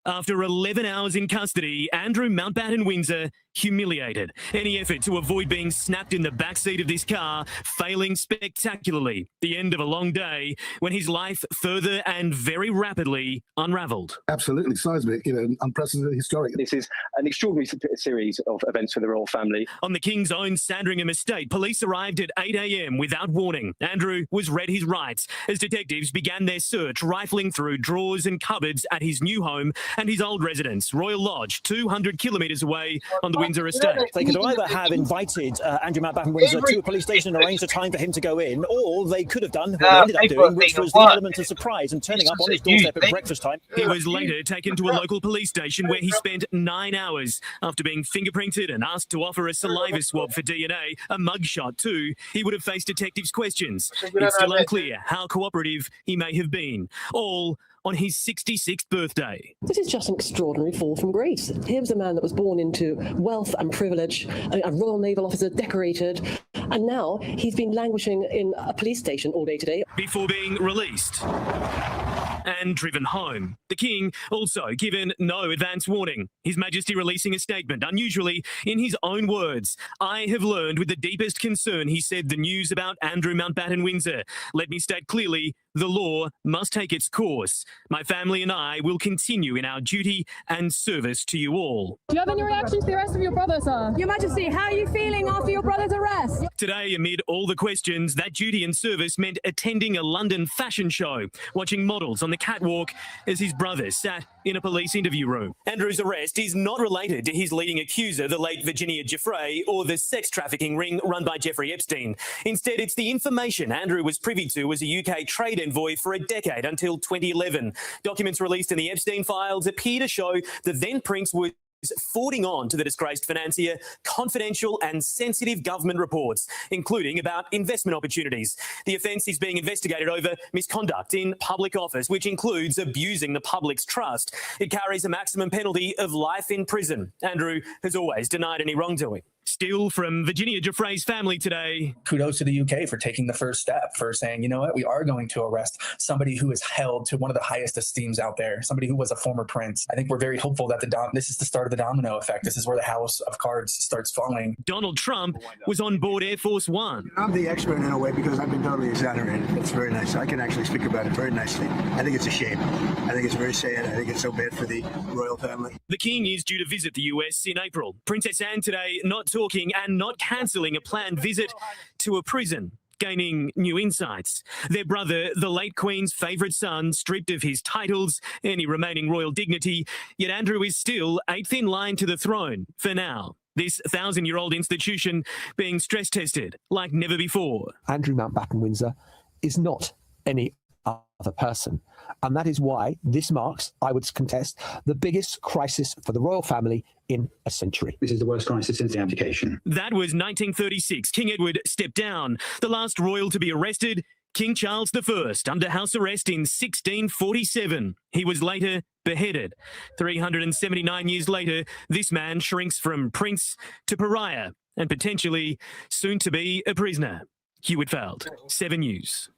After 11 hours in custody, Andrew Mountbatten Windsor humiliated. Any effort to avoid being snapped in the backseat of this car failing spectacularly. The end of a long day when his life further and very rapidly unravelled. Absolutely seismic, unprecedented, historic. This is an extraordinary series of events for the royal family. On the King's own Sandringham estate, police arrived at 8 a.m. without warning. Andrew was read his rights as detectives began their search, rifling through drawers and cupboards at his new home and his old residence, Royal Lodge, 200 kilometres away on the Windsor estate. They could either have invited Andrew Mountbatten Windsor to a police station and arranged a time for him to go in, or they could have done what they ended up doing, which was the element of surprise and turning up on his doorstep at breakfast time. He was later taken to a local police station where he spent 9 hours. After being fingerprinted and asked to offer a saliva swab for DNA, a mugshot too, he would have faced detectives' questions. It's still unclear how cooperative he may have been. All on his 66th birthday. This is just an extraordinary fall from grace. Here was a man that was born into wealth and privilege, a Royal Naval officer, decorated, and now he's been languishing in a police station all day today. Before being released and driven home. The King also given no advance warning. His Majesty releasing a statement, unusually in his own words. "I have learned with the deepest concern," he said, "the news about Andrew Mountbatten Windsor. Let me state clearly, the law must take its course. My family and I will continue in our duty and service to you all." Do you have any reaction to the arrest of your brother, sir? Your Majesty, how are you feeling after your brother's arrest? Today, amid all the questions, that duty and service meant attending a London fashion show, watching models on the catwalk as his brother sat in a police interview room. Andrew's arrest is not related to his leading accuser, the late Virginia Giuffre, or the sex trafficking ring run by Jeffrey Epstein. Instead, it's the information Andrew was privy to as a UK trade envoy for a decade until 2011. Documents released in the Epstein files appear to show the then Prince was forwarding on to the disgraced financier confidential and sensitive government reports, including about investment opportunities. The offence is being investigated over misconduct in public office, which includes abusing the public's trust. It carries a maximum penalty of life in prison. Andrew has always denied any wrongdoing. Still from Virginia Giuffre's family today. Kudos to the UK for taking the first step, for saying, you know what, we are going to arrest somebody who is held to one of the highest esteems out there, somebody who was a former prince. I think we're very hopeful that this is the start of the domino effect. This is where the house of cards starts falling. Donald Trump was on board Air Force One. I'm the expert in a way because I've been totally exonerated. It's very nice. I can actually speak about it very nicely. I think it's a shame. I think it's very sad. I think it's so bad for the royal family. The King is due to visit the US in April. Princess Anne today not talking and not cancelling a planned visit to a prison, gaining new insights. Their brother, the late Queen's favourite son, stripped of his titles, any remaining royal dignity, yet Andrew is still 8th in line to the throne for now. This 1,000-year-old institution being stress-tested like never before. Andrew Mountbatten Windsor is not any other person. And that is why this marks, I would contest, the biggest crisis for the royal family in a century. This is the worst crisis since the abdication. That was 1936. King Edward stepped down. The last royal to be arrested, King Charles I, under house arrest in 1647. He was later beheaded. 379 years later, this man shrinks from prince to pariah and potentially soon to be a prisoner. Hugh Whitfield, 7 News.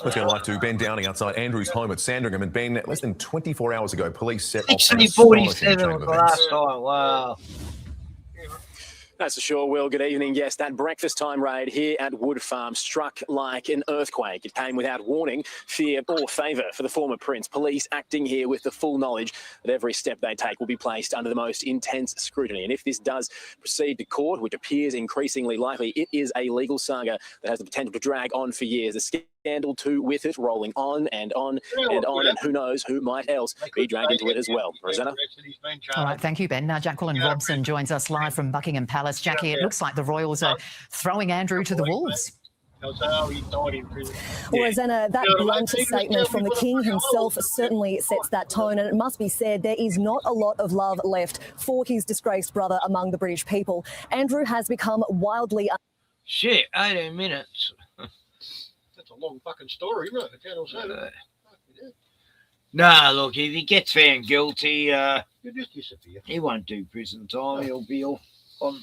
Let's go live to Ben Downing outside Andrew's home at Sandringham. And Ben, less than 24 hours ago, police set off an astonishing chain of events. Last time. Wow. That's for sure, Will. Good evening. Yes, that breakfast time raid here at Wood Farm struck like an earthquake. It came without warning, fear or favour for the former prince. Police acting here with the full knowledge that every step they take will be placed under the most intense scrutiny. And if this does proceed to court, which appears increasingly likely, it is a legal saga that has the potential to drag on for years. The scandal too with it, rolling on and on and on, and who knows who might else be dragged into it as well. Rosanna? All right, thank you, Ben. Now, Jacqueline Robson joins us live from Buckingham Palace. Jackie, it looks like the royals are throwing Andrew to the wolves. Well, Rosanna, that blunt statement from the King himself certainly sets that tone, and it must be said there is not a lot of love left for his disgraced brother among the British people. Andrew has become wildly... Shit, 18 minutes. That's a long fucking story, isn't it? The Channel 7. Nah, look, if he gets found guilty, You just disappear. he won't do prison time. He'll be off on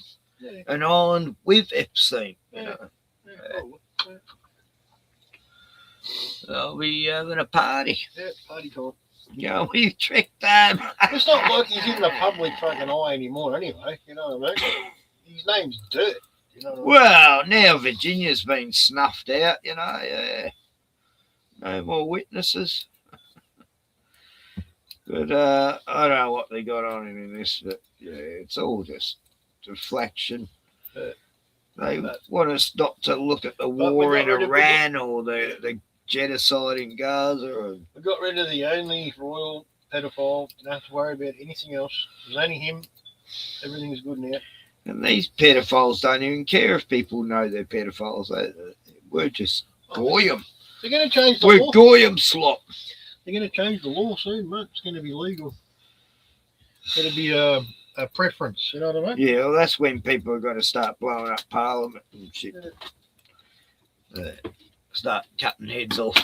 an island with Epstein. You know. They'll be having a party. Yeah, party time. Yeah, we tricked them. It's not like he's in the public fucking eye anymore anyway, you know what I mean? His name's dirt, you know what I mean? Well, now Virginia's been snuffed out, you know. Yeah. No more witnesses. But I don't know what they got on him in this, but yeah, it's all just deflection. They want us not to look at the war in Iran or the genocide in Gaza. We got rid of the only royal pedophile. Don't have to worry about anything else. There's only him. Everything's good now. And these pedophiles don't even care if people know they're pedophiles. We're just goyim. They're going to change the We're law. goyim slop. They're going to change the law soon, mate. It's going to be legal. It's going to be a preference, you know what I mean? Yeah, well, that's when people are going to start blowing up Parliament and shit. Start cutting heads off.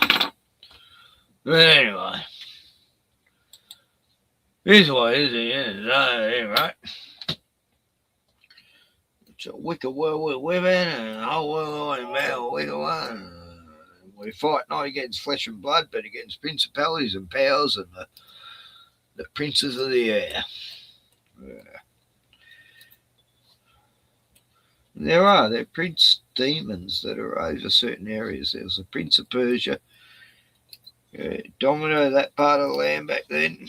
But anyway, here's what it is, right? It's a wicked world we're living in, and the whole world is a wicked one. We fight not against flesh and blood, but against principalities and powers and the princes of the air. They're prince demons that are over certain areas. There was the Prince of Persia, dominated that part of the land back then.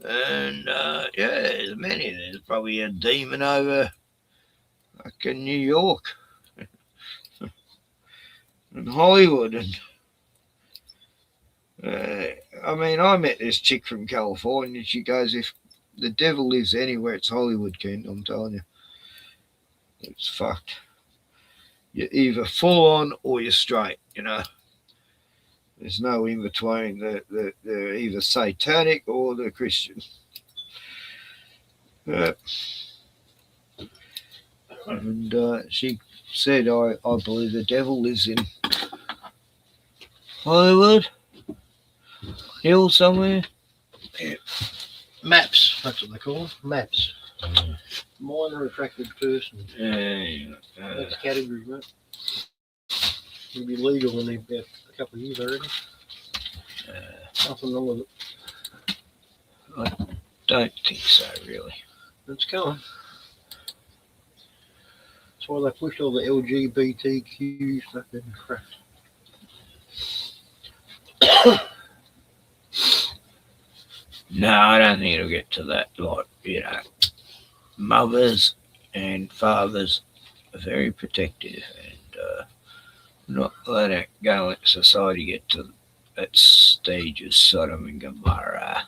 And there's many. There's probably a demon over like in New York and Hollywood I mean, I met this chick from California. She goes, if the devil lives anywhere, it's Hollywood, Kent, I'm telling you. It's fucked. You're either full on or you're straight, you know. There's no in between. They're either satanic or they're Christian. And she said, I believe the devil lives in Hollywood Hill somewhere. Yeah. Maps, that's what they call them. Maps. Minor attracted person. That's a category, mate. It'll be legal in about a couple of years already. Nothing wrong with it. I don't think so, really. It's coming. That's why they pushed all the LGBTQ fucking crap. No, I don't think it'll get to that. Like, you know, mothers and fathers are very protective and not let it go let society get to that stage of Sodom and Gomorrah.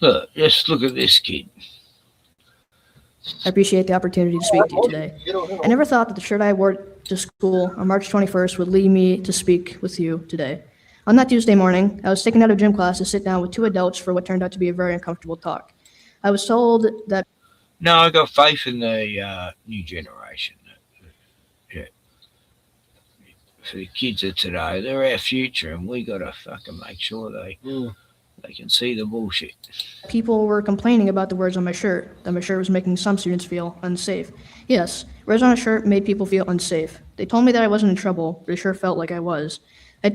Look, just look at this kid. I appreciate the opportunity to speak to you today. I never thought that the shirt I wore to school on March 21st would lead me to speak with you today. On that Tuesday morning, I was taken out of gym class to sit down with two adults for what turned out to be a very uncomfortable talk. I was told that... No, I got faith in the new generation. Yeah. For the kids of today, they're our future, and we got to fucking make sure they can see the bullshit. People were complaining about the words on my shirt, that my shirt was making some students feel unsafe. Yes, words on a shirt made people feel unsafe. They told me that I wasn't in trouble, but it sure felt like I was. I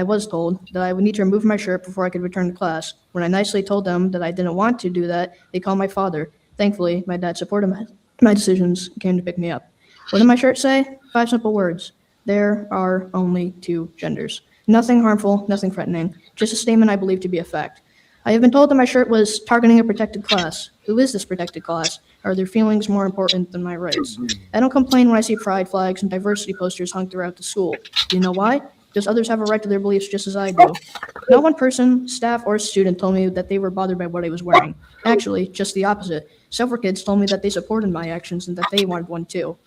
was told that I would need to remove my shirt before I could return to class. When I nicely told them that I didn't want to do that, they called my father. Thankfully, my dad supported my decisions and came to pick me up. What did my shirt say? 5 simple words. There are only 2 genders. Nothing harmful, nothing threatening, just a statement I believe to be a fact. I have been told that my shirt was targeting a protected class. Who is this protected class? Are their feelings more important than my rights? I don't complain when I see pride flags and diversity posters hung throughout the school. Do you know why? Because others have a right to their beliefs just as I do. Not one person, staff, or student told me that they were bothered by what I was wearing. Actually, just the opposite. Several kids told me that they supported my actions and that they wanted one too.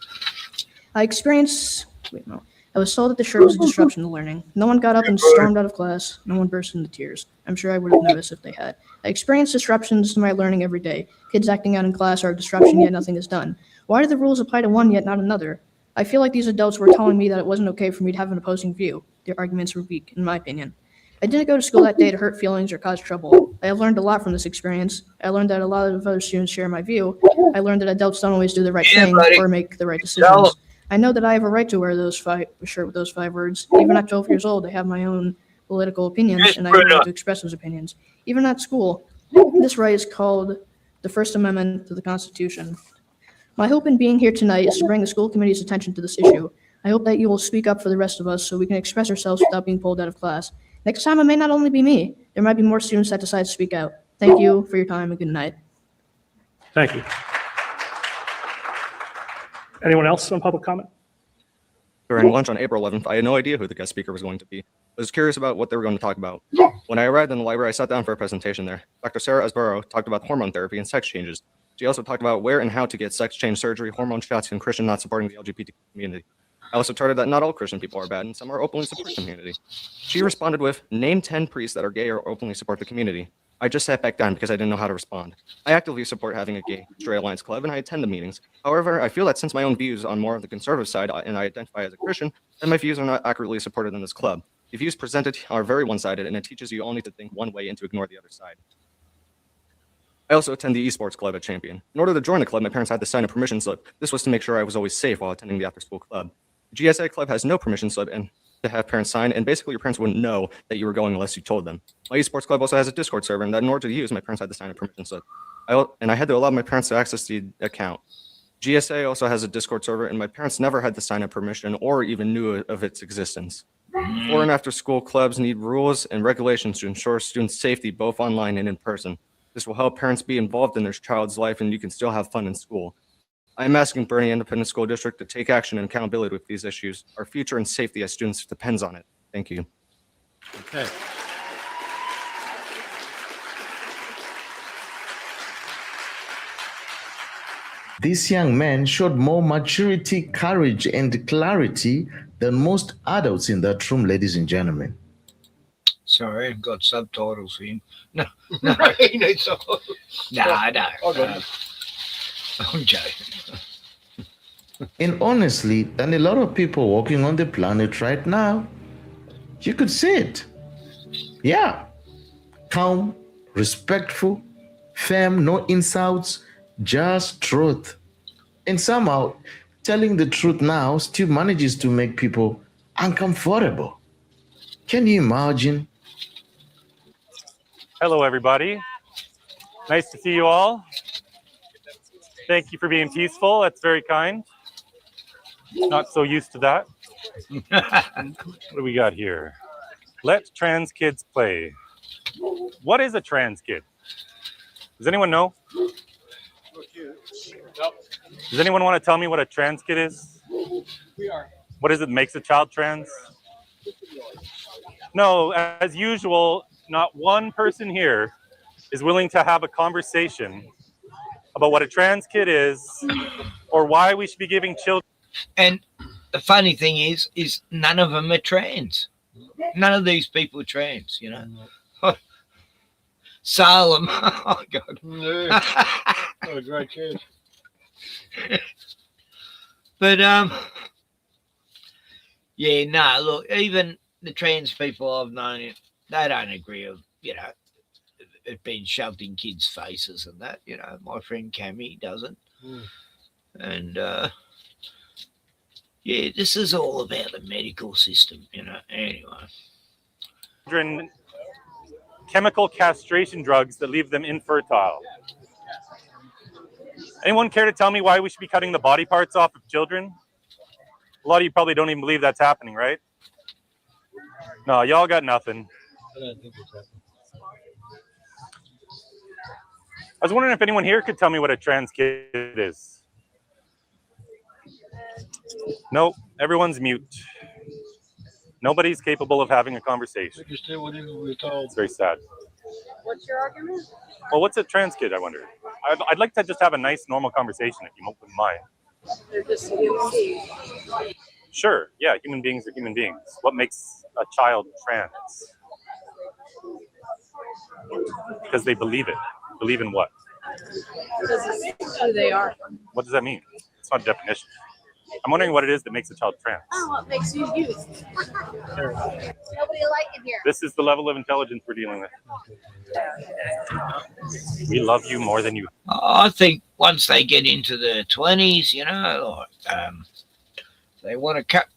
I was told that the shirt was a disruption to learning. No one got up and stormed out of class. No one burst into tears. I'm sure I would have noticed if they had. I experience disruptions to my learning every day. Kids acting out in class are a disruption, yet nothing is done. Why do the rules apply to one, yet not another? I feel like these adults were telling me that it wasn't okay for me to have an opposing view. Their arguments were weak, in my opinion. I didn't go to school that day to hurt feelings or cause trouble. I have learned a lot from this experience. I learned that a lot of other students share my view. I learned that adults don't always do the right thing or make the right decisions. I know that I have a right to wear a shirt with those 5 words. Even at 12 years old, I have my own political opinions, and I have a right to express those opinions. Even at school, this right is called the First Amendment to the Constitution. My hope in being here tonight is to bring the school committee's attention to this issue. I hope that you will speak up for the rest of us so we can express ourselves without being pulled out of class. Next time, it may not only be me. There might be more students that decide to speak out. Thank you for your time and good night. Thank you. Anyone else on public comment? During lunch on April 11th, I had no idea who the guest speaker was going to be. I was curious about what they were going to talk about. When I arrived in the library, I sat down for a presentation there. Dr. Sarah Esbaro talked about hormone therapy and sex changes. She also talked about where and how to get sex change surgery, hormone shots, and Christian not supporting the LGBT community. I also started that not all Christian people are bad and some are openly support the community. She responded with, name 10 priests that are gay or openly support the community. I just sat back down because I didn't know how to respond. I actively support having a gay straight alliance club and I attend the meetings. However, I feel that since my own views on more of the conservative side and I identify as a Christian, then my views are not accurately supported in this club. The views presented are very one-sided and it teaches you only to think one way and to ignore the other side. I also attend the esports club at Champion. In order to join the club, my parents had to sign a permission slip. This was to make sure I was always safe while attending the after-school club. The GSA club has no permission slip and to have parents sign, and basically your parents wouldn't know that you were going unless you told them. My esports club also has a Discord server, and that in order to use, my parents had to sign a permission slip. I had to allow my parents to access the account. GSA also has a Discord server, and my parents never had to sign a permission or even knew of its existence. Before and after school clubs need rules and regulations to ensure students' safety both online and in person. This will help parents be involved in their child's life, and you can still have fun in school. I am asking Bernie Independent School District to take action and accountability with these issues. Our future and safety as students depends on it. Thank you. Okay. This young man showed more maturity, courage, and clarity than most adults in that room, ladies and gentlemen. Sorry, I've got subtitles for him. No, He needs some. no, I don't. I got it. I'm joking. And honestly, than a lot of people walking on the planet right now, you could see it. Yeah. Calm, respectful, firm, no insults, just truth. And somehow, telling the truth now still manages to make people uncomfortable. Can you imagine? Hello, everybody. Nice to see you all. Thank you for being peaceful. That's very kind. Not so used to that. What do we got here? Let trans kids play. What is a trans kid? Does anyone know? Does anyone want to tell me what a trans kid is? What is it that makes a child trans? No, as usual, not one person here is willing to have a conversation about what a trans kid is or why we should be giving children. And the funny thing is none of them are trans. None of these people are trans, you know. Salem, oh God. Yeah. What a great chance. But yeah, no, look, even the trans people I've known, they don't agree with, you know, it being shoved in kids' faces and that, you know. My friend Cammy doesn't. And yeah, this is all about the medical system, you know. Anyway. Chemical castration drugs that leave them infertile. Anyone care to tell me why we should be cutting the body parts off of children? A lot of you probably don't even believe that's happening, right? No, y'all got nothing. I don't think it's happening. I was wondering if anyone here could tell me what a trans kid is. Nope, everyone's mute. Nobody's capable of having a conversation. We can do whatever we're told. It's very sad. What's your argument? Well, what's a trans kid, I wonder? I'd like to just have a nice, normal conversation if you wouldn't mind. They're just human beings. Sure, yeah, human beings are human beings. What makes a child trans? Because they believe it. Believe in what? Because it's who they are. What does that mean? It's not a definition. I'm wondering what it is that makes a child trans. Oh, what makes you you? Nobody like it here. This is the level of intelligence we're dealing with. We love you more than you. I think once they get into the 20s, you know, like, they want to cut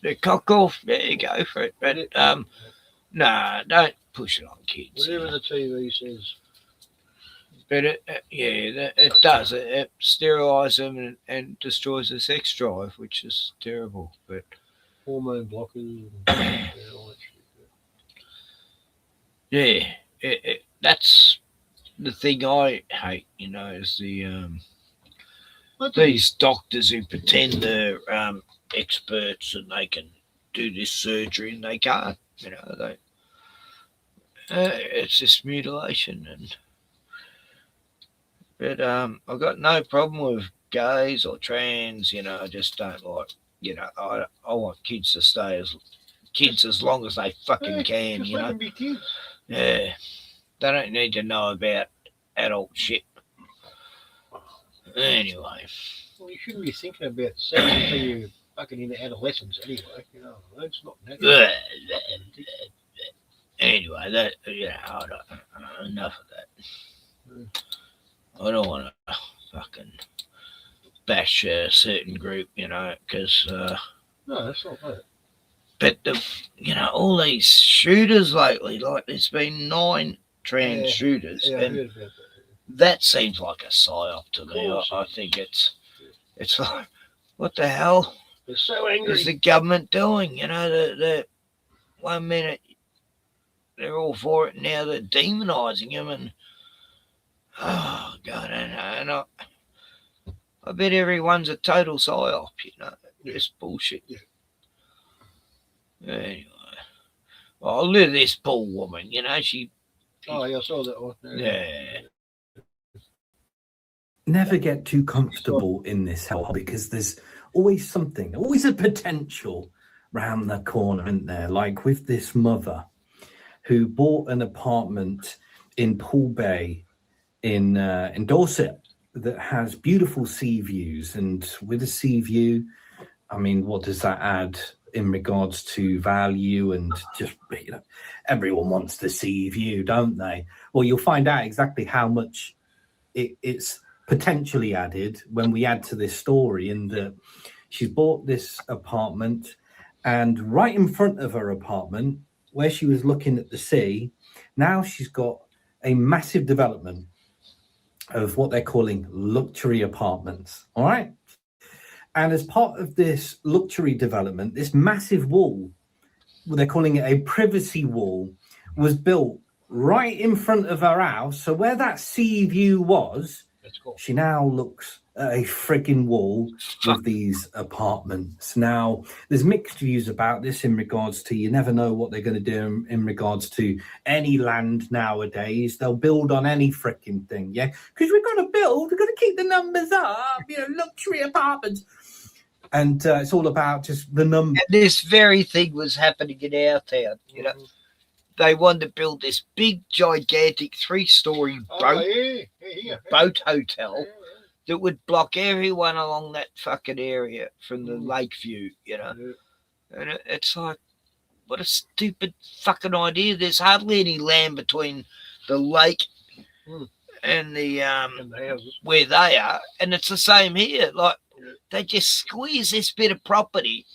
their cock off, there you go for it. But no, don't push it on kids. Whatever the TV says. But it does. It sterilises them and destroys the sex drive, which is terrible. But hormone blockers. And all that shit. Yeah, that's the thing I hate. You know, is the these doctors who pretend they're experts and they can do this surgery and they can't. You know, it's just mutilation and. But I've got no problem with gays or trans, you know. I just don't like, you know, I want kids to stay as kids as long as they fucking can, you know. Be kids. Yeah, they don't need to know about adult shit. Anyway. Well, you shouldn't be thinking about sex until you're fucking into adolescence anyway. You know, that's not natural. Anyway, that, you know, I don't, enough of that. I don't want to fucking bash a certain group, you know, because no, that's not bad. But you know, all these shooters lately, like there's been 9 trans shooters, Yeah, I and heard about that seems like a psyop to me. I think it's like, what the hell They're so angry. is the government doing? You know, the 1 minute they're all for it, now they're demonising them, and oh God, and I bet everyone's a total psyop, you know. Just bullshit. Anyway. Oh, look at this poor woman, you know, she... Oh, yeah, I saw that one. Yeah. Never get too comfortable in this hell, because there's always something, always a potential round the corner, isn't there? Like with this mother who bought an apartment in Pool Bay in Dorset that has beautiful sea views, and with a sea view, I mean, what does that add in regards to value? And just, you know, everyone wants the sea view, don't they? Well, you'll find out exactly how much it's potentially added when we add to this story, in that she's bought this apartment, and right in front of her apartment, where she was looking at the sea, now she's got a massive development of what they're calling luxury apartments. All right. And as part of this luxury development, this massive wall, they're calling it a privacy wall, was built right in front of her house. So where that sea view was, she now looks at a frigging wall with these apartments. Now, there's mixed views about this in regards to, you never know what they're going to do in regards to any land nowadays. They'll build on any freaking thing, yeah? Because we're going to build, we're going to keep the numbers up, you know, luxury apartments. And it's all about just the number. And this very thing was happening in our town, you know. They wanted to build this big, gigantic 3-story boat hotel that would block everyone along that fucking area from the lake view, you know. And it's like, what a stupid fucking idea. There's hardly any land between the lake and the where they are, and it's the same here. Like, they just squeeze this bit of property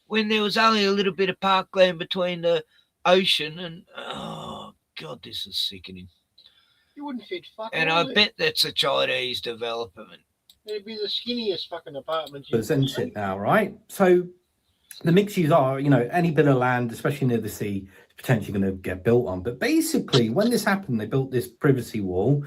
when there was only a little bit of parkland between the ocean, and oh god, this is sickening. You wouldn't fit fucking. And I bet that's a Chinese development. It'd be the skinniest fucking apartment. Present it now, right? So the mixed use are, you know, any bit of land, especially near the sea, is potentially going to get built on. But basically, when this happened, they built this privacy wall.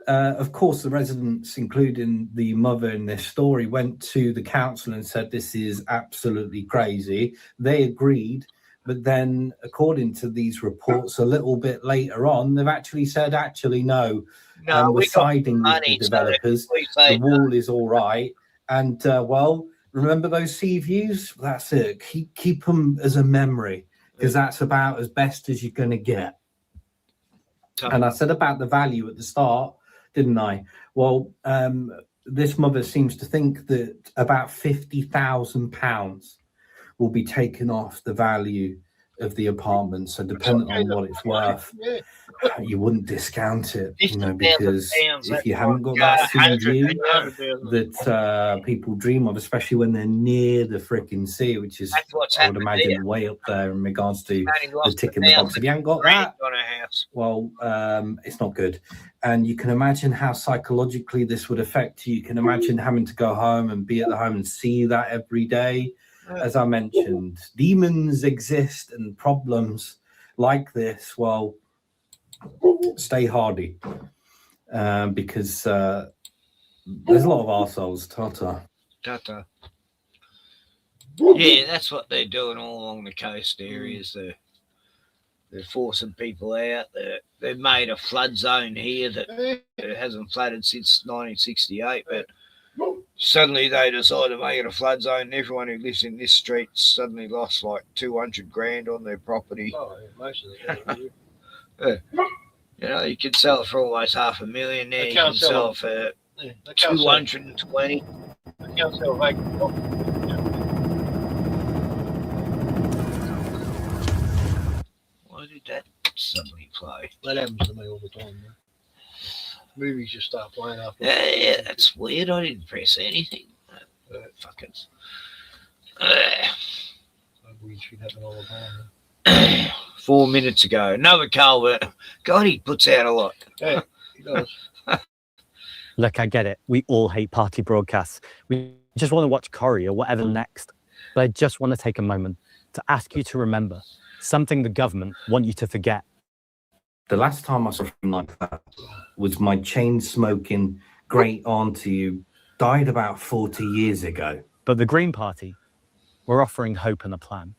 Of course, the residents, including the mother in this story, went to the council and said, this is absolutely crazy. They agreed. But then, according to these reports, a little bit later on, they've actually said, no, we're siding with the developers. The wall is all right. And, well, remember those sea views? That's it. Keep them as a memory, because that's about as best as you're going to get. And I said about the value at the start, didn't I? Well, this mother seems to think that about £50,000 will be taken off the value of the apartment. So depending on what it's worth, you wouldn't discount it, you know, because if you haven't got that sea view that people dream of, especially when they're near the freaking sea, which is, I would imagine, way up there in regards to the tick in the box. If you haven't got that, well, it's not good. And you can imagine how psychologically this would affect you. You can imagine having to go home and be at the home and see that every day. As I mentioned, demons exist, and problems like this, well, stay hardy, because there's a lot of arseholes. Tata. Yeah, that's what they're doing all along the coast areas. They're forcing people out. They've made a flood zone here that hasn't flooded since 1968, but suddenly they decided to make it a flood zone, and everyone who lives in this street suddenly lost like 200 grand on their property. Oh, yeah, most of it. You know, you could sell it for almost $500,000 there. You can sell it for 220. They can't sell vacant property. Why did that suddenly play? That happens to me all the time, man. Movies just start playing after. Yeah, that's weird. I didn't press anything. Fuckers. Weird shit happen all the time, man. 4 minutes ago, another culvert. God, he puts out a lot. Yeah, he does. Look, I get it. We all hate party broadcasts. We just want to watch Corrie or whatever next. But I just want to take a moment to ask you to remember something the government want you to forget. The last time I saw something like that was my chain-smoking great auntie who died about 40 years ago. But the Green Party, we're offering hope and a plan.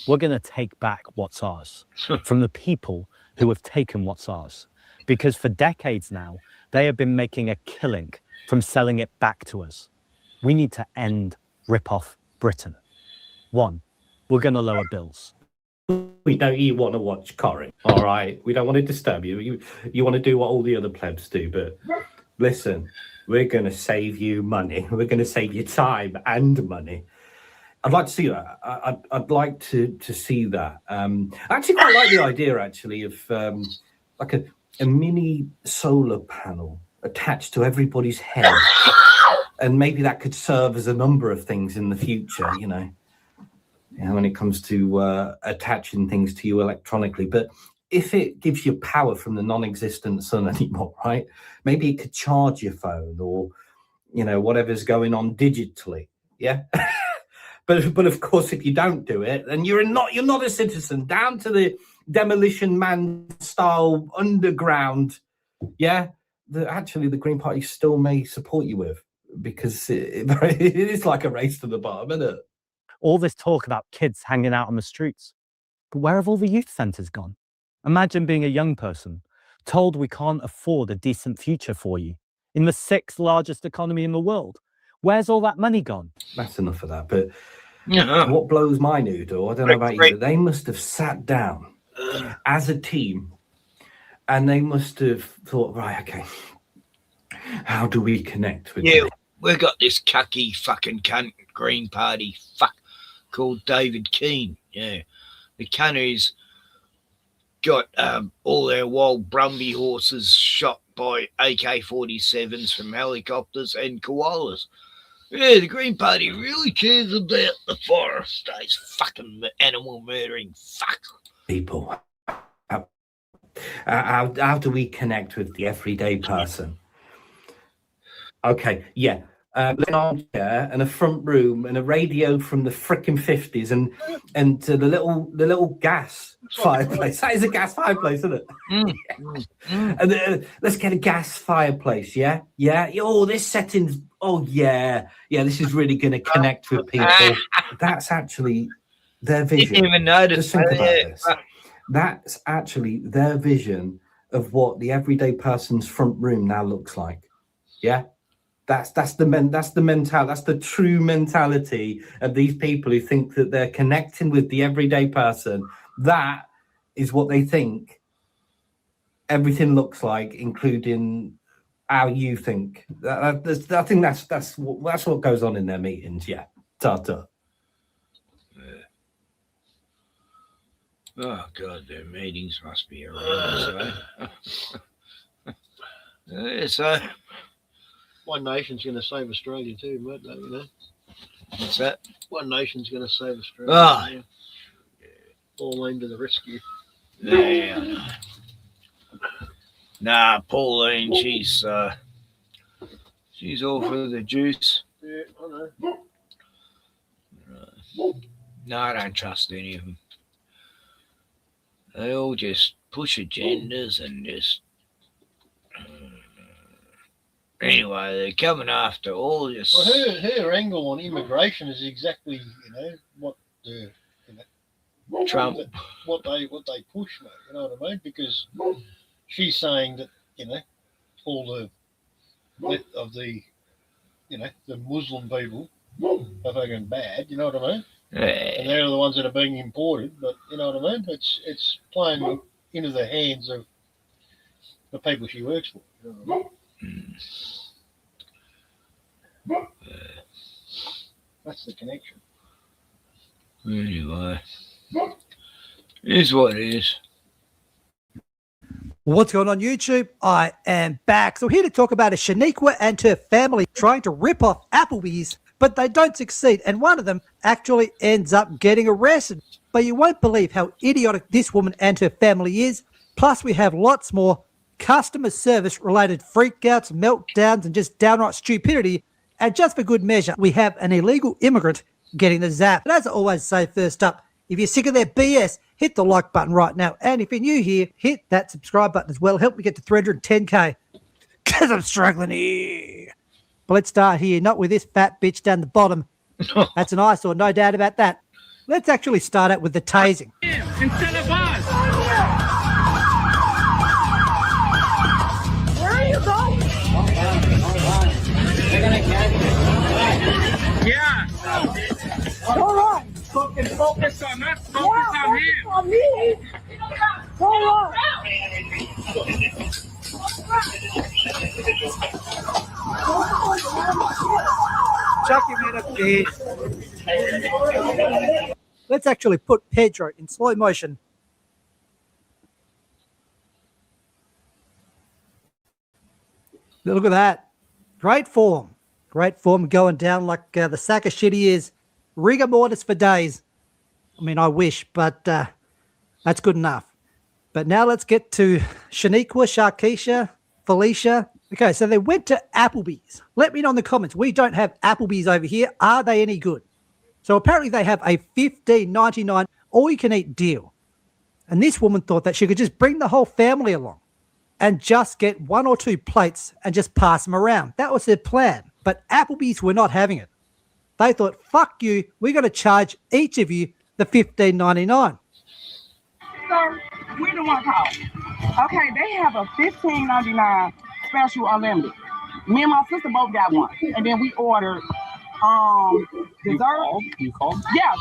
We're going to take back what's ours from the people who have taken what's ours. Because for decades now, they have been making a killing from selling it back to us. We need to end rip-off Britain. One, we're going to lower bills. We know you want to watch Corrie, all right? We don't want to disturb you. You want to do what all the other plebs do, but listen, we're going to save you money. We're going to save you time and money. I'd like to see that. I'd like to see that. I actually quite like the idea, actually, of like a mini solar panel attached to everybody's head. And maybe that could serve as a number of things in the future, you know, when it comes to attaching things to you electronically. But if it gives you power from the non-existent sun anymore, right? Maybe it could charge your phone or, you know, whatever's going on digitally. Yeah. But of course, if you don't do it, then you're not a citizen. Down to the Demolition Man style underground. Yeah. Actually, the Green Party still may support you with, because it is like a race to the bottom, isn't it? All this talk about kids hanging out on the streets. But where have all the youth centres gone? Imagine being a young person told we can't afford a decent future for you in the 6th largest economy in the world. Where's all that money gone? That's enough of that. But what blows my noodle, I don't know about you, but they must have sat down as a team and they must have thought, right, okay, how do we connect with them? We've got this cucky fucking cunt Green Party fuck called David Keane. Yeah. The cunt who's got all their wild Brumby horses shot by AK-47s from helicopters and koalas. Yeah, the Green Party really cares about the forest. Those fucking animal murdering fuck. People. How do we connect with the everyday person? Okay, yeah. An armchair and a front room and a radio from the frickin' 50s and the little gas fireplace. That is a gas fireplace, isn't it? And let's get a gas fireplace, yeah? Yeah. Oh, this setting's, oh, yeah. Yeah, this is really going to connect with people. That's actually their vision. Didn't even notice. Just think about this. That's actually their vision of what the everyday person's front room now looks like. Yeah? That's the true mentality of these people who think that they're connecting with the everyday person. That is what they think everything looks like, including how you think. I think that's what goes on in their meetings. Yeah, ta-ta. Oh God, their meetings must be horrendous. So. One nation's going to save Australia too, mate. You know. What's that? One nation's going to save Australia. Oh. Yeah. All aimed to the rescue. Yeah. Nah, Pauline, she's all for the juice. Yeah, I know. No, I don't trust any of them. They all just push agendas and just. Anyway, they're coming after all this. Well, her angle on immigration is exactly, what the Trump, what they push, mate. You know what I mean? Because she's saying that all the Muslim people are fucking bad. You know what I mean? Yeah. And they're the ones that are being imported. But you know what I mean? It's playing into the hands of the people she works for. You know what I mean? That's the connection. Anyway, it is what it is. What's going on YouTube? I am back. So here to talk about a Shaniqua and her family trying to rip off Applebee's, but they don't succeed. And one of them actually ends up getting arrested. But you won't believe how idiotic this woman and her family is. Plus we have lots more customer service related freakouts, meltdowns, and just downright stupidity. And just for good measure, we have an illegal immigrant getting the zap. But as I always say, first up, if you're sick of their BS, hit the like button right now. And if you're new here, hit that subscribe button as well. Help me get to 310K because I'm struggling here. But let's start here, not with this fat bitch down the bottom. That's an eyesore, no doubt about that. Let's actually start out with the tasing. Instead of us. Where are you going? Yeah. All right. Focus on us. Focus on him. On me. All right. Chuck him in a bit. Let's actually put Pedro in slow motion. Look at that. Great form. Great form going down like the sack of shit he is. Rigor mortis for days. I mean, I wish, but that's good enough. But now let's get to Shaniqua, Sharkeisha, Felicia. Okay, so they went to Applebee's. Let me know in the comments. We don't have Applebee's over here. Are they any good? So apparently they have a $15.99 all-you-can-eat deal. And this woman thought that she could just bring the whole family along and just get 1 or 2 plates and just pass them around. That was their plan. But Applebee's were not having it. They thought, fuck you, we're going to charge each of you the $15.99. Sir, we're the one call. Okay, they have a $15.99 special unlimited. Me and my sister both got one. And then we ordered dessert. You called? Yeah.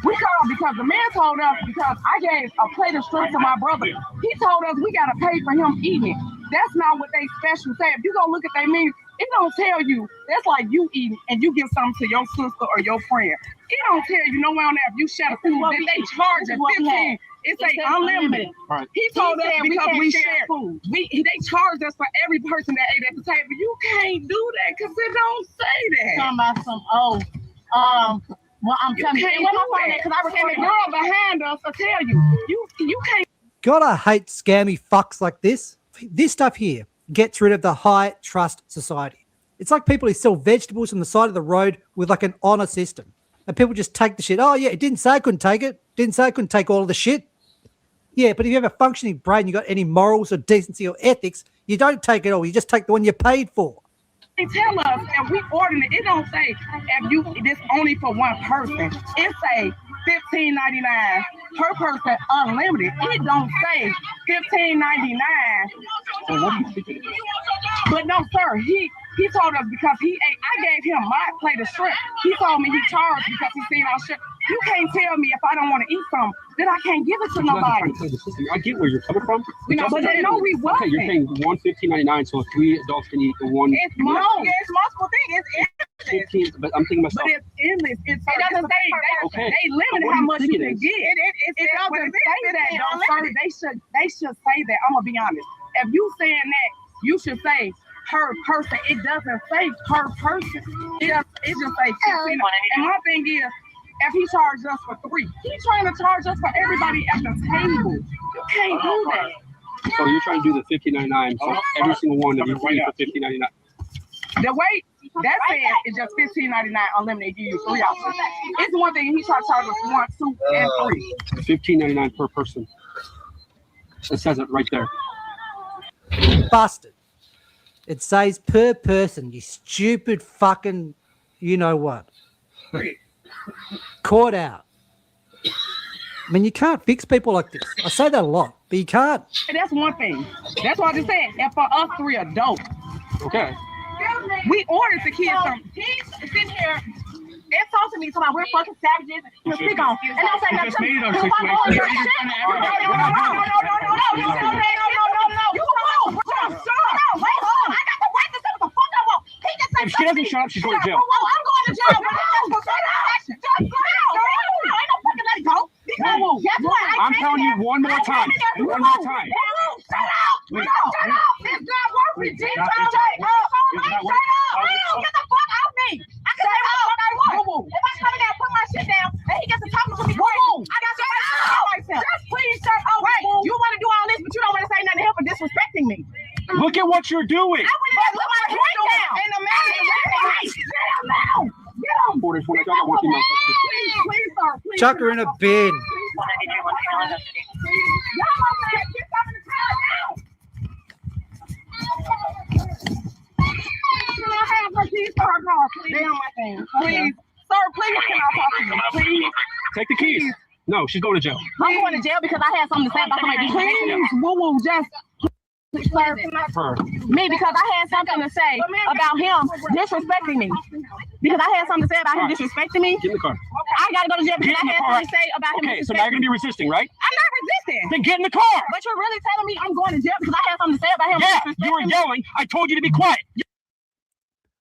We called because the man told us, because I gave a plate of shrimp to my brother. He told us we got to pay for him eating it. That's not what they special say. If you go look at their menu, it don't tell you. That's like you eating and you give something to your sister or your friend. It don't tell you nowhere on there if you share food. Then they charge us 15. It's unlimited. Right. He told us because we share food. They charged us for every person that ate at the table. You can't do that because it don't say that. Talking about some well, I'm telling you, And the girl behind us will tell you, you can't. Gotta hate scammy fucks like this. This stuff here gets rid of the high trust society. It's like people who sell vegetables on the side of the road with like an honor system. And people just take the shit. Oh, yeah, it didn't say I couldn't take it. Didn't say I couldn't take all of the shit. Yeah, but if you have a functioning brain, you got any morals or decency or ethics, you don't take it all. You just take the one you paid for. They tell us if we order it, it don't say if this only for one person. It say $15.99 per person unlimited. It don't say $15.99. But no, sir, he told us because he ate. I gave him my plate of shrimp. He told me he charged because he seen our shrimp. You can't tell me if I don't want to eat something, then I can't give it to nobody. I get where you're coming from. But they know we wasn't. Okay, you're paying $15.99, so 3 adults can eat the one. It's multiple things. It's 15, but I'm thinking myself. But it's endless. It doesn't say that. Okay. They limit how much you can get. It doesn't say that, though, sir. They should say that. I'm gonna be honest. If you saying that, you should say per person. It doesn't say per person. It just say 15. And my thing is, if he charged us for 3, he's trying to charge us for everybody at the table. You can't do that. So you're trying to do the $15.99, so every single one of you free for $15.99. The way that says it's just $15.99 unlimited. Give you 3 options. It's one thing he tried to charge us 1, 2, and 3. $15.99 per person. It says it right there. Busted. It says per person, you stupid fucking, you know what. Caught out. I mean, you can't fix people like this. I say that a lot, but you can't. And that's one thing. That's what I just said. And for us 3 adults. Okay. We ordered the kids something. He's sitting here insulting me, talking about we're fucking savages. You speak on. And I say nothing to me. No. If she doesn't shut up, she's going to jail. I'm going to jail. I'm telling you one more time. One more time. Shut up! It's not worth it. Get the fuck out me. I can say what the fuck I want. If I come in there and put my shit down and he gets to talking to me, I got to myself. Just please shut up. Right. You want to do all this, but you don't want to say nothing to him for disrespecting me. Look at what you're doing. I wouldn't put my drink down. And the man is right. Get him now. Get him. Please, sir. Please. Chuck her in a bin. keys to her car, please. They on my thing. Please. Sir, please, can I talk to you? Please. Take the keys. No, she's going to jail. I'm going to jail because I had something to say about somebody. Please, woo-woo, just... Sir, me, because I had something to say about him disrespecting me. Because I had something to say about him disrespecting me. Get in the car. I gotta go to jail because I had something to say about him. Okay, so now you're gonna be resisting, right? I'm not resisting. Then get in the car. But you're really telling me I'm going to jail because I had something to say about him. Yeah, you were yelling. I told you to be quiet. I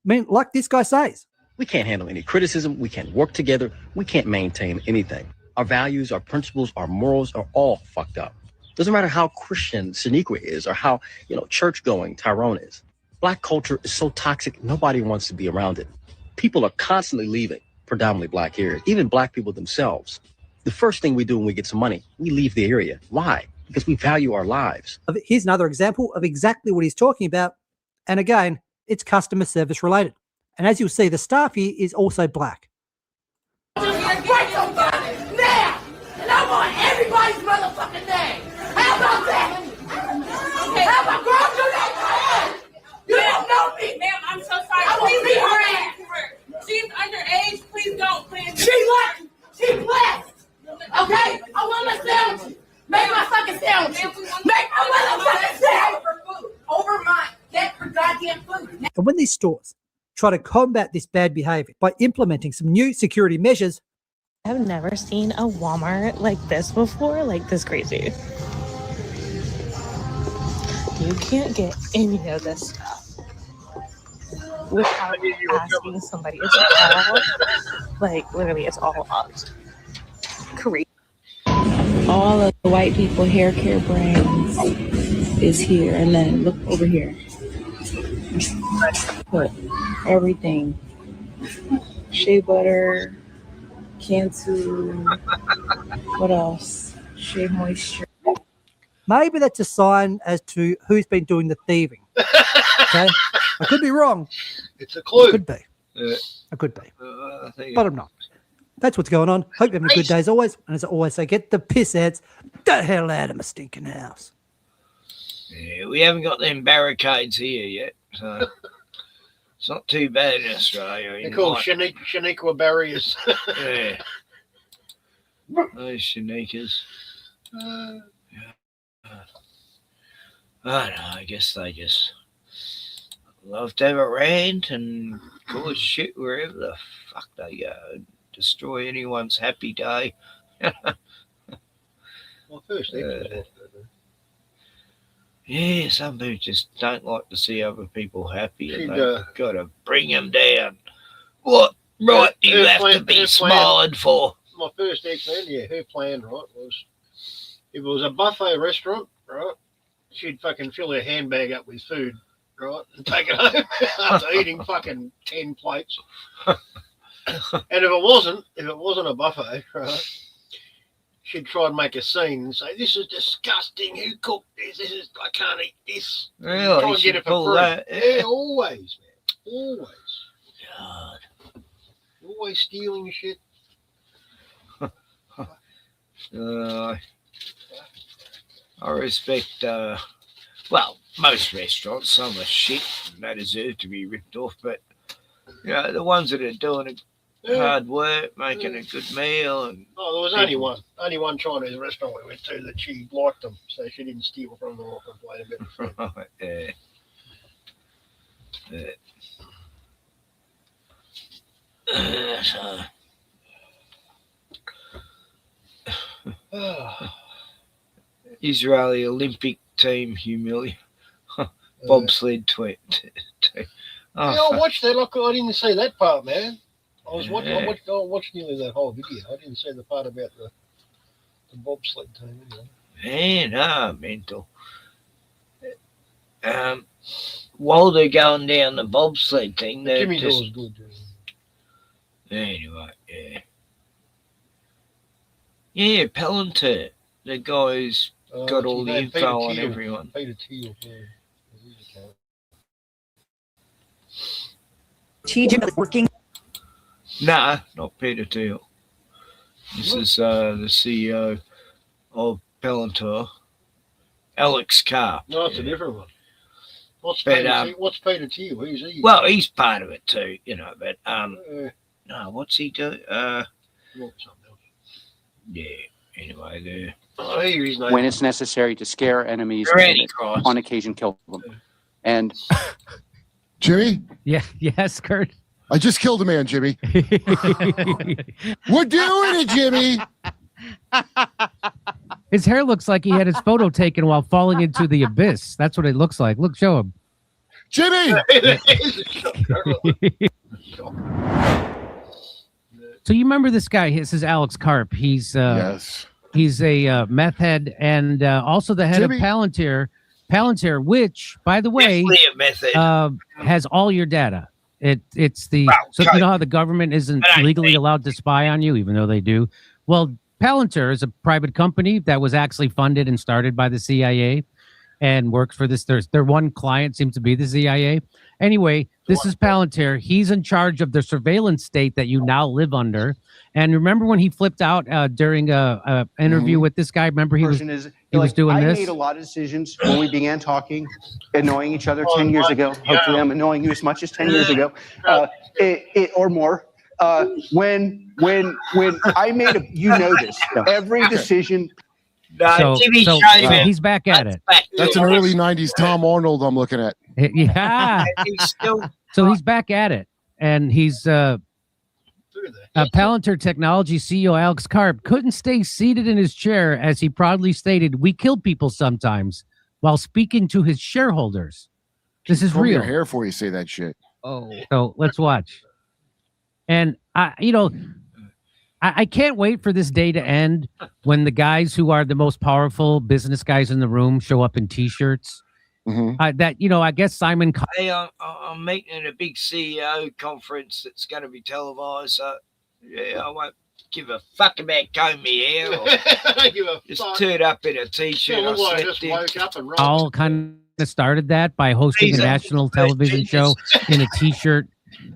mean, like this guy says. We can't handle any criticism. We can't work together. We can't maintain anything. Our values, our principles, our morals are all fucked up. Doesn't matter how Christian Shaniqua is or how, church-going Tyrone is. Black culture is so toxic, nobody wants to be around it. People are constantly leaving, predominantly black areas, even black people themselves. The first thing we do when we get some money, we leave the area. Why? Because we value our lives. Here's another example of exactly what he's talking about. And again, it's customer service related. And as you'll see, the staff here is also black. Break somebody now! And I want everybody's motherfucking name! How about that? Okay. How about girl, do that? You don't know me! Ma'am, I'm so sorry. I will beat her ass! She's underage. Please don't. Please. She left! She blessed! Okay? I want my sandwiches! Make my fucking sandwiches! Make my motherfucking sandwiches! Over mine! Get her goddamn food! And when these stores try to combat this bad behavior by implementing some new security measures, I've never seen a Walmart like this before, like this crazy. You can't get any of this stuff without asking somebody. It's all, like, literally, it's all locked. Crazy. All of the white people hair care brands is here. And then look over here. Put everything. Shea butter, Cantu, what else? Shea moisture. maybe that's a sign as to who's been doing the thieving. Okay, I could be wrong. It's a clue. I could be. I could be. But I'm not. That's what's going on. Hope you're having a good day as always. And as I always say, get the piss ants the hell out of my stinking house. Yeah, we haven't got them barricades here yet, so it's not too bad in Australia. They're called Shaniqua barriers. Yeah. Those Shanikas. I don't know, I guess they just love to have a rant and cause shit wherever the fuck they go. Destroy anyone's happy day. Well, first, yeah, some people just don't like to see other people happy, and they've got to bring them down. What right do you have to be smiling for? My first ex-man, yeah, her plan, right, was if it was a buffet restaurant, right, she'd fucking fill her handbag up with food, right, and take it home after eating fucking 10 plates. And if it wasn't a buffet, right, she'd try and make a scene and say, "This is disgusting. Who cooked this? I can't eat this." Really? Try and get it for free. That. Yeah, always, man. Always. God. Always stealing shit. I respect, well, most restaurants, some are shit and they deserve to be ripped off, but, you know, the ones that are doing hard work, making a good meal. And there was only one Chinese restaurant we went to that she liked them, so she didn't steal from them or complain about it. Israeli Olympic team humiliate. Bobsled tweet. Yeah, I watched that. Look, I didn't see that part, man. I watched nearly that whole video. I didn't see the part about the bobsled team. Anyway. Man, mental. While they're going down the bobsled thing, they're Jimmy just... was good. Anyway, yeah. Yeah, Palantir, the guy who's got all the info on everyone. Peter Thiel, yeah. Working. Nah, not Peter Thiel. This is the CEO of Palantir, Alex Carr. No, it's a different one. What's But, Peter to you? Who's he? well, he's part of it too, but no, what's he do? Yeah, anyway, when it's necessary to scare enemies and on occasion kill them. And Jimmy? Yeah, yes, Kurt. I just killed a man, Jimmy. We're doing it, Jimmy. His hair looks like he had his photo taken while falling into the abyss. That's what it looks like. Look, show him. Jimmy! So you remember this guy? This is Alex Karp. He's yes. He's a meth head and also the head Jimmy. of Palantir, which, by the way, has all your data. It's the so you know how the government isn't legally allowed to spy on you, even though they do. Well, Palantir is a private company that was actually funded and started by the CIA and works for this. Their one client seems to be the CIA. Anyway, this is Palantir. He's in charge of the surveillance state that you now live under. And remember when he flipped out during a interview with this guy? Remember he was doing I this? made a lot of decisions when we began talking and knowing each other 10 years ago. Hopefully I'm annoying you as much as 10 years ago or more. When I made every decision. So he's back at it. That's an early 90s Tom Arnold I'm looking at. Yeah. So he's back at it. And he's Palantir Technology CEO Alex Karp couldn't stay seated in his chair as he proudly stated, "We kill people sometimes," while speaking to his shareholders. This is Comb real. your hair before you say that shit. Oh. So let's watch. And I can't wait for this day to end when the guys who are the most powerful business guys in the room show up in T-shirts. I guess Simon. Hey, I'm meeting at a big CEO conference that's going to be televised. So yeah, I won't give a fuck about combing my hair. Or just turn up in a T-shirt. All kind of started that by hosting a national television show in a T-shirt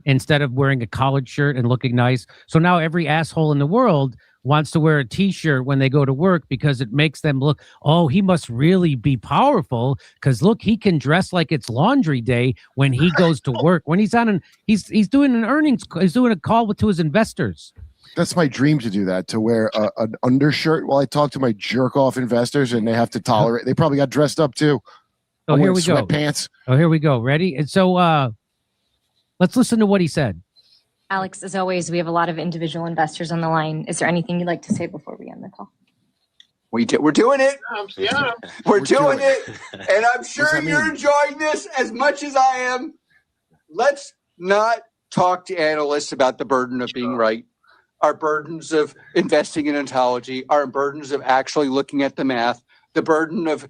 instead of wearing a collared shirt and looking nice. So now every asshole in the world wants to wear a T-shirt when they go to work because it makes them look, oh, he must really be powerful because look, he can dress like it's laundry day when he goes to work. When he's he's doing an earnings, he's doing a call to his investors. That's my dream to do that, to wear an undershirt while I talk to my jerk off investors and they have to tolerate. They probably got dressed up too. Oh, here we go. Sweatpants. Oh, here we go. Ready? And so let's listen to what he said. Alex, as always, we have a lot of individual investors on the line. Is there anything you'd like to say before we end the call? We're doing it. Yeah. We're doing it. And I'm sure you're enjoying this as much as I am. Let's not talk to analysts about the burden of being right, our burdens of investing in ontology, our burdens of actually looking at the math, the burden of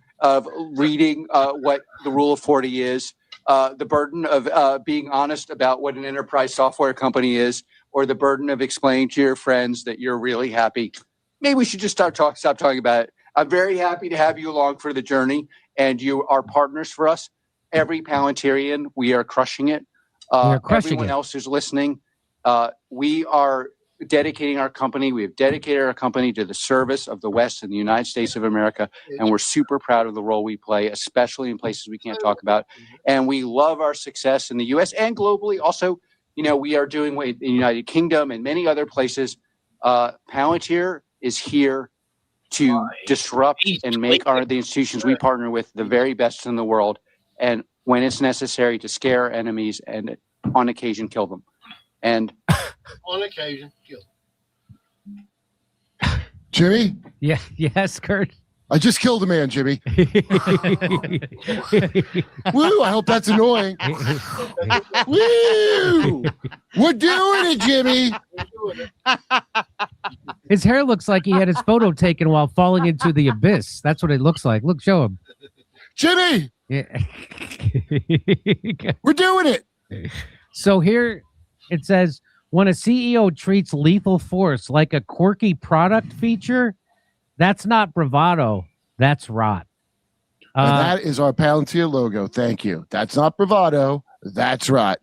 reading what the rule of 40 is, the burden of being honest about what an enterprise software company is, or the burden of explaining to your friends that you're really happy. Maybe we should just stop talking about it. I'm very happy to have you along for the journey, and you are partners for us. Every Palantirian, we are crushing it. Everyone else who's listening, we are dedicating our company. We have dedicated our company to the service of the West and the United States of America, and we're super proud of the role we play, especially in places we can't talk about. And we love our success in the U.S. and globally. Also, we are doing in the United Kingdom and many other places. Palantir is here to disrupt and make the institutions we partner with the very best in the world. And when it's necessary to scare enemies and on occasion kill them. And on occasion, kill. Jimmy? Yeah, yes, Kurt. I just killed a man, Jimmy. Woo, I hope that's annoying. Woo! We're doing it, Jimmy. His hair looks like he had his photo taken while falling into the abyss. That's what it looks like. Look, show him. Jimmy! Yeah. We're doing it. So here it says, when a CEO treats lethal force like a quirky product feature, that's not bravado, that's rot. And that is our Palantir logo. Thank you. That's not bravado, that's rot.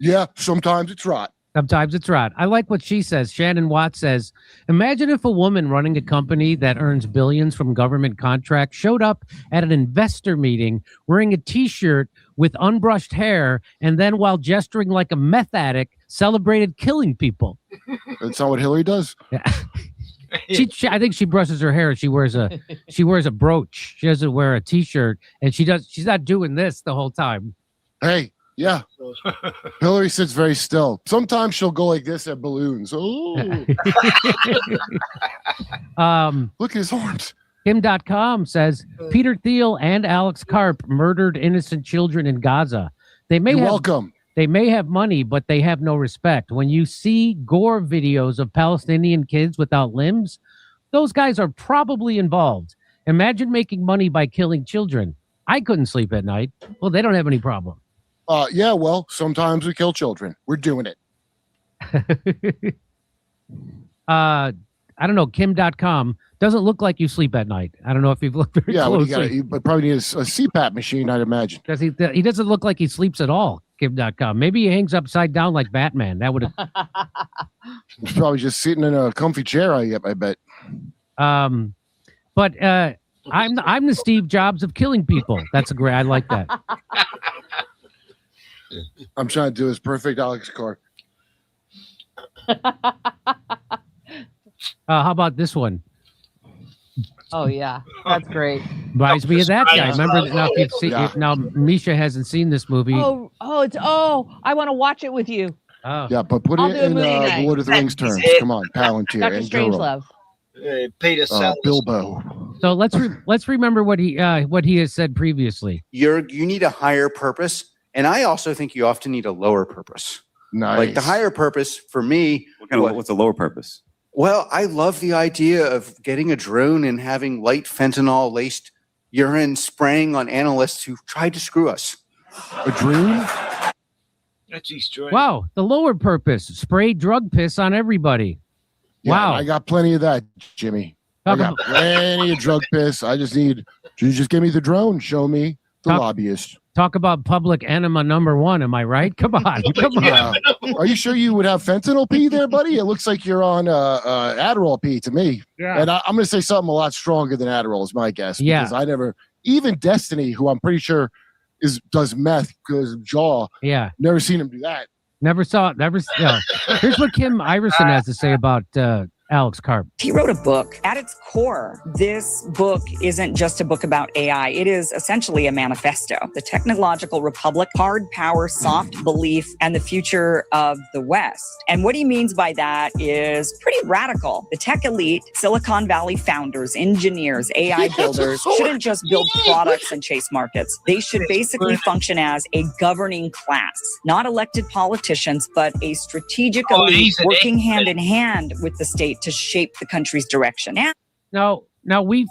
Yeah, sometimes it's rot. Sometimes it's right. I like what she says. Shannon Watts says, imagine if a woman running a company that earns billions from government contracts showed up at an investor meeting wearing a T-shirt with unbrushed hair and then, while gesturing like a meth addict, celebrated killing people. That's not what Hillary does. Yeah. I think she brushes her hair. She wears a brooch. She doesn't wear a T-shirt, and she's not doing this the whole time. Hey, yeah. Hillary sits very still. Sometimes she'll go like this at balloons. Oh. Look at his horns. Kim.com says Peter Thiel and Alex Karp murdered innocent children in Gaza. You're welcome. They may have money, but they have no respect. When you see gore videos of Palestinian kids without limbs, those guys are probably involved. Imagine making money by killing children. I couldn't sleep at night. Well, they don't have any problem. Yeah, well, sometimes we kill children. We're doing it. I don't know. Kim.com doesn't look like you sleep at night. I don't know if you've looked very closely. You probably need a CPAP machine, I'd imagine. Because he doesn't look like he sleeps at all. Kim.com. Maybe he hangs upside down like Batman. That would have. He's probably just sitting in a comfy chair. I bet. I'm the Steve Jobs of killing people. That's a great. I like that. I'm trying to do his perfect Alex Carr. How about this one? Oh yeah, that's great. Reminds me of that guy. Remember now Misha hasn't seen this movie. I want to watch it with you. Oh. Yeah, but put it in the Lord of the Rings terms. Come on, Palantir Dr. and Strangelove. Peter Bilbo. So let's remember what he has said previously. You need a higher purpose, and I also think you often need a lower purpose. Nice. Like the higher purpose for me. What's the lower purpose? Well, I love the idea of getting a drone and having light fentanyl-laced urine spraying on analysts who tried to screw us. A drone? That's Easter. Wow, the lower purpose: spray drug piss on everybody. Yeah, wow, I got plenty of that, Jimmy. I got plenty of drug piss. You just give me the drone. Show me the lobbyist. Talk about public enema number one. Am I right? Come on. Yeah. Are you sure you would have fentanyl pee there, buddy? It looks like you're on Adderall pee to me. Yeah. And I'm going to say something a lot stronger than Adderall is my guess. Yeah. Because I never, even Destiny, who I'm pretty sure does meth because of Jaw. Yeah. Never seen him do that. Never saw it. Here's what Kim Iverson has to say about Alex Karp. He wrote a book. At its core, this book isn't just a book about AI. It is essentially a manifesto. The Technological Republic, hard power, soft belief, and the future of the West. And what he means by that is pretty radical. The tech elite, Silicon Valley founders, engineers, AI builders shouldn't just build products and chase markets. They should basically function as a governing class, not elected politicians, but a strategic elite working hand in hand with the state to shape the country's direction. Now we've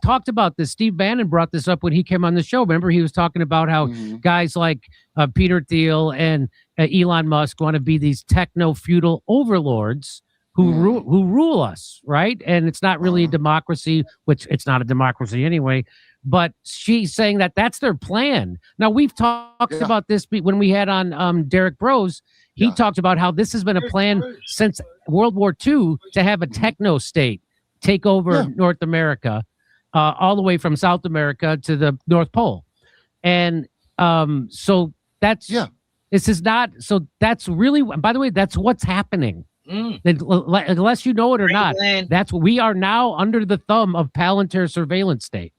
talked about this. Steve Bannon brought this up when he came on the show. Remember, he was talking about how guys like Peter Thiel and Elon Musk want to be these techno-feudal overlords who rule us, right? And it's not really a democracy, which it's not a democracy anyway. But she's saying that that's their plan. Now, we've talked about this when we had on Derek Bros. He talked about how this has been a plan since World War II to have a techno state take over North America, all the way from South America to the North Pole. And so that's this is not. So that's really, by the way, that's what's happening. Unless you know it or not, that's we are now under the thumb of Palantir surveillance state.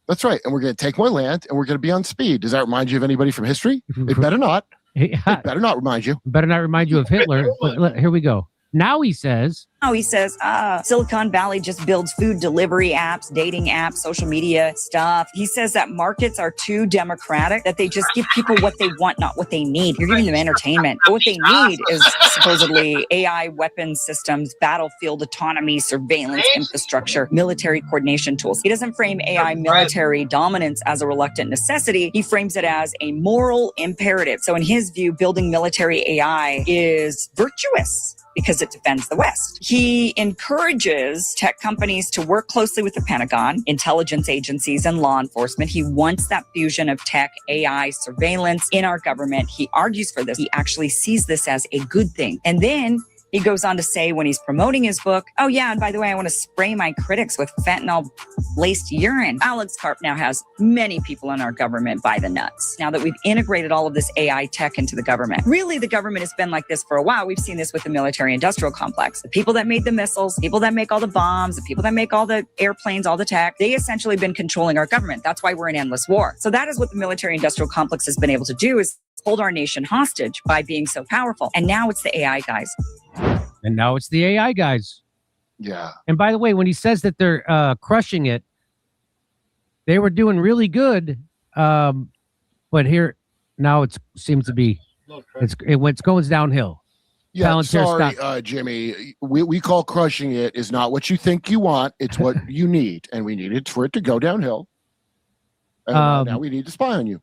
That's right. And we're going to take more land and we're going to be on speed. Does that remind you of anybody from history? It better not. It better not remind you. Better not remind you of Hitler. But here we go. Now he says, Silicon Valley just builds food delivery apps, dating apps, social media stuff. He says that markets are too democratic, that they just give people what they want, not what they need. You're giving them entertainment. But what they need is supposedly AI weapons systems, battlefield autonomy, surveillance infrastructure, military coordination tools. He doesn't frame AI military dominance as a reluctant necessity. He frames it as a moral imperative. So in his view, building military AI is virtuous. because it defends the West. He encourages tech companies to work closely with the Pentagon, intelligence agencies, and law enforcement. He wants that fusion of tech, AI, surveillance in our government. He argues for this. He actually sees this as a good thing. And then he goes on to say when he's promoting his book, oh yeah, and by the way, I want to spray my critics with fentanyl-laced urine. Alex Karp now has many people in our government by the nuts. Now that we've integrated all of this AI tech into the government. Really, the government has been like this for a while. We've seen this with the military-industrial complex. The people that made the missiles, people that make all the bombs, the people that make all the airplanes, all the tech, they essentially been controlling our government. That's why we're in endless war. So that is what the military-industrial complex has been able to do, is hold our nation hostage by being so powerful. And now it's the AI guys. And now it's the AI guys. Yeah. And by the way, when he says that they're crushing it, they were doing really good. But here now it seems to be it's going downhill. Yeah, Palantir sorry, Jimmy. We call crushing it is not what you think you want. It's what you need, and we needed for it to go downhill. And now we need to spy on you.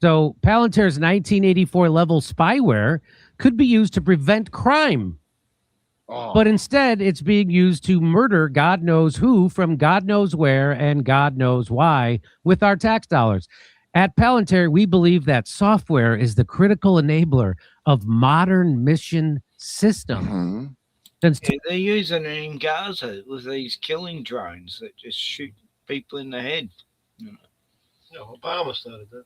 So Palantir's 1984 level spyware could be used to prevent crime. But instead, it's being used to murder God knows who from God knows where and God knows why with our tax dollars. At Palantir, we believe that software is the critical enabler of modern mission systems. Yeah, they're using it in Gaza with these killing drones that just shoot people in the head. Yeah, Obama started that.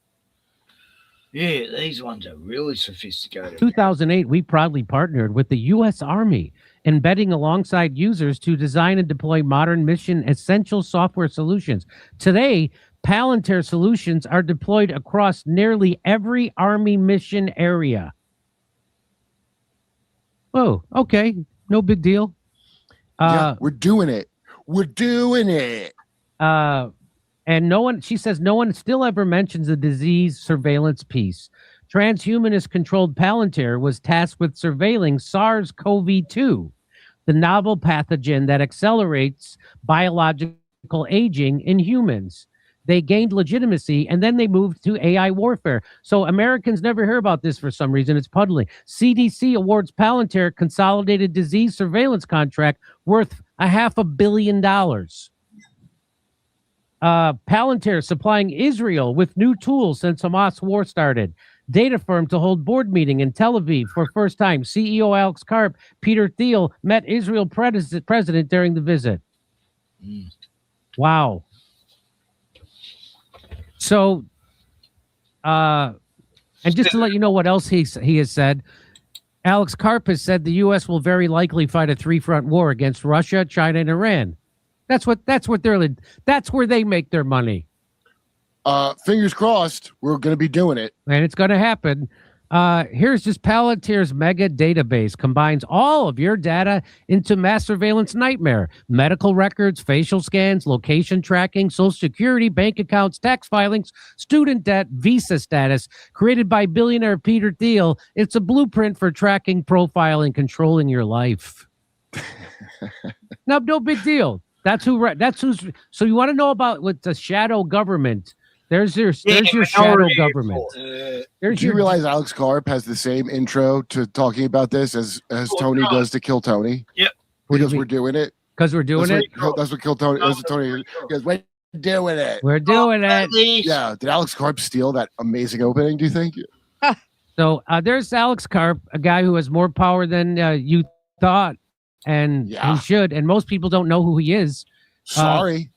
Yeah, these ones are really sophisticated. 2008, we proudly partnered with the U.S. Army, embedding alongside users to design and deploy modern mission essential software solutions. Today, Palantir solutions are deployed across nearly every Army mission area. Oh, okay. No big deal. Yeah, we're doing it. We're doing it. And no one, she says, no one still ever mentions the disease surveillance piece. Transhumanist controlled Palantir was tasked with surveilling SARS-CoV-2, the novel pathogen that accelerates biological aging in humans. They gained legitimacy, and then they moved to AI warfare. So Americans never hear about this for some reason. It's puzzling. CDC awards Palantir consolidated disease surveillance contract worth $500 million. Palantir supplying Israel with new tools since Hamas war started. Data firm to hold board meeting in Tel Aviv for first time. CEO Alex Karp, Peter Thiel met Israel president during the visit. Wow. So, and just to let you know what else he has said, Alex Karp has said the U.S. will very likely fight a three-front war against Russia, China, and Iran. That's where they make their money. Fingers crossed, we're going to be doing it. And it's going to happen. Here's just Palantir's mega database. Combines all of your data into mass surveillance nightmare. Medical records, facial scans, location tracking, social security, bank accounts, tax filings, student debt, visa status. Created by billionaire Peter Thiel, it's a blueprint for tracking, profiling, controlling your life. No big deal. That's who's. So you want to know about what the shadow government? There's your shadow government. Do you realize Alex Karp has the same intro to talking about this as Tony does to Kill Tony? Yep. Because we're doing it. Because we're doing it. That's what Kill Tony. That's what Tony. Because we're doing it. We're doing it. Yeah. Did Alex Karp steal that amazing opening? Do you think? So there's Alex Karp, a guy who has more power than you thought. And he should, and most people don't know who he is. Sorry,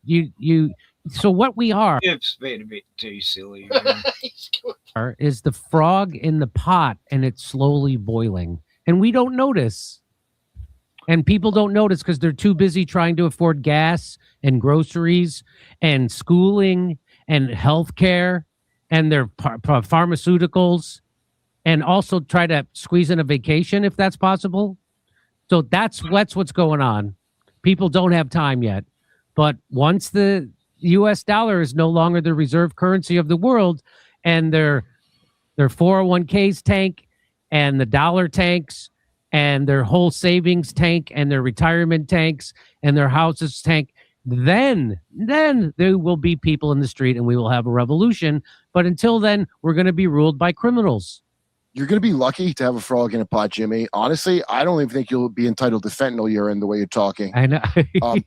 you. So what we are It's been a bit too silly. is the frog in the pot, and it's slowly boiling, and we don't notice. And people don't notice because they're too busy trying to afford gas and groceries and schooling and healthcare and their pharmaceuticals, and also try to squeeze in a vacation if that's possible. So that's what's going on. People don't have time yet. But once the U.S. dollar is no longer the reserve currency of the world, and their 401ks tank, and the dollar tanks, and their whole savings tank, and their retirement tanks, and their houses tank, then there will be people in the street, and we will have a revolution. But until then, we're going to be ruled by criminals. you're going to be lucky to have a frog in a pot, Jimmy. Honestly, I don't even think you'll be entitled to fentanyl urine the way you're talking. I know.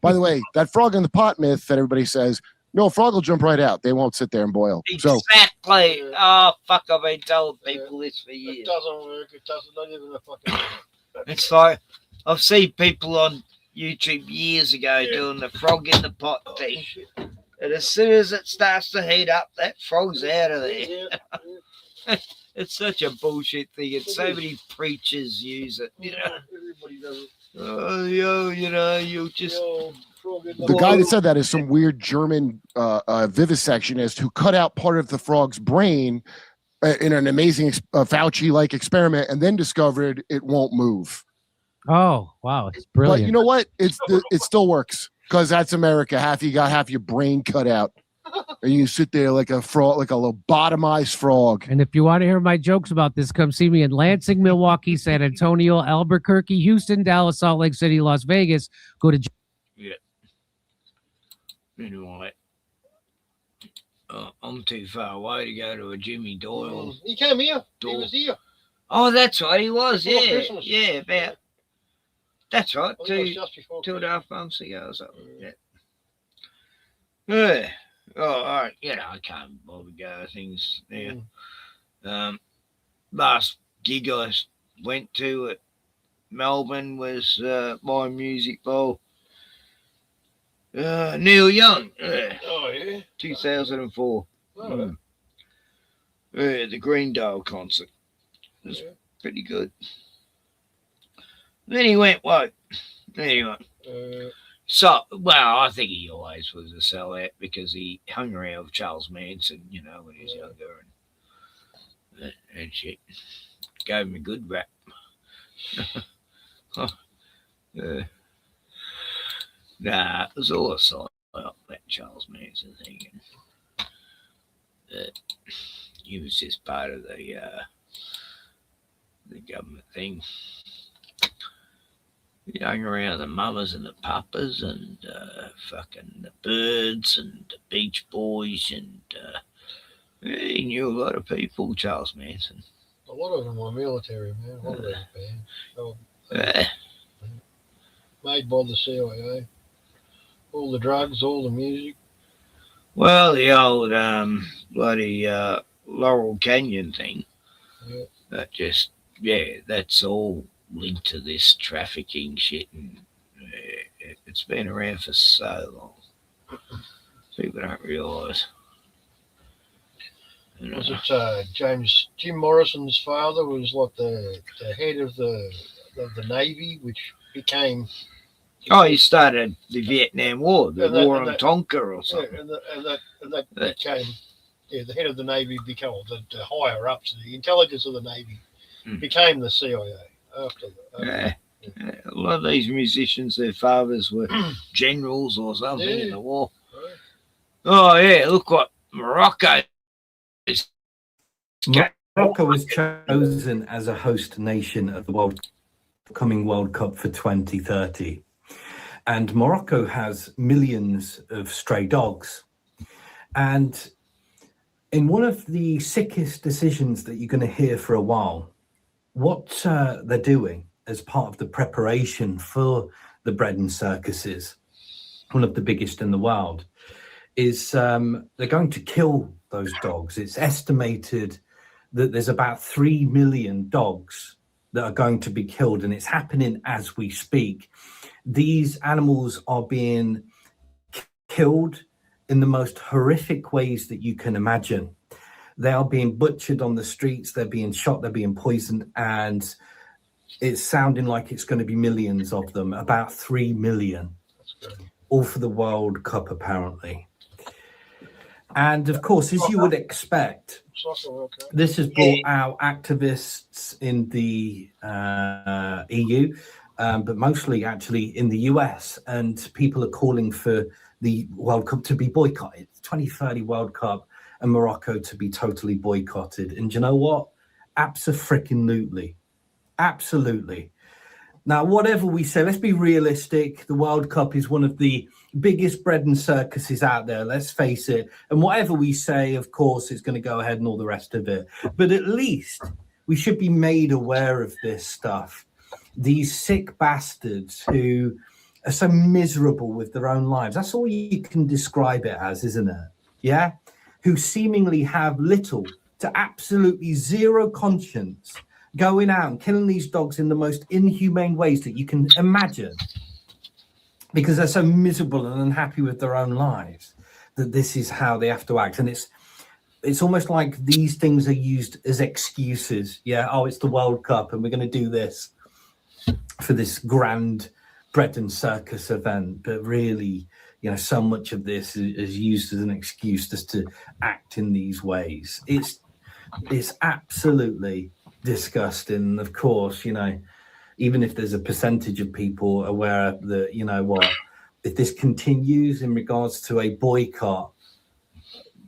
By the way, that frog in the pot myth that everybody says, no, a frog will jump right out. They won't sit there and boil. So Exactly. Oh, fuck, I've been telling people this for years. It doesn't work. It doesn't, not even a fucking. It's like, I've seen people on YouTube years ago doing the frog in the pot thing. And as soon as it starts to heat up, that frog's out of there. It's such a bullshit thing. And so many preachers use it, you know. Everybody does it. Oh, yo, you know, you just. the guy that said that is some weird German vivisectionist who cut out part of the frog's brain in an amazing Fauci-like experiment and then discovered it won't move. Oh, wow. It's brilliant. But you know what? It still works because that's America. Half you got half your brain cut out. And you sit there like a frog, like a lobotomized frog. And if you want to hear my jokes about this, come see me in Lansing, Milwaukee, San Antonio, Albuquerque, Houston, Dallas, Salt Lake City, Las Vegas. Go to... Yeah. Anyway, I'm too far away to go to a Jimmy Doyle. He came here. He was here. Oh, that's right. He was. Before Yeah. Christmas. Yeah, about. That's right. I think it was just before 2.5 months ago or something. Yeah. Oh, all right. You know, I can't bother go things now. Last gig I went to at Melbourne was my music bowl. Neil Young. Oh, yeah? 2004. Oh, The Greendale concert. It was pretty good. Then he went, what? Anyway. So, well, I think he always was a sellout because he hung around with Charles Manson, you know, when he was younger and shit. Gave him a good rap. Nah, it was all a side up, that Charles Manson thing. And, he was just part of the government thing. He hung around the mamas and the papas and fucking the Birds and the Beach Boys and he knew a lot of people, Charles Manson. A lot of them were military, man. A lot of those bands. Made by the CIA. All the drugs, all the music. Well, the old bloody Laurel Canyon thing. Yeah. That just, that's all linked to this trafficking shit, and it's been around for so long. People don't realise. Was it Jim Morrison's father was like the head of the Navy, which became. Oh, he started the Vietnam War, the war on Tonka or something. Yeah, and that became, the head of the Navy became the higher ups, the intelligence of the Navy became the CIA after that. A lot of these musicians, their fathers were generals or something in the war. Right. Oh, yeah, look what Morocco is. Morocco was chosen as a host nation of the upcoming World Cup for 2030. And Morocco has millions of stray dogs. And in one of the sickest decisions that you're going to hear for a while, what they're doing as part of the preparation for the Breton circuses, one of the biggest in the world, is they're going to kill those dogs. It's estimated that there's about 3 million dogs that are going to be killed, and it's happening as we speak. These animals are being killed in the most horrific ways that you can imagine. They are being butchered on the streets, they're being shot, they're being poisoned, and it's sounding like it's going to be millions of them, about 3 million, all for the World Cup, apparently. And of course, as you would expect, this has brought out activists in the EU, but mostly actually in the US, and people are calling for the World Cup to be boycotted, 2030 World Cup, and Morocco to be totally boycotted. And you know what? Abso-freaking-lutely. Absolutely. Now, whatever we say, let's be realistic. The World Cup is one of the biggest bread and circuses out there, let's face it. And whatever we say, of course, is going to go ahead and all the rest of it. But at least we should be made aware of this stuff. These sick bastards who are so miserable with their own lives. That's all you can describe it as, isn't it? Yeah? Who seemingly have little to absolutely zero conscience, going out and killing these dogs in the most inhumane ways that you can imagine, because they're so miserable and unhappy with their own lives that this is how they have to act. And it's almost like these things are used as excuses. Yeah, oh, it's the World Cup and we're going to do this for this grand bread and circus event. But really, you know, so much of this is used as an excuse just to act in these ways. It's absolutely disgusting. Of course, you know, even if there's a percentage of people aware that, you know what, if this continues in regards to a boycott,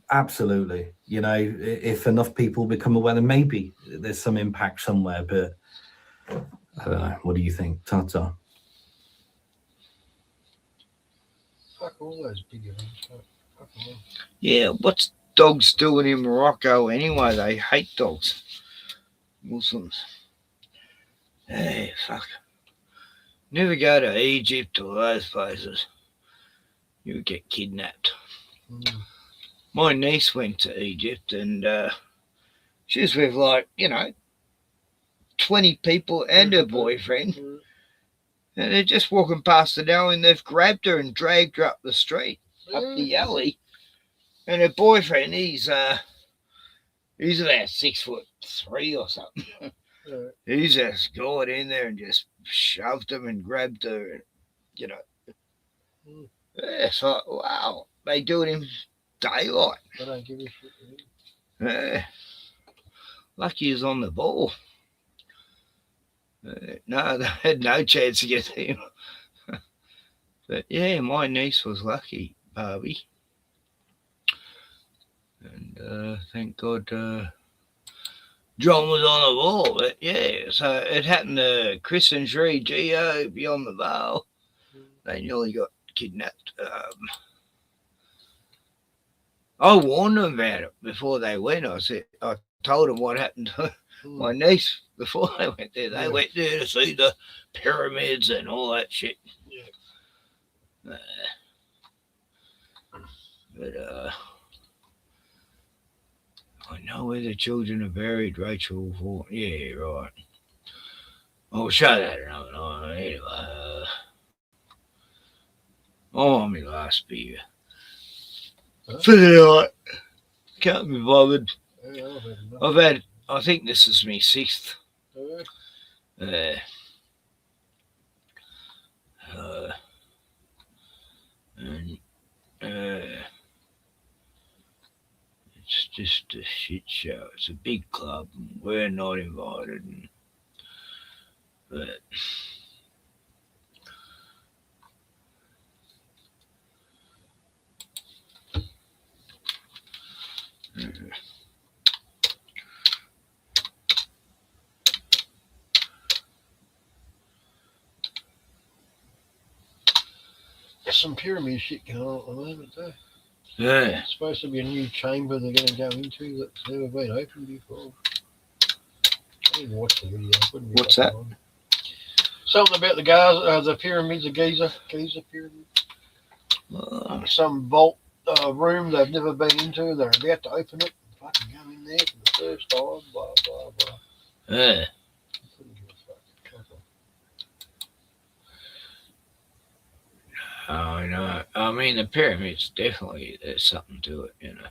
absolutely, you know, if enough people become aware, then maybe there's some impact somewhere. But I don't know. What do you think, Tata? Fuck all those big events. Fuck them. Yeah, what's dogs doing in Morocco anyway? They hate dogs. Muslims. Hey, fuck. Never go to Egypt or those places. You would get kidnapped. My niece went to Egypt and she was with, like, you know, 20 people and her boyfriend. And they're just walking past the alley and they've grabbed her and dragged her up the street, up the alley. And her boyfriend, he's about 6'3" or something. He just got in there and just shoved him and grabbed her, and, you know. Yeah, it's like, wow, they do it in daylight. They don't give a shit. Yeah. Lucky he's on the ball. No, they had no chance to get him. But yeah, my niece was lucky, Barbie. And thank God John was on the ball. But yeah, so it happened to Chris and Sri Geo beyond the veil. They nearly got kidnapped. I warned them about it before they went. I told them what happened to my niece before they went there. They went there to see the pyramids and all that shit. But I know where the children are buried, Rachel. Yeah, right. I'll show that another night. Anyway, I'm on my last beer. For the night. Can't be bothered. I think this is my 6th. And it's just a shit show. It's a big club. And we're not invited. But There's some pyramid shit going on at the moment, though. Yeah. It's supposed to be a new chamber they're going to go into that's never been opened before. I didn't watch the video. What's that? Something about the pyramids of Giza pyramid. Some vault room they've never been into. They're about to open it. Fucking go in there for the first time. Blah blah blah. Yeah. I know. I mean, the pyramids definitely, there's something to it, you know.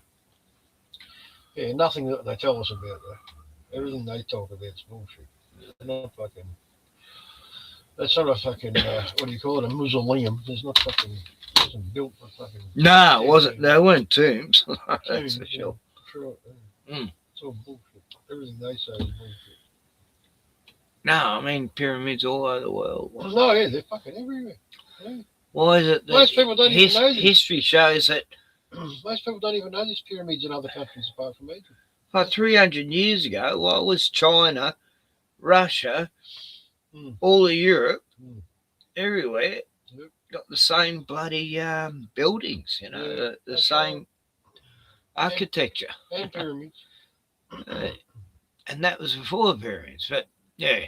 Yeah, nothing that they tell us about, though. Everything they talk about is bullshit. They're not fucking. That's not a fucking. What do you call it? A mausoleum. There's not fucking. It wasn't built for fucking. No, it wasn't. They weren't tombs. That's for sure. Sure. It's all bullshit. Everything they say is bullshit. No, I mean pyramids all over the world. No, yeah, they're fucking everywhere. Yeah. Why is it that most people don't even know this? History shows that most people don't even know there's pyramids in other countries apart from Egypt. Like 300 years ago, what was China, Russia, all of Europe, everywhere, got the same bloody buildings, you know, the same architecture. And pyramids. And that was before parents. But yeah,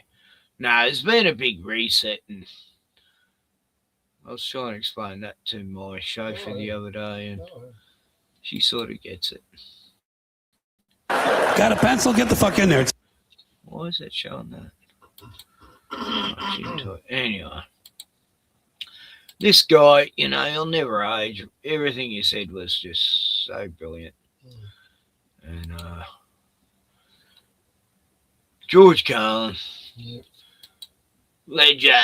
there's been a big reset, and I was trying to explain that to my chauffeur the other day, and she sort of gets it. Got a pencil? Get the fuck in there. Why is that showing that? Anyway, this guy, he'll never age. Everything he said was just so brilliant. And George Carlin, legend.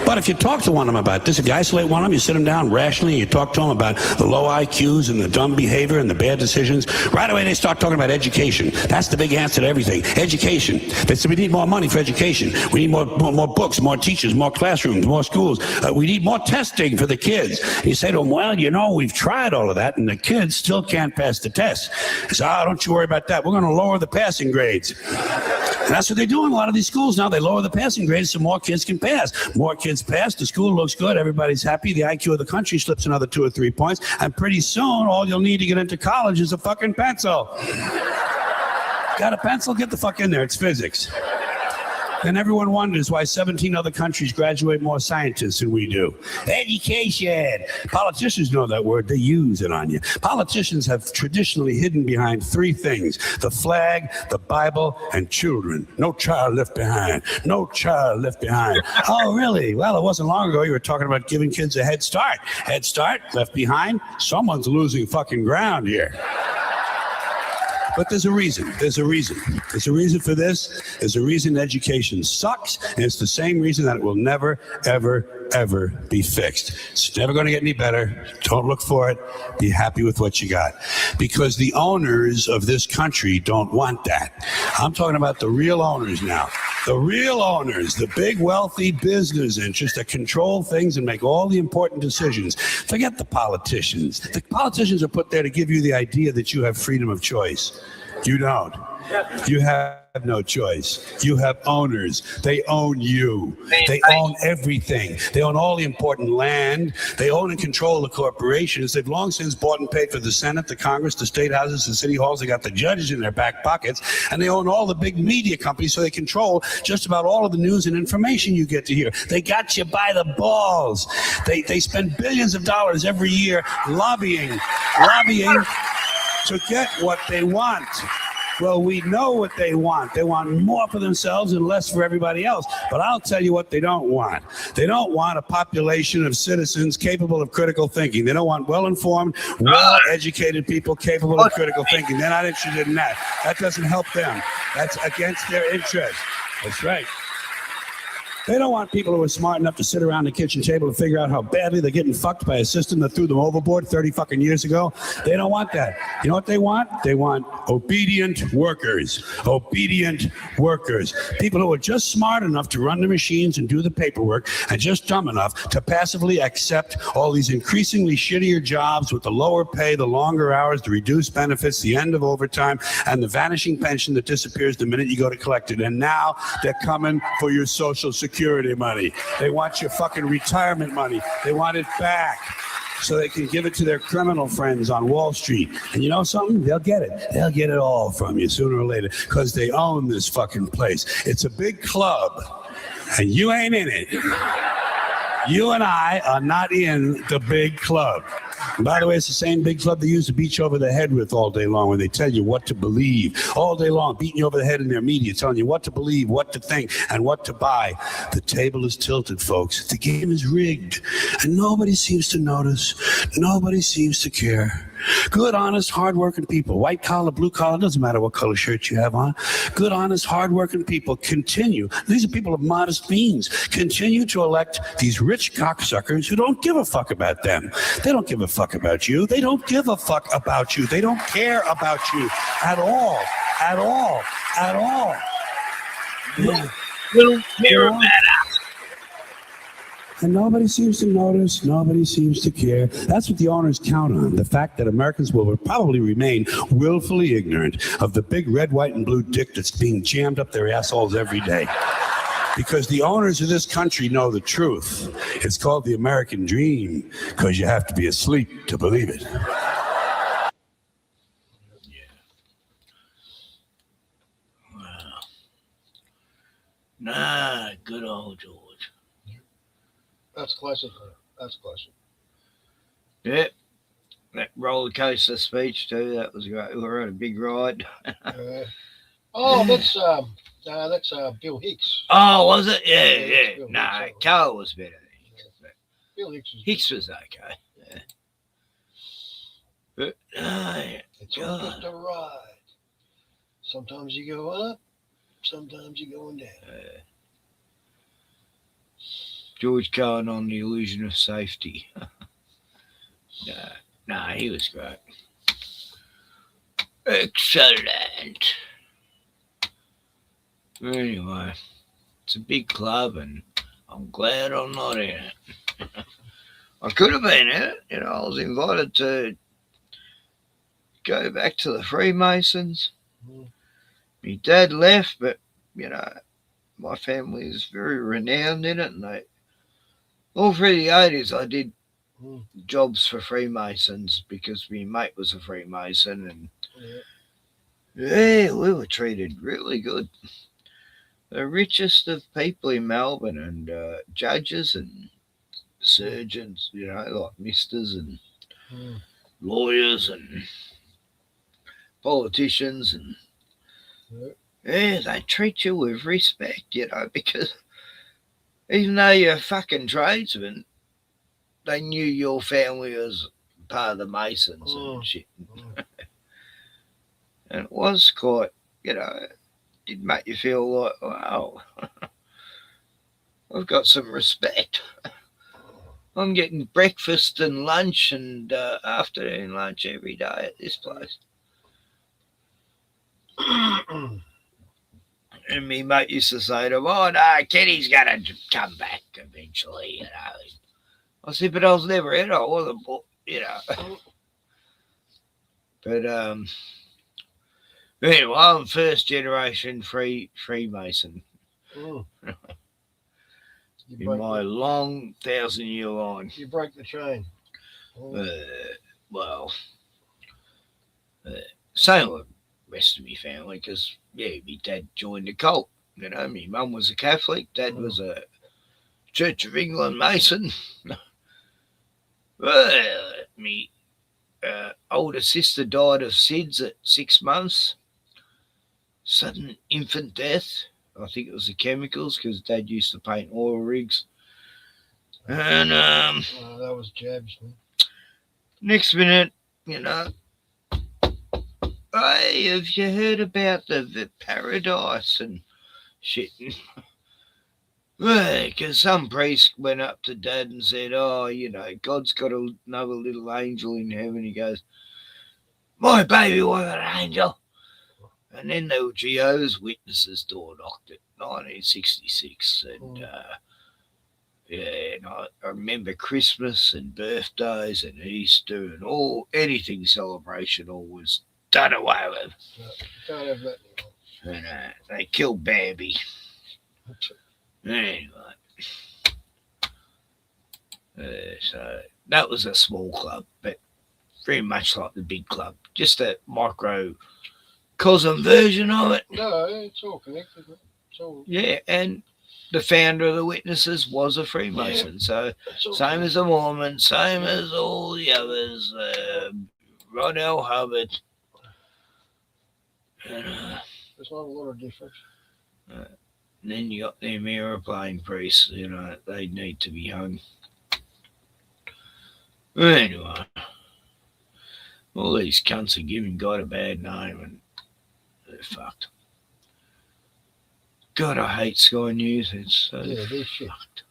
But if you talk to one of them about this, if you isolate one of them, you sit them down rationally, and you talk to them about the low IQs and the dumb behavior and the bad decisions, right away they start talking about education. That's the big answer to everything. Education. They say we need more money for education. We need more books, more teachers, more classrooms, more schools. We need more testing for the kids. And you say to them, well, we've tried all of that, and the kids still can't pass the test. So don't you worry about that. We're going to lower the passing grades. And that's what they do in a lot of these schools now. They lower the passing grades so more kids can pass. More kids pass, the school looks good, everybody's happy, the IQ of the country slips another 2 or 3 points, and pretty soon all you'll need to get into college is a fucking pencil. Got a pencil? Get the fuck in there. It's physics. Then everyone wonders why 17 other countries graduate more scientists than we do. Education. Politicians know that word. They use it on you. Politicians have traditionally hidden behind 3 things: the flag, the Bible, and children. No child left behind. No child left behind. Oh, really? Well, it wasn't long ago you were talking about giving kids a head start. Head start, left behind. Someone's losing fucking ground here. But there's a reason. There's a reason. There's a reason for this. There's a reason education sucks, and it's the same reason that it will never, ever, ever be fixed. It's never going to get any better. Don't look for it. Be happy with what you got. Because the owners of this country don't want that. I'm talking about the real owners now. The real owners, the big wealthy business interests that control things and make all the important decisions. Forget the politicians. The politicians are put there to give you the idea that you have freedom of choice. You don't. You have no choice. You have owners. They own you. They own everything. They own all the important land. They own and control the corporations. They've long since bought and paid for the Senate, the Congress, the state houses, the city halls. They got the judges in their back pockets. And they own all the big media companies, so they control just about all of the news and information you get to hear. They got you by the balls. They spend billions of dollars every year lobbying to get what they want. Well, we know what they want. They want more for themselves and less for everybody else. But I'll tell you what they don't want. They don't want a population of citizens capable of critical thinking. They don't want well-informed, well-educated people capable of critical thinking. They're not interested in that. That doesn't help them. That's against their interest. That's right. They don't want people who are smart enough to sit around the kitchen table to figure out how badly they're getting fucked by a system that threw them overboard 30 fucking years ago. They don't want that. You know what they want? They want obedient workers. Obedient workers. People who are just smart enough to run the machines and do the paperwork, and just dumb enough to passively accept all these increasingly shittier jobs with the lower pay, the longer hours, the reduced benefits, the end of overtime, and the vanishing pension that disappears the minute you go to collect it. And now they're coming for your Social Security money. They want your fucking retirement money. They want it back so they can give it to their criminal friends on Wall Street. And you know something? They'll get it. They'll get it all from you sooner or later because they own this fucking place. It's a big club, and you ain't in it. You and I are not in the big club. And by the way, it's the same big club they used to beat you over the head with all day long when they tell you what to believe. All day long, beating you over the head in their media, telling you what to believe, what to think, and what to buy. The table is tilted, folks. The game is rigged. And nobody seems to notice. Nobody seems to care. Good, honest, hardworking people, white collar, blue collar, doesn't matter what color shirt you have on. Good, honest, hardworking people continue. These are people of modest means. Continue to elect these rich cocksuckers who don't give a fuck about them. They don't give a fuck about you. They don't give a fuck about you. They don't care about you at all. At all. At all. Little mirror matter. And nobody seems to notice, nobody seems to care. That's what the owners count on, the fact that Americans will probably remain willfully ignorant of the big red, white, and blue dick that's being jammed up their assholes every day. Because the owners of this country know the truth. It's called the American dream, because you have to be asleep to believe it. Good old George. That's classic. That's classic. Yep. That roller coaster speech too. That was great. We were on a big ride. Oh, that's Bill Hicks. Oh, was it? Yeah, Yeah, yeah. No, Carl was better. Bill Hicks was okay. Yeah. But it's all just a ride. Sometimes you go up, sometimes you're going down. George Carlin on the illusion of safety. No, he was great. Excellent. Anyway, it's a big club, and I'm glad I'm not in it. I could have been in it. You know, I was invited to go back to the Freemasons. My dad left, but, you know, my family is very renowned in it, and they all through the 80s I did jobs for Freemasons because my mate was a Freemason, and yeah, we were treated really good. The richest of people in Melbourne, and judges and surgeons, you know, like misters and lawyers and politicians, and yeah, they treat you with respect, you know, because even though you're a fucking tradesman, they knew your family was part of the Masons and shit. And it was quite, you know, it did make you feel like, wow, I've got some respect. I'm getting breakfast and lunch and afternoon lunch every day at this place. And me mate used to say to him, oh, no, Kenny's going to come back eventually, you know. I said, but I was never in it. I wasn't, you know. But anyway, I'm first generation Freemason. In my long 1,000-year line. You break the chain. Well, same with the rest of my family, because, yeah, my dad joined the cult. You know, my mum was a Catholic, dad was a Church of England Mason. Well, my older sister died of SIDS at 6 months. Sudden infant death. I think it was the chemicals, because Dad used to paint oil rigs. And that was jabs, man. Next minute, you know, hey, have you heard about the paradise and shit? Well, because some priest went up to Dad and said, oh, you know, God's got another little angel in heaven. He goes, my baby was an angel. And then there were Jehovah's Witnesses door knocked at 1966. And, yeah, and I remember Christmas and birthdays and Easter and anything celebration always done away with. Can't have that anymore. And they killed Bambi. Anyway. So that was a small club, but very much like the big club. Just a microcosm version of it. No, it's all connected. It's all... Yeah, and the founder of the Witnesses was a Freemason. So same as the Mormon, same as all the others. Ron L. Hubbard. And, there's not a lot of difference. And then you got them aeroplane priests, you know, they need to be hung. Anyway, all these cunts are giving God a bad name and they're fucked. God, I hate Sky News. It's so they're fucked.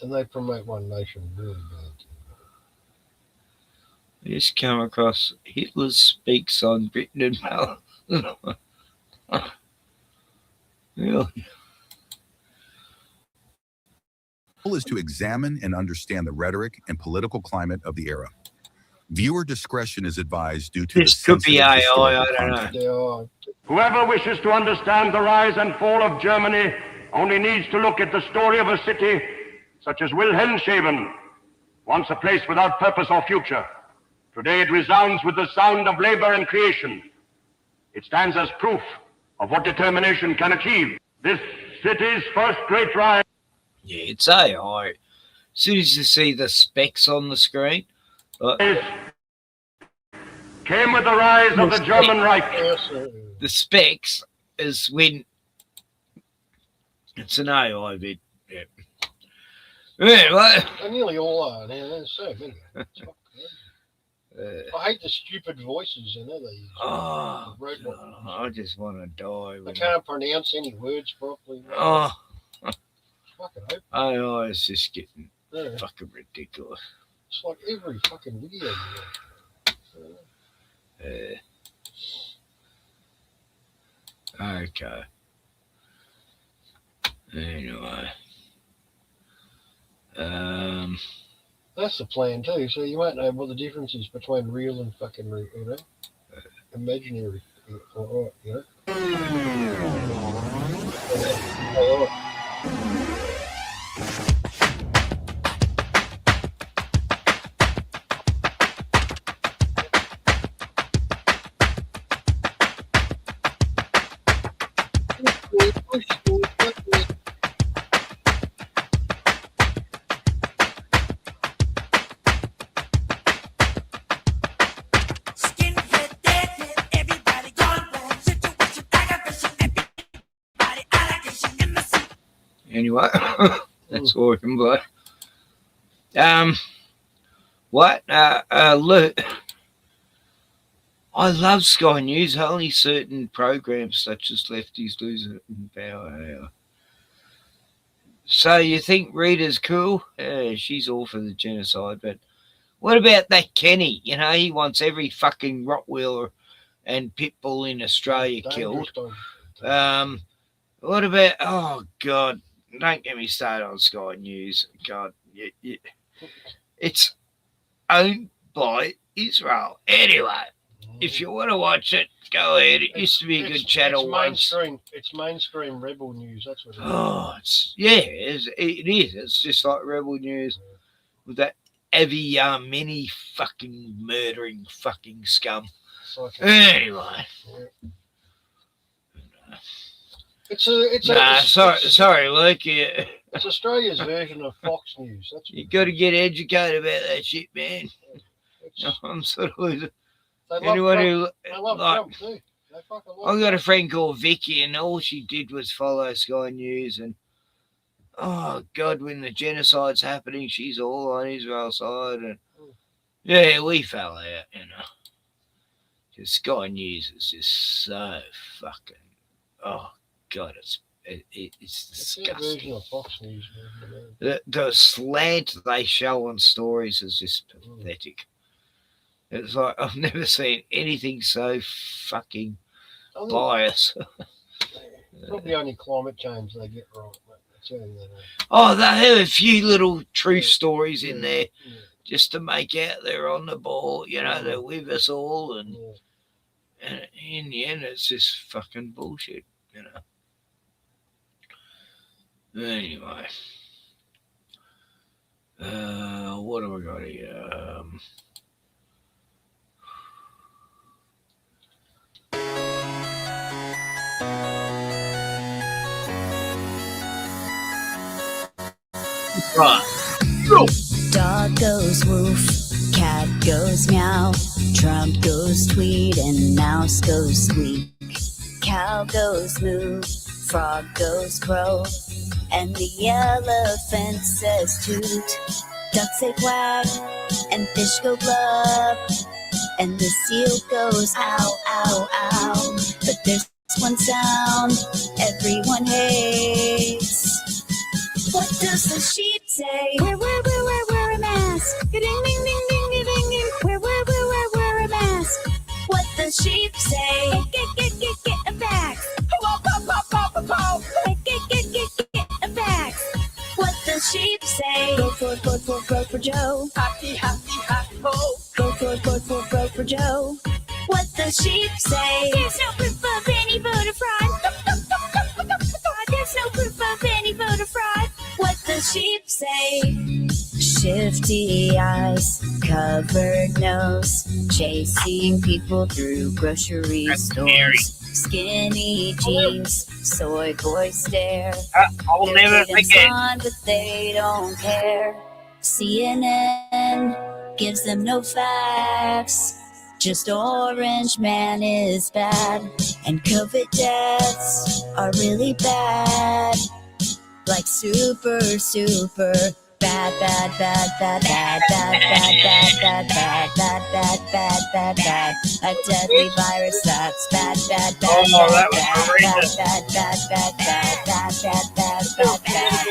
And they promote one nation really bad. I just come across Hitler speaks on Britain and Mal. Really? The goal is to examine and understand the rhetoric and political climate of the era. Viewer discretion is advised due to this could be AI, I don't know. Whoever wishes to understand the rise and fall of Germany only needs to look at the story of a city such as Wilhelmshaven, once a place without purpose or future. Today it resounds with the sound of labor and creation. It stands as proof of what determination can achieve. This city's first great rise. Yeah, it's AI. As soon as you see the specs on the screen, came with the rise of the German Reich. The specs is when it's an AI bit. Yeah. Anyway. They nearly all are now. There's so many. I hate the stupid voices, they use. Oh, I just want to die. They can't pronounce any words properly. Oh. Fucking hope. Oh, it's just getting fucking ridiculous. It's like every fucking video. Okay. Anyway. That's the plan too. So you won't know what the difference is between real and fucking real, imaginary, you know. Anyway, that's all we can play. What? Look, I love Sky News. Only certain programs such as Lefties Lose It and Power. So you think Rita's cool? Yeah, she's all for the genocide, but what about that Kenny? You know, he wants every fucking Rottweiler and Pitbull in Australia killed. What about, oh, God, don't get me started on Sky News. God, it's owned by Israel. Anyway, if you want to watch it, go ahead. It used to be a good channel once. It's mainstream rebel news. That's what it is. Oh, it is. It's just like rebel news with that Avi mini fucking murdering fucking scum. Anyway. Sorry, Luke. Yeah. It's Australia's version of Fox News. That's you got to get educated about that shit, man. I'm sort of losing. Anyone who love Trump too. They fucking love I got a friend called Vicky, and all she did was follow Sky News. And oh God, when the genocide's happening, she's all on Israel's side, and yeah, we fell out, you know. Just Sky News is just so fucking. Oh God, it's disgusting. Of Fox News, the slant they show on stories is just pathetic. It's like I've never seen anything so fucking biased. Probably only climate change they get right. Oh, they have a few little truth stories in there just to make out they're on the ball. You know, they're with us all, and in the end, it's just fucking bullshit. You know. Anyway, what have we got here? Dog goes woof, cat goes meow, Trump goes tweet, and mouse goes squeak. Cow goes moo, frog goes crow, and the elephant says toot. Ducks say quack, and fish go blub, and the seal goes ow, ow, ow. But there's one sound everyone hates. What does the sheep say? Wear a mask. Ding, ding, ding, ding, ding, ding, ding. Wear a mask. What does sheep say? Get a vax. Get a vax. What does sheep say? Go for Joe. Happy, ho. Go for Joe. What does sheep say? There's no proof of any voter fraud. There's no proof of any voter fraud. What does sheep say? Shifty eyes, covered nose, chasing people through grocery stores. Skinny jeans, soy boy stare. I'll Their never freedom's forget. on, but they don't care. CNN gives them no facts. Just Orange Man is bad, and COVID deaths are really bad. Like super, super bad, bad, bad, bad, bad, bad, bad, bad, bad, bad, bad, bad, bad, bad. A deadly virus that's bad, bad, bad, bad, bad, bad, bad, bad, bad, bad, bad, bad, bad, bad.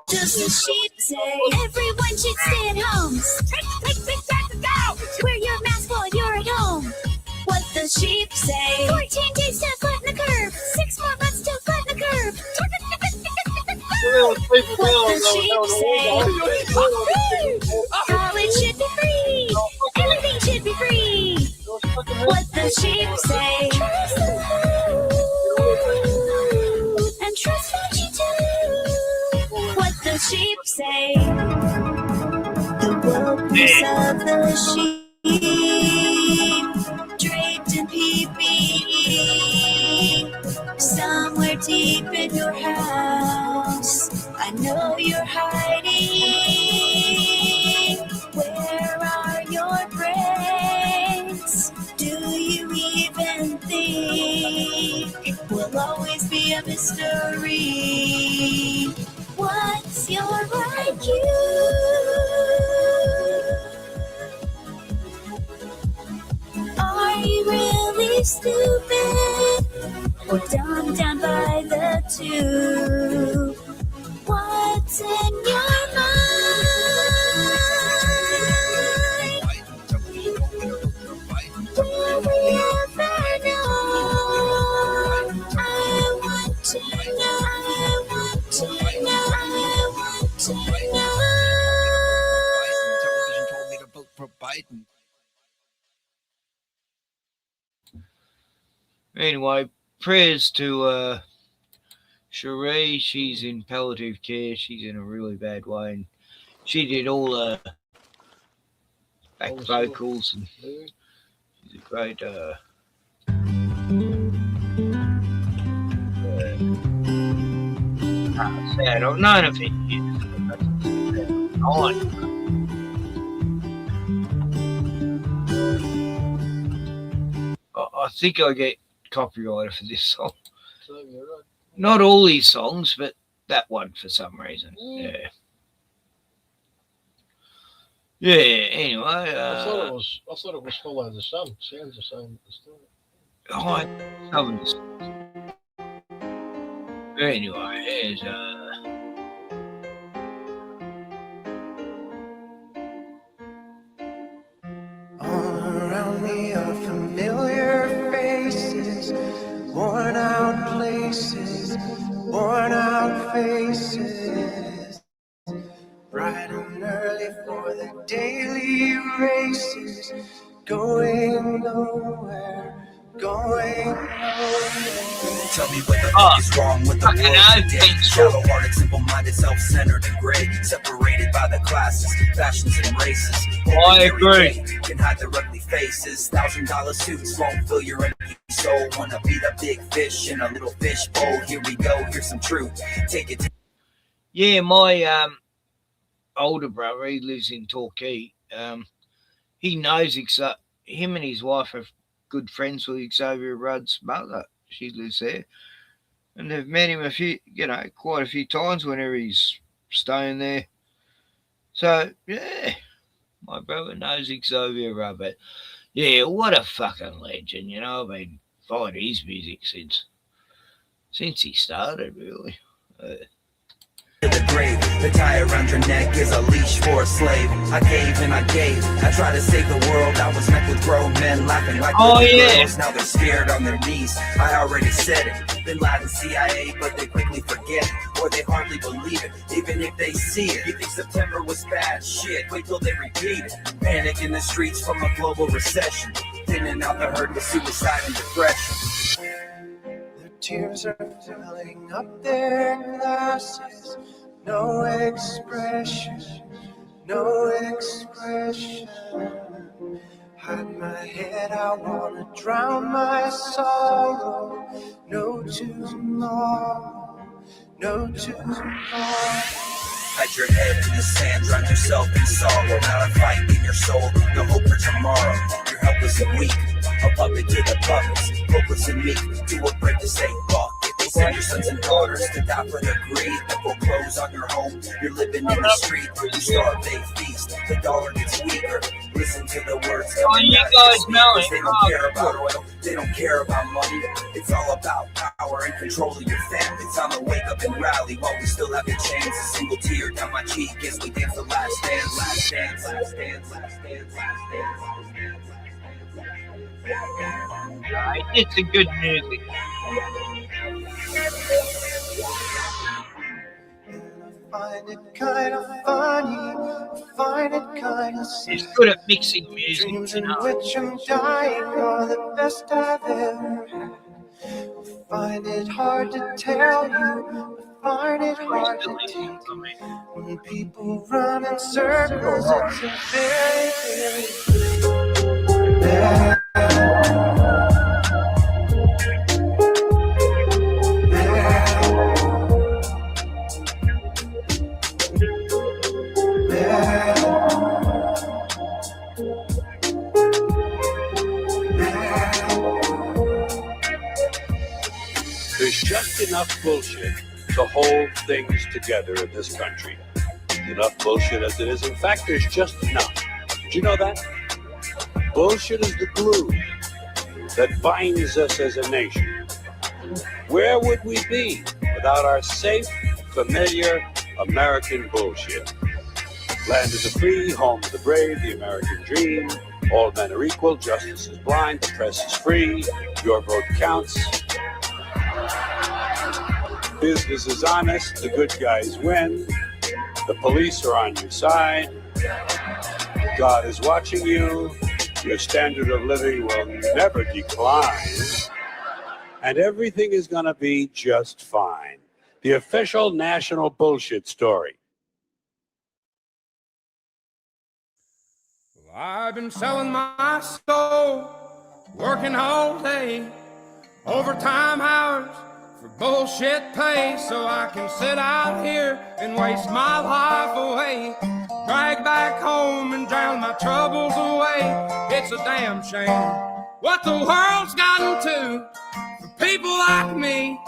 Does the sheep say everyone should stay at home? Wear your mask while you're at home. What the sheep say? 14 days to flatten the curve. 6 more months to flatten the curve. What the sheep say? College should be free. Everything should be free. What the sheep say? Trust the food and trust what you do. What the sheep say? The wokeness of the sheep, draped in PPE, somewhere deep in your house. I know you're hiding. Where are your brains? Do you even think we'll always be a mystery? What's your IQ? Are you really stupid or dumbed down by the tube? What's in your mind? Will we ever know? I want to know. I want to know. I want to know. Told me to vote for Biden. Anyway, prayers to Cherie. She's in palliative care. She's in a really bad way, and she did all the back vocals, and she's a great sad. I've known her for years. I think I get copyrighted for this song. Not all these songs, but that one for some reason. Yeah. Yeah. Anyway, I thought it was Follow the Sun. Sounds the same. Anyway, there's All around me are familiar faces, worn out places, worn out faces. Bright and early for the daily races, going nowhere, going nowhere. Tell me what the fuck is wrong with the world today. Shallow-hearted, simple-minded, self-centered and gray, separated by the classes, fashions and races. I agree. Can hide their ugly faces. $1,000 suits won't fill your empty soul. Wanna be the big fish in a little fish bowl. Here we go. Here's some truth. Take it. yeah, my older brother, he lives in Torquay. He knows him and his wife are good friends with Xavier Rudd's mother. She lives there, and they've met him quite a few times whenever he's staying there. So yeah, my brother knows Xavier Rudd. But yeah, what a fucking legend! I've been following his music since he started, really. To the grave, the tie around your neck is a leash for a slave. I gave and I gave. I tried to save the world. I was met with grown men laughing like little girls. Now they're scared on their knees. I already said it. Bin Laden, CIA, but they quickly forget it, or they hardly believe it, even if they see it. You think September was bad? Shit, wait till they repeat it. Panic in the streets from a global recession, thinning out the herd with suicide and depression. Their tears are filling up their glasses. No expression, no expression. hide my head, I wanna drown my sorrow. No tomorrow, no tomorrow. Hide your head in the sand, drown yourself in sorrow. Not a fight in your soul, no hope for tomorrow. You're helpless and weak, a puppet to the puppets. Hopeless and meek, do a break to say fuck it. They send your sons and daughters to die for their greed. They foreclose on your home, you're living in the street. You starve, they feast, the dollar gets weaker. Listen to the words coming out of your speakers. They don't care about oil, they don't care about money. It's all about power and control of your family. Time to wake up and rally while we still have a chance. A single tear down my cheek as we dance the last dance, last dance, last dance, last dance, last dance, last dance. It's a good music. Find it kind of funny, find it kind of sad. He's good at mixing music. Dreams in which I'm dying are the best I've ever had. Find it hard to tell you, find it hard to take. When people run in circles, it's a very, very bad. There's just enough bullshit to hold things together in this country. Enough bullshit as it is. In fact, there's just enough. Did you know that? Bullshit is the glue that binds us as a nation. Where would we be without our safe, familiar American bullshit? Land of the free, home of the brave, the American dream. All men are equal, justice is blind, the press is free, your vote counts. Business is honest, the good guys win. The police are on your side. God is watching you. Your standard of living will never decline. And everything is going to be just fine. The official national bullshit story. I've been selling my soul, working all day, overtime hours for bullshit pay, so I can sit out here and waste my life away, drag back home and drown my troubles away. It's a damn shame what the world's gotten to for people like me,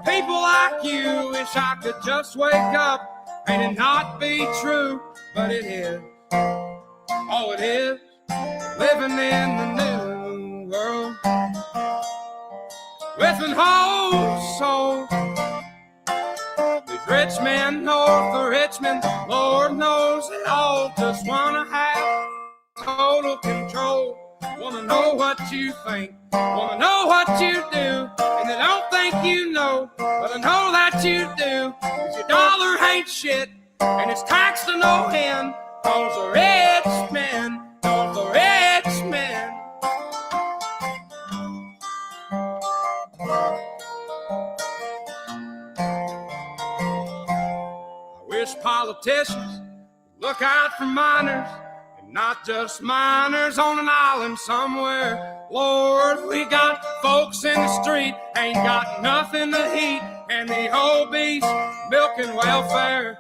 people like you. Wish I could just wake up and it not be true, but it is. Oh, it is living in the new world with an whole soul. These rich men north of Richmond, Lord knows they all just wanna have total control. Wanna know what you think, wanna know what you do, and they don't think you know, but I know that you do. 'Cause your dollar ain't shit, and it's taxed to no end. Cause the rich men, cause the rich men. I wish politicians look out for minors, and not just minors on an island somewhere. Lord, we got folks in the street, ain't got nothing to eat, and the obese milking welfare.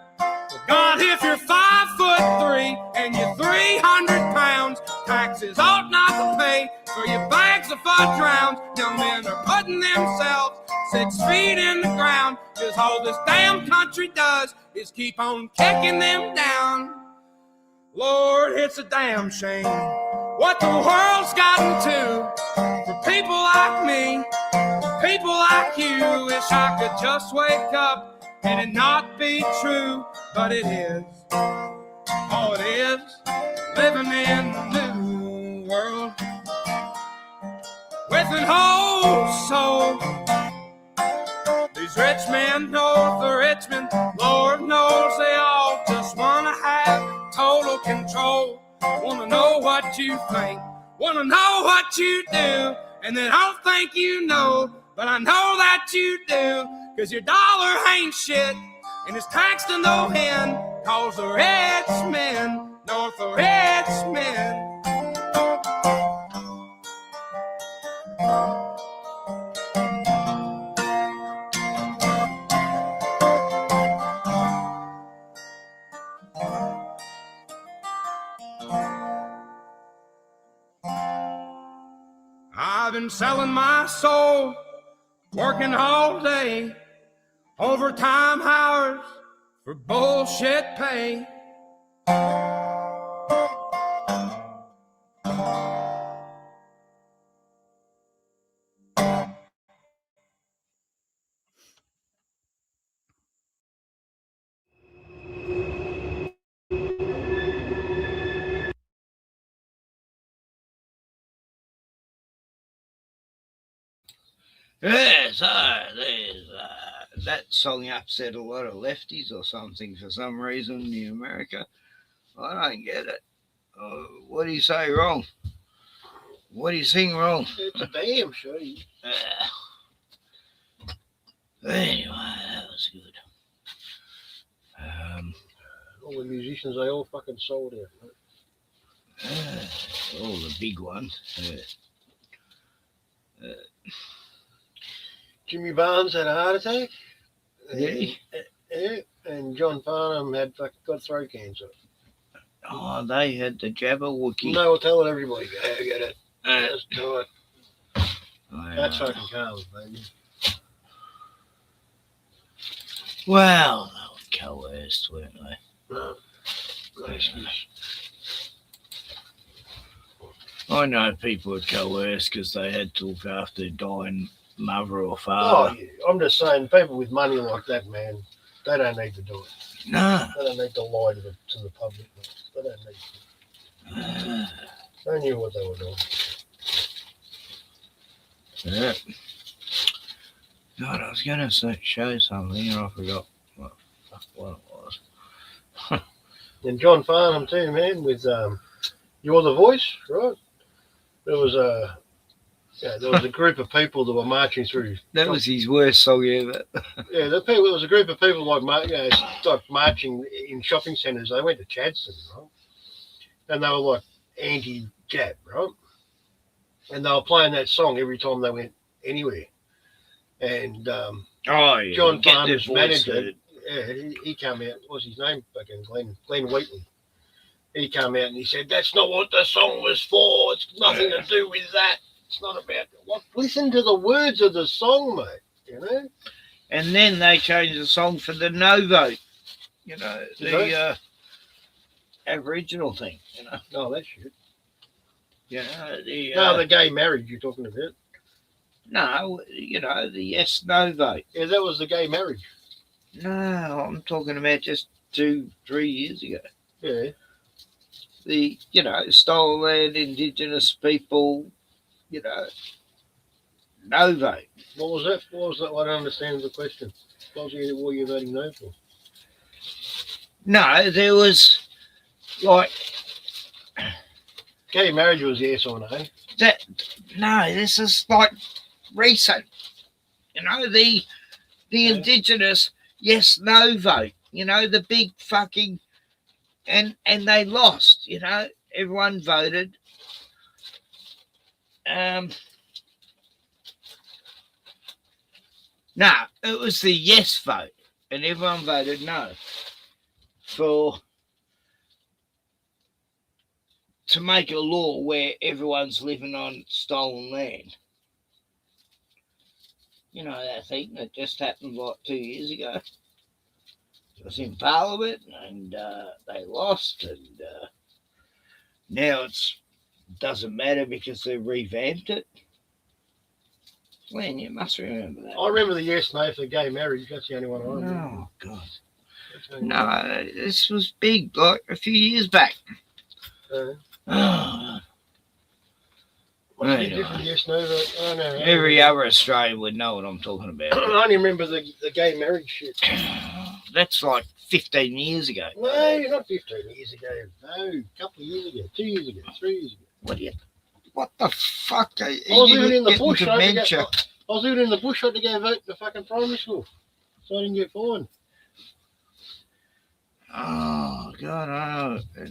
God, if you're 5'3" and you're 300 pounds, taxes ought not to pay for your bags of fudge rounds. Young men are putting themselves 6 feet in the ground, 'cause all this damn country does is keep on kicking them down. Lord, it's a damn shame what the world's gotten to for people like me, people like you. Wish I could just wake up and it not be true, but it is. Oh, it is living in the new world with an whole soul. These rich men north of Richmond, Lord knows they all just wanna have total control. Wanna know what you think, wanna know what you do, and they don't think you know, but I know that you do. 'Cause your dollar ain't shit, and it's taxed to no end. Cause the rich men, north of rich men. been selling my soul, working all day, overtime hours for bullshit pay. Yes, that song upset a lot of lefties or something for some reason in America. I don't get it. What do you say wrong? What do you sing wrong? It's a damn shame. Anyway, that was good. All the musicians, they all fucking sold out. All the big ones. Jimmy Barnes had a heart attack. Yeah. And John Farnham had got throat cancer. Oh, they had the Jabberwocky. No, we're telling everybody, go get it. Just do it. That's fucking calm, baby. Well, they were coerced, weren't they? No. I know people were coerced because they had to look after their dying mother or Oh, father. yeah. I'm just saying, people with money like that, man, they don't need to do it. No. They don't need to lie to the public. They don't need to. They knew what they were doing. Yeah. God, I was going to show something and I forgot what it was. And John Farnham too, man, with You're the Voice, right? There was a group of people that were marching through. That was his worst song ever. Yeah, there was a group of people like marching in shopping centres. They went to Chadstone, right? And they were like anti-Jab, right? And they were playing that song every time they went anywhere. And John Farnham's manager, he came out. What was his name? Fucking Glenn Wheatley. He came out and he said, "That's not what the song was for. It's nothing to do with that. It's not about what. Listen to the words of the song, mate. You know." And then they changed the song for the no vote. You know, the Aboriginal thing. You know. No, that's shit. You know, the gay marriage you're talking about. No, you know, the yes/no vote. Yeah, that was the gay marriage. No, I'm talking about just 2-3 years ago. Yeah. The, you know, stolen land, Indigenous people, you know, no vote. What was that? I don't understand the question. What were you voting no for? No, there was like gay marriage was yes or no? This is like recent. You know, the Indigenous yes/no vote. You know, the big fucking and they lost. You know, everyone voted. No, it was the yes vote, and everyone voted no to make a law where everyone's living on stolen land. You know that thing that just happened like 2 years ago. It was in Parliament, and they lost, and now it doesn't matter because they revamped it. Glenn, you must remember that. I remember the yes/no for gay marriage. That's the only one I remember. Oh, God. No, this was big, like a few years back. What's the different yes/no vote? Oh, no, every other Australian would know what I'm talking about. I only remember the gay marriage shit. That's like 15 years ago. No, not 15 years ago. No, a couple of years ago, 2 years ago, 3 years ago. What the fuck? I was living in the bush. I was living in the bush. I had to go vote in the fucking primary school, so I didn't get fined. Oh, God,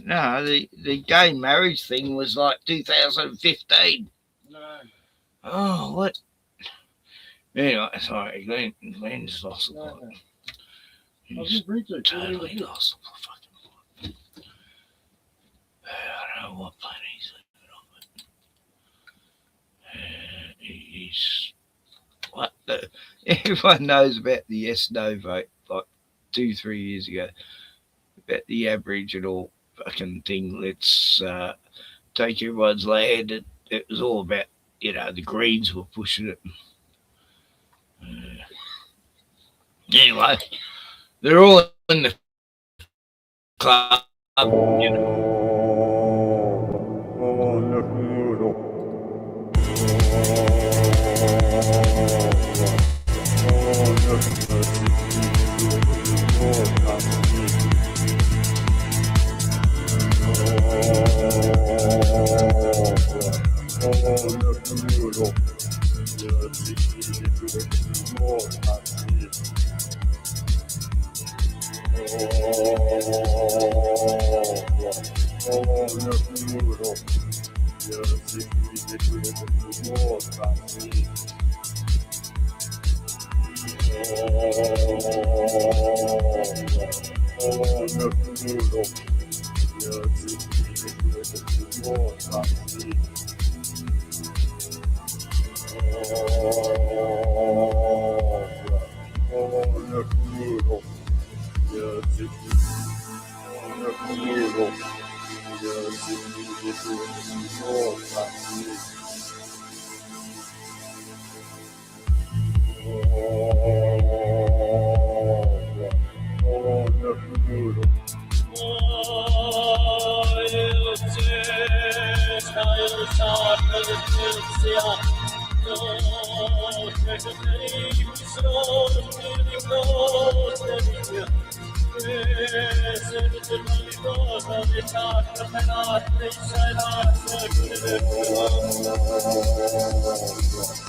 no, the gay marriage thing was like 2015. No. Oh, what? Anyway, sorry, Glenn's lost the plot. He's totally lost the fucking plot. I don't know what planet he's living on, but is what the, everyone knows about the yes/no vote like 2-3 years ago about the Aboriginal fucking thing. Let's take everyone's land. It was all about, the Greens were pushing it. Anyway, they're all in the club.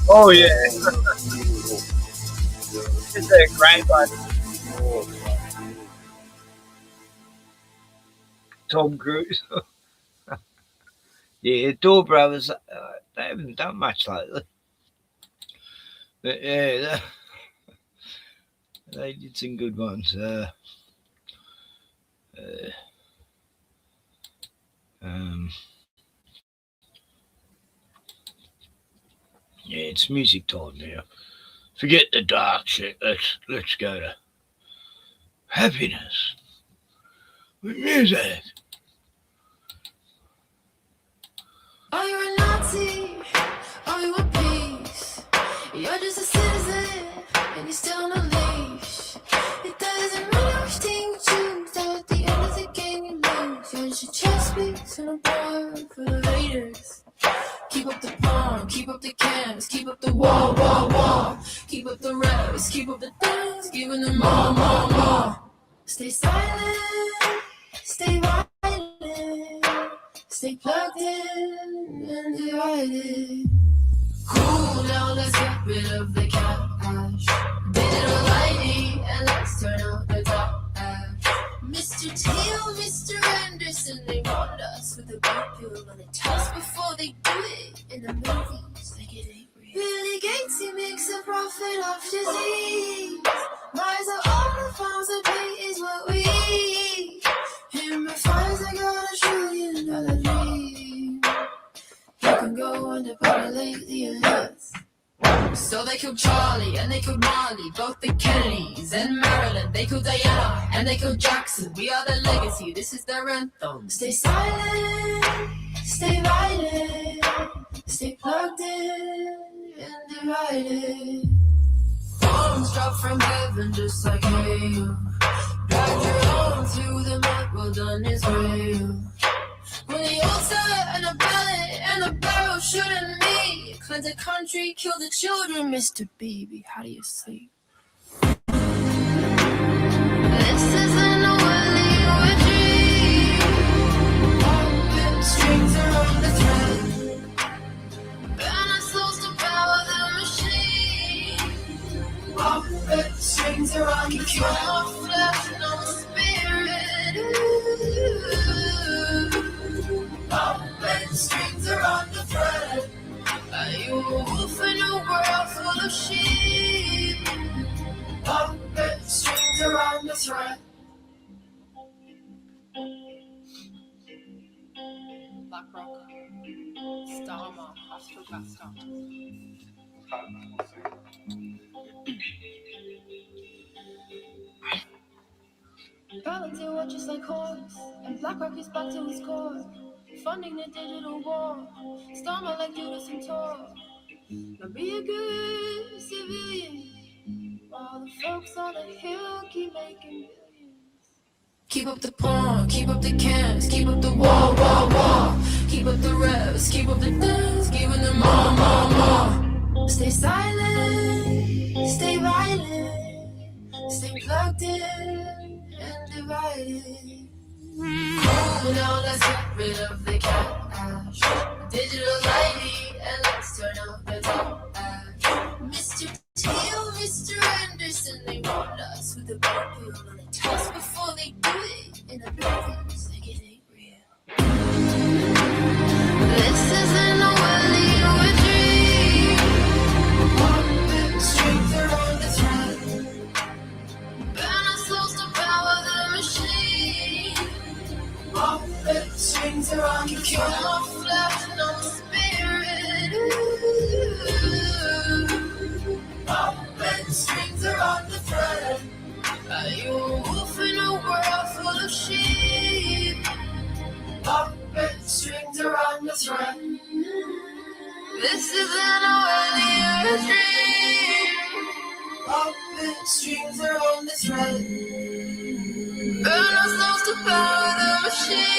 Oh yeah, it's a great one. Tom Cruise. Yeah, Door Brothers. They haven't done much lately. But yeah, they did some good ones. Yeah, it's music time now. Forget the dark shit. Let's go to happiness with music. Are you a Nazi? Are you a peace? You're just a citizen, and you're still on a leash. It doesn't matter which thing you choose, that at the end of the game you lose. You're just a chess piece on a board for the raiders. Keep up the pawn, keep up the cans, keep up the wall, wall, wall. Keep up the revs, keep up the dance, giving them more. Stay silent, stay violent, stay plugged in and divided. Cool down, let's get rid of the cash. Digital ID and let's turn out the top. Mr. Teal, Mr. Anderson, they warned us with a big pill on the test before they do it in the movies. Like it ain't real. Billy Gates, he makes a profit off disease. Rise of all the farms that pay is what we eat. Him and Pfizer got $1 trillion dream. You can go underpopulate the earth. So they killed Charlie and they killed Marley, both the Kennedys and Marilyn. They killed Diana and they killed Jackson. We are their legacy, this is their anthem. Stay silent, stay violent, stay plugged in and divided. Bombs drop from heaven just like hail. Drag your own through the mud, well done Israel. When the altar and a ballot and a barrel shooting me. Cleanse the country, kill the children, Mr. Baby, how do you sleep? This isn't a Hollywood dream. Puppet strings are on the thread. Burn our souls to power the machine. Puppet strings are on the thread. No flesh, no spirit. Puppet strings are on the thread. Are you a wolf in a world full of sheep? Puppet strings around the thread. Black Rock, Starma, Astro Gasta. Palantir watches like horse, and BlackRock is back to its core, funding the digital war. Starmer like Judas and Tor. Now be a good civilian, while the folks on the hill keep making billions. Keep up the porn, keep up the cams, keep up the wall, wall, wall. Keep up the revs, keep up the dance, giving them more, more, more. Stay silent, stay violent, stay plugged in and divided. Oh, now let's get rid of the cash, digital ID, and let's turn up the top. Mr. Teal, Mr. Anderson, they want us with a bar pill on a toss before they do it in a business like it ain't real. This isn't a welly or a dream. Strength around the thread. Burn our souls to power the machine. Strings around the cure, no flesh, no spirit. Puppet strings around the thread. Are you a wolf in a world full of sheep? Puppet strings around the thread. This isn't a welly or a dream. Puppet strings around the thread. Burn our souls to power the machine.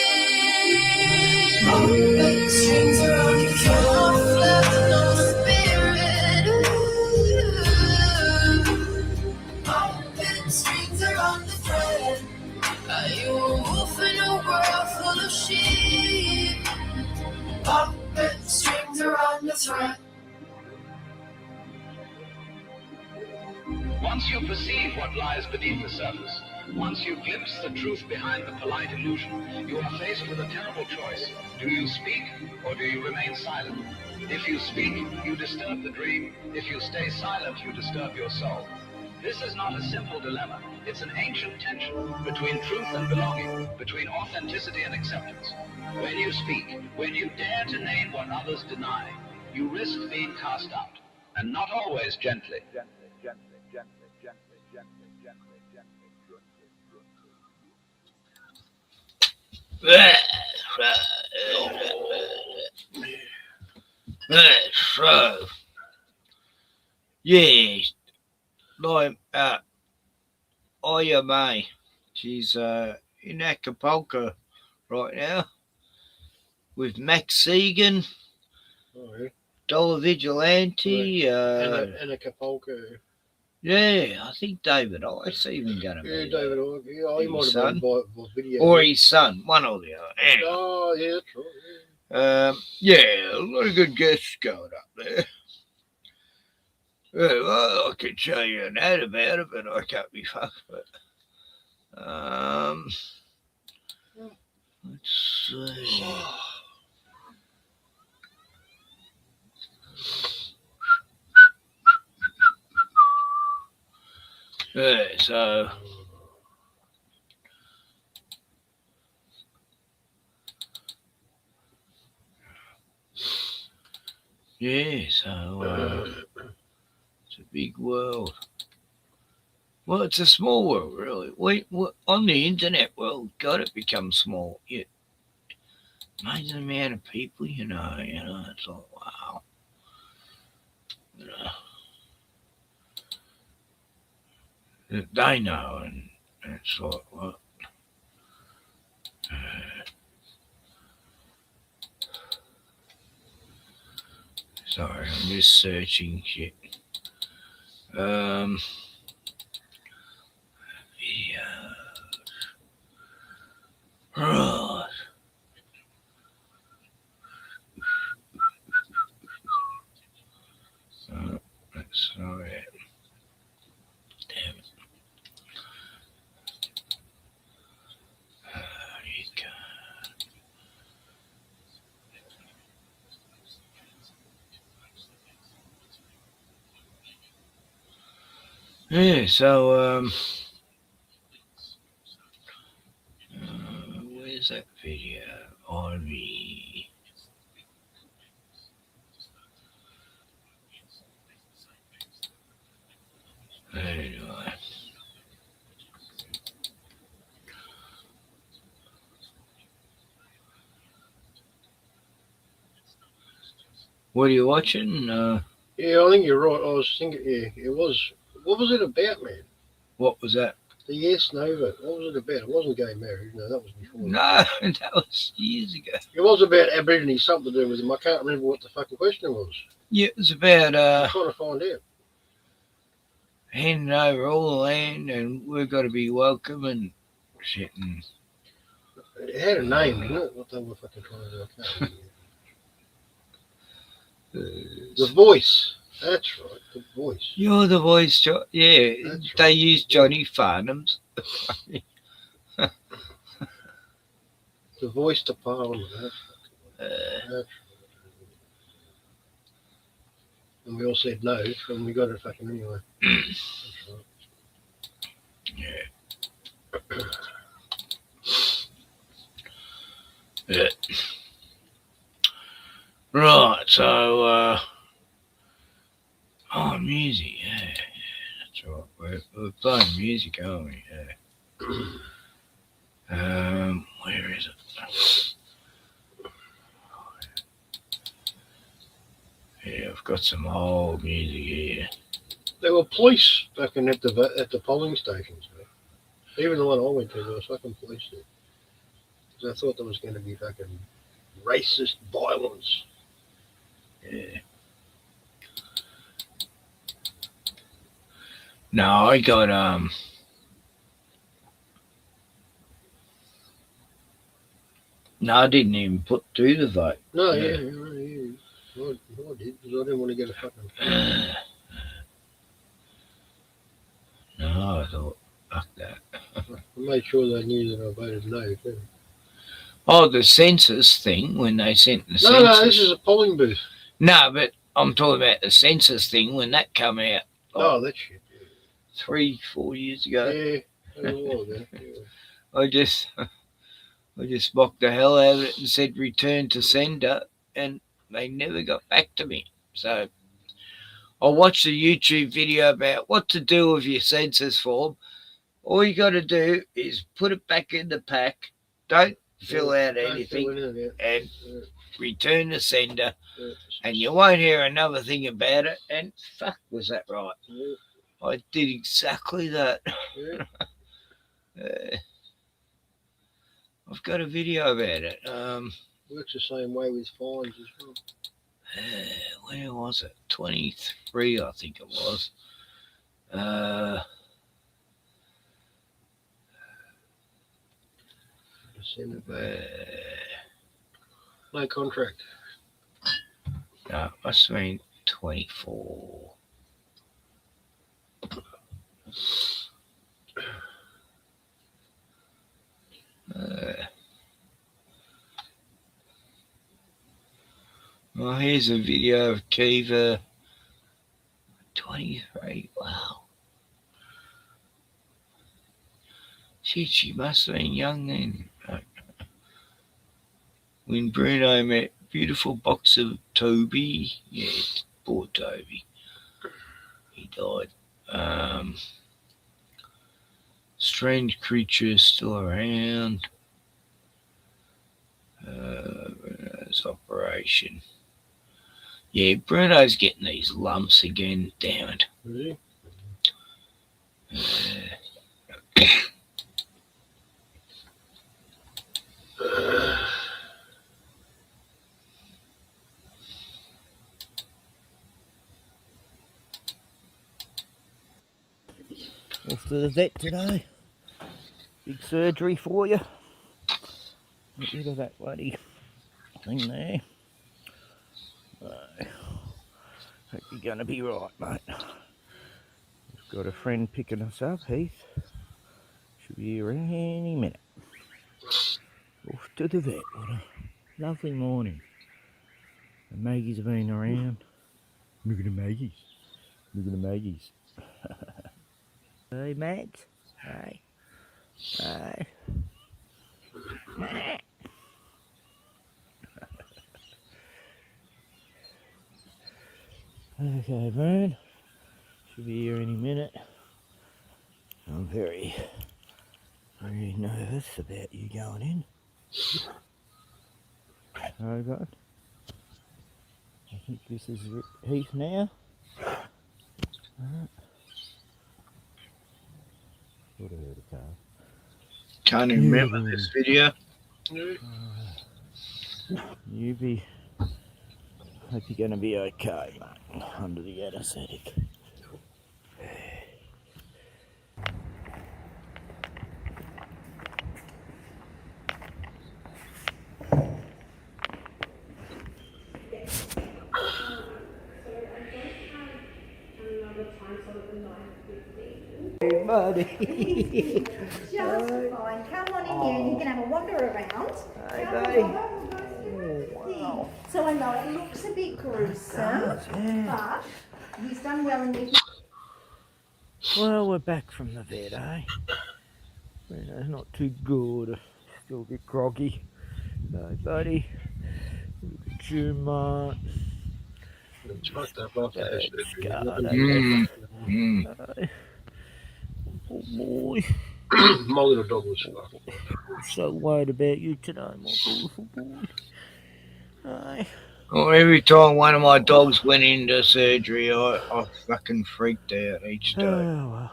Puppet strings around the thread. No flesh, no spirit. Puppet strings around the thread. Are you a wolf in a world full of sheep? Puppet strings around the thread. Once you perceive what lies beneath the surface, once you glimpse the truth behind the polite illusion, you are faced with a terrible choice. Do you speak or do you remain silent? If you speak, you disturb the dream. If you stay silent, you disturb your soul. This is not a simple dilemma. It's an ancient tension between truth and belonging, between authenticity and acceptance. When you speak, when you dare to name what others deny, you risk being cast out, and not always gently. So, yes, like Aya May, she's in Acapulco right now with Max Segan, Dollar Vigilante, and Acapulco. Yeah, I think David Ice even going to be Yeah, David Ice. Yeah, he might have been by video. Or his son, one or the other. Anyway. Oh, yeah, that's right. Yeah, a lot of good guests going up there. Yeah, well, I could show you an ad about it, but I can't be fucked. But, let's see. Yeah, so it's a big world. Well, it's a small world, really. On the internet world, God, it becomes small. Amazing amount of people, you know, it's like, wow. That they know, and it's like, what? Sorry, I'm just searching shit. Videos. Right. That's not it. Damn it. Yeah, so where's that video? Ivy. Anyway. What are you watching? Yeah, I think you're right. I was thinking, yeah, it was. What was it about, man? What was that? The Yes No vote. What was it about? It wasn't gay marriage. No, that was before. No, that was years ago. It was about Aborigine, something to do with them. I can't remember what the fucking question was. Yeah, it was about I'm trying to find out. handing over all the land, and we've got to be welcome and shit. And It had a name, didn't it? What they were fucking trying to do. I can't remember. The Voice. That's right, The Voice. You're the voice, yeah. That's They use Johnny Farnham's. The Voice to Parliament. That's right. And we all said no, and we got it fucking anyway. That's right. Yeah. Yeah. Right, so music, yeah, that's right. We're playing music, aren't we? Yeah. Where is it? Yeah, I've got some old music here. There were police fucking at the polling stations, man. Even the one I went to, there was fucking police there. Because I thought there was going to be fucking racist violence. Yeah. No, I got no, I didn't even put through the vote. No, yeah. I did, because I didn't want to get a fucking... No, I thought, fuck that. I made sure they knew that I voted no, too. Oh, the census thing, when they sent the census. No, this is a polling booth. No, but I'm talking about the census thing when that come out. Oh, that shit. 3-4 years ago. Yeah, that was a while ago. Yeah. I just mocked the hell out of it and said return to sender, and they never got back to me. So I watched a YouTube video about what to do with your census form. All you got to do is put it back in the pack. Don't fill out anything and return to sender, and you won't hear another thing about it. And fuck, was that right? Yeah. I did exactly that. Yeah. I've got a video about it. Works the same way with fines as well. Where was it? 23, I think it was. No contract. No, it must have been 24. Well, here's a video of Kiva. 23. Wow. She must have been young then. When Bruno met beautiful box of Toby. Yeah, poor Toby. He died. Strange creatures still around. Bruno's operation. Yeah, Bruno's getting these lumps again. Damn it. Really? Off to the vet today. Big surgery for you. Get rid of that bloody thing there. Hope you're going to be right, mate. We've got a friend picking us up, Heath. Should be here any minute. Off to the vet. What a lovely morning. The Maggies have been around. Look at the Maggies. Look at the Maggies. Hey, Matt. Hey. Hey. Okay, Vern. Should be here any minute. I'm very nervous about you going in. Oh God. I think this is Heath now. Alright. Would have heard a car. Can't even remember this video. You be. Hope you're going to be okay, mate, under the anesthetic. Hey, buddy. Just fine. Come on in here and you can have a wander around. Hey, Come buddy. on, wow. So I know it looks a bit gruesome, but he's done well in making. Well, we're back from the vet, eh? Not too good. Still a bit groggy. No, buddy. 2 months. It's fucked up after that surgery. Oh boy. My little dog was fucked. I'm so worried about you today, my beautiful boy. Aye. Well, every time one of my dogs went into surgery, I fucking freaked out each time.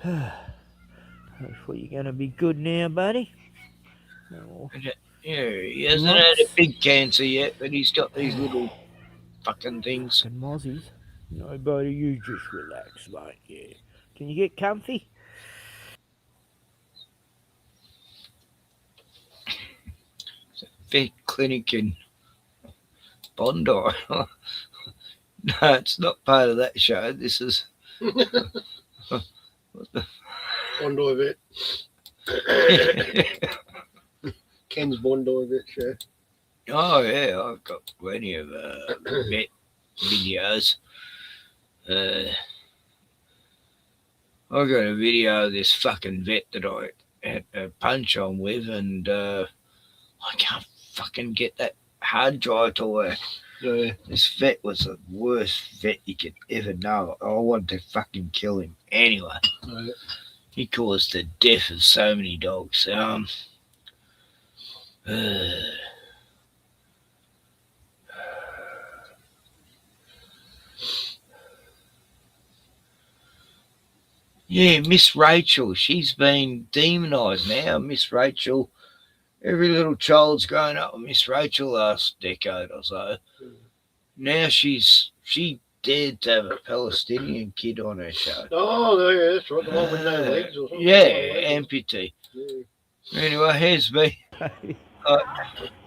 Hopefully you're going to be good now, buddy. Oh. Yeah, he hasn't had a big cancer yet, but he's got these little fucking things. Fucking mozzies. No, buddy, you just relax, mate. Yeah. Can you get comfy? Vet clinic in Bondi. No, it's not part of that show. This is Bondi Vet. Ken's Bondi Vet show. Oh yeah, I've got plenty of vet videos. I got a video of this fucking vet that I had a punch on with, and I can't fucking get that hard drive to work. This vet was the worst vet you could ever know. I wanted to fucking kill him. Anyway, he caused the death of so many dogs. Yeah, Miss Rachel, she's been demonised now. Miss Rachel, every little child's grown up with Miss Rachel last decade or so. Now she dared to have a Palestinian kid on her show. Oh, yeah, that's right. The one with no legs or something. Yeah, amputee. Yeah. Anyway, here's me.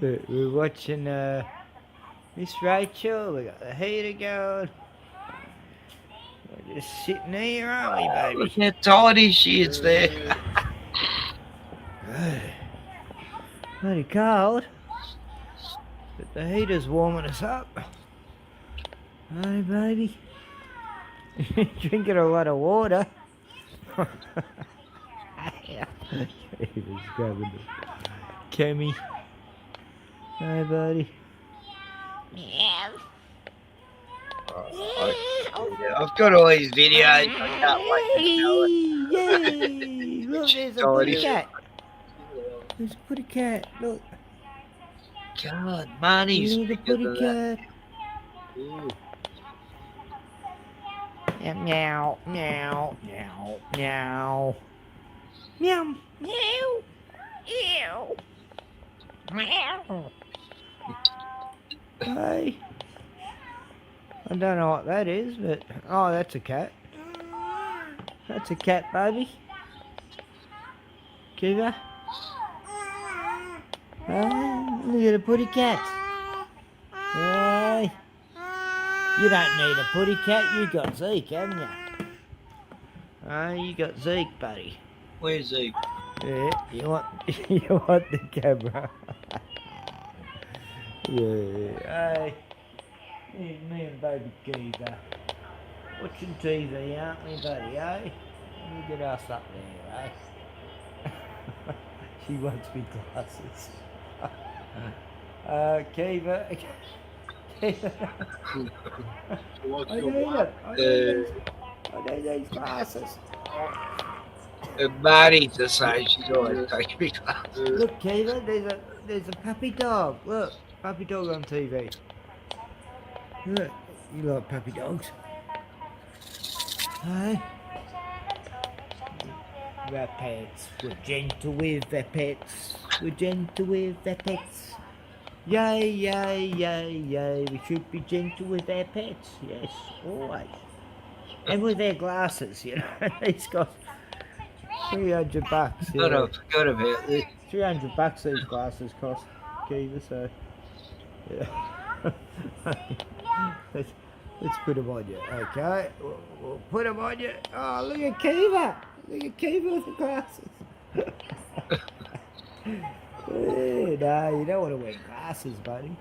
We're watching Miss Rachel. We got the heater going. We're just sitting here, aren't we, baby? Look how tidy she is there. Pretty cold, but the heater's warming us up. Hey, baby. Drinking a lot of water. He was grabbing the Kemi. Hey, buddy. I've got all these videos. I can't wait to tell it. Yay! Look, there's a pretty cat. There's a pretty cat. Look. God, Marnie's You need a pretty cat. Meow, meow, meow, meow, meow. Meow, meow, ew. Meow. Hey. I don't know what that is, but oh, that's a cat. That's a cat, baby. Kiva. Look at a pretty cat. Hey. You don't need a pretty cat. You got Zeke, haven't you? You got Zeke, buddy. Where's Zeke? Yeah, you want the camera. Yeah. Hey. Me and baby Kiva watching TV, aren't we, buddy, eh? Let me get us up there, eh? She wants me glasses. Kiva. Kiva. I need these glasses. Maddie decides she's always taking me classes. Look, Kiva, there's a puppy dog. Look, puppy dog on TV. Look, you like puppy dogs? Hey? Our pets. We're gentle with our pets. We're gentle with our pets. Yay, yay, yay, yay. We should be gentle with our pets. Yes, always. And with their glasses, you know. He's got $300. Yeah. I forgot about this. $300 these glasses cost, Kiva, so yeah. let's put them on you, okay? We'll put them on you. Oh, look at Kiva! Look at Kiva with the glasses. No, you don't want to wear glasses, buddy.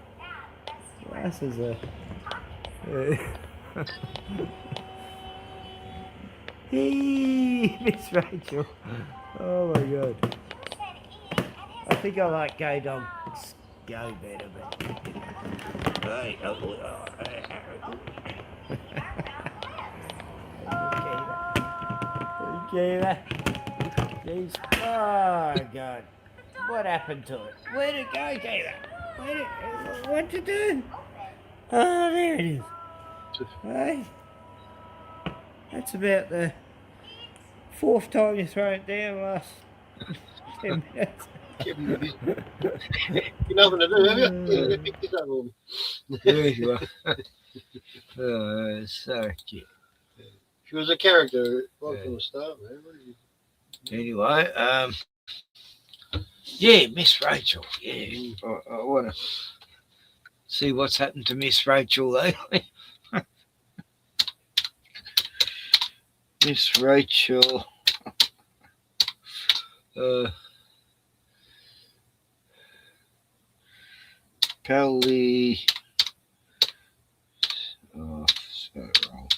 Glasses are... Hey, Miss Rachel. Oh my God. I think I like Go Dogs Go better, but... Hey, Okay, Jeez. Oh God. What happened to it? Where'd it go, Kiva? What'd you do? Oh, there it is. Hey. That's about the 4th time you thrown it down last 10 minutes. You're nothing to do, have you? Yeah, pick this up on. There you are. Oh, so cute. She was a character right from the start, man. Anyway, yeah, Miss Rachel. Yeah, I want to see what's happened to Miss Rachel lately. Miss Rachel. Kelly. Oh, so wrong.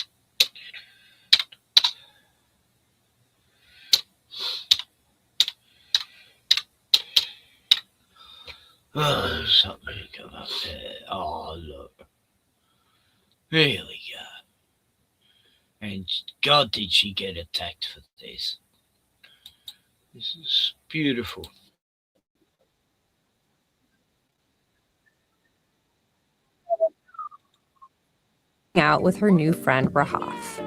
Oh, there's something to come up there. Oh, look. Here we go. And God, did she get attacked for this. This is beautiful. Out with her new friend Rahaf.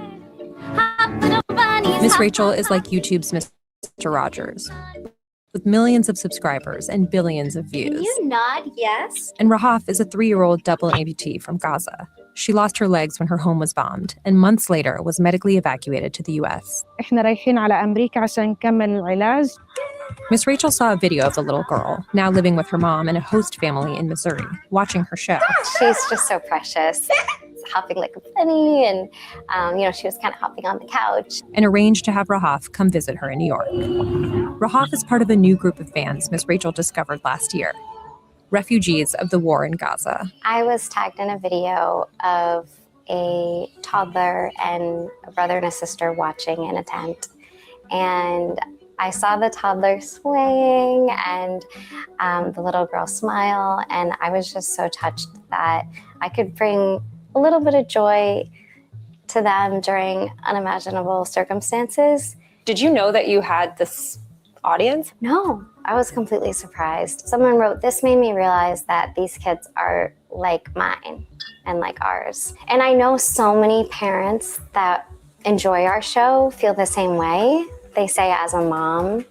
Miss Rachel is like YouTube's Mr. Rogers, with millions of subscribers and billions of views. Can you nod yes? And Rahaf is a 3-year-old double amputee from Gaza. She lost her legs when her home was bombed, and months later was medically evacuated to the U.S. إحنا رايحين على أمريكا عشان نكمل العلاج. Miss Rachel saw a video of the little girl, now living with her mom and a host family in Missouri, watching her show. She's just so precious. Hopping like a bunny, and she was kind of hopping on the couch. And arranged to have Rahaf come visit her in New York. Rahaf is part of a new group of fans Miss Rachel discovered last year, refugees of the war in Gaza. I was tagged in a video of a toddler and a brother and a sister watching in a tent, and I saw the toddler swaying and the little girl smile, and I was just so touched that I could bring a little bit of joy to them during unimaginable circumstances. Did you know that you had this audience? No, I was completely surprised. Someone wrote, "This made me realize that these kids are like mine and like ours." And I know so many parents that enjoy our show feel the same way. They say, as a mom,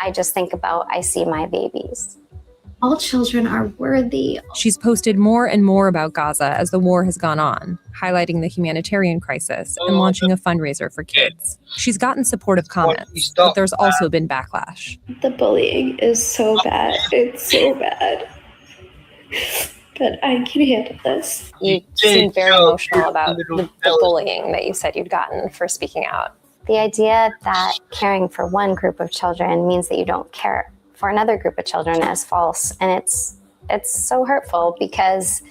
I just think about, I see my babies. All children are worthy. She's posted more and more about Gaza as the war has gone on, highlighting the humanitarian crisis and launching a fundraiser for kids. She's gotten supportive comments, but there's also been backlash. The bullying is so bad. It's so bad. But I can handle this. You seem very emotional about the bullying that you said you'd gotten for speaking out. The idea that caring for one group of children means that you don't care for another group of children is false. And it's so hurtful because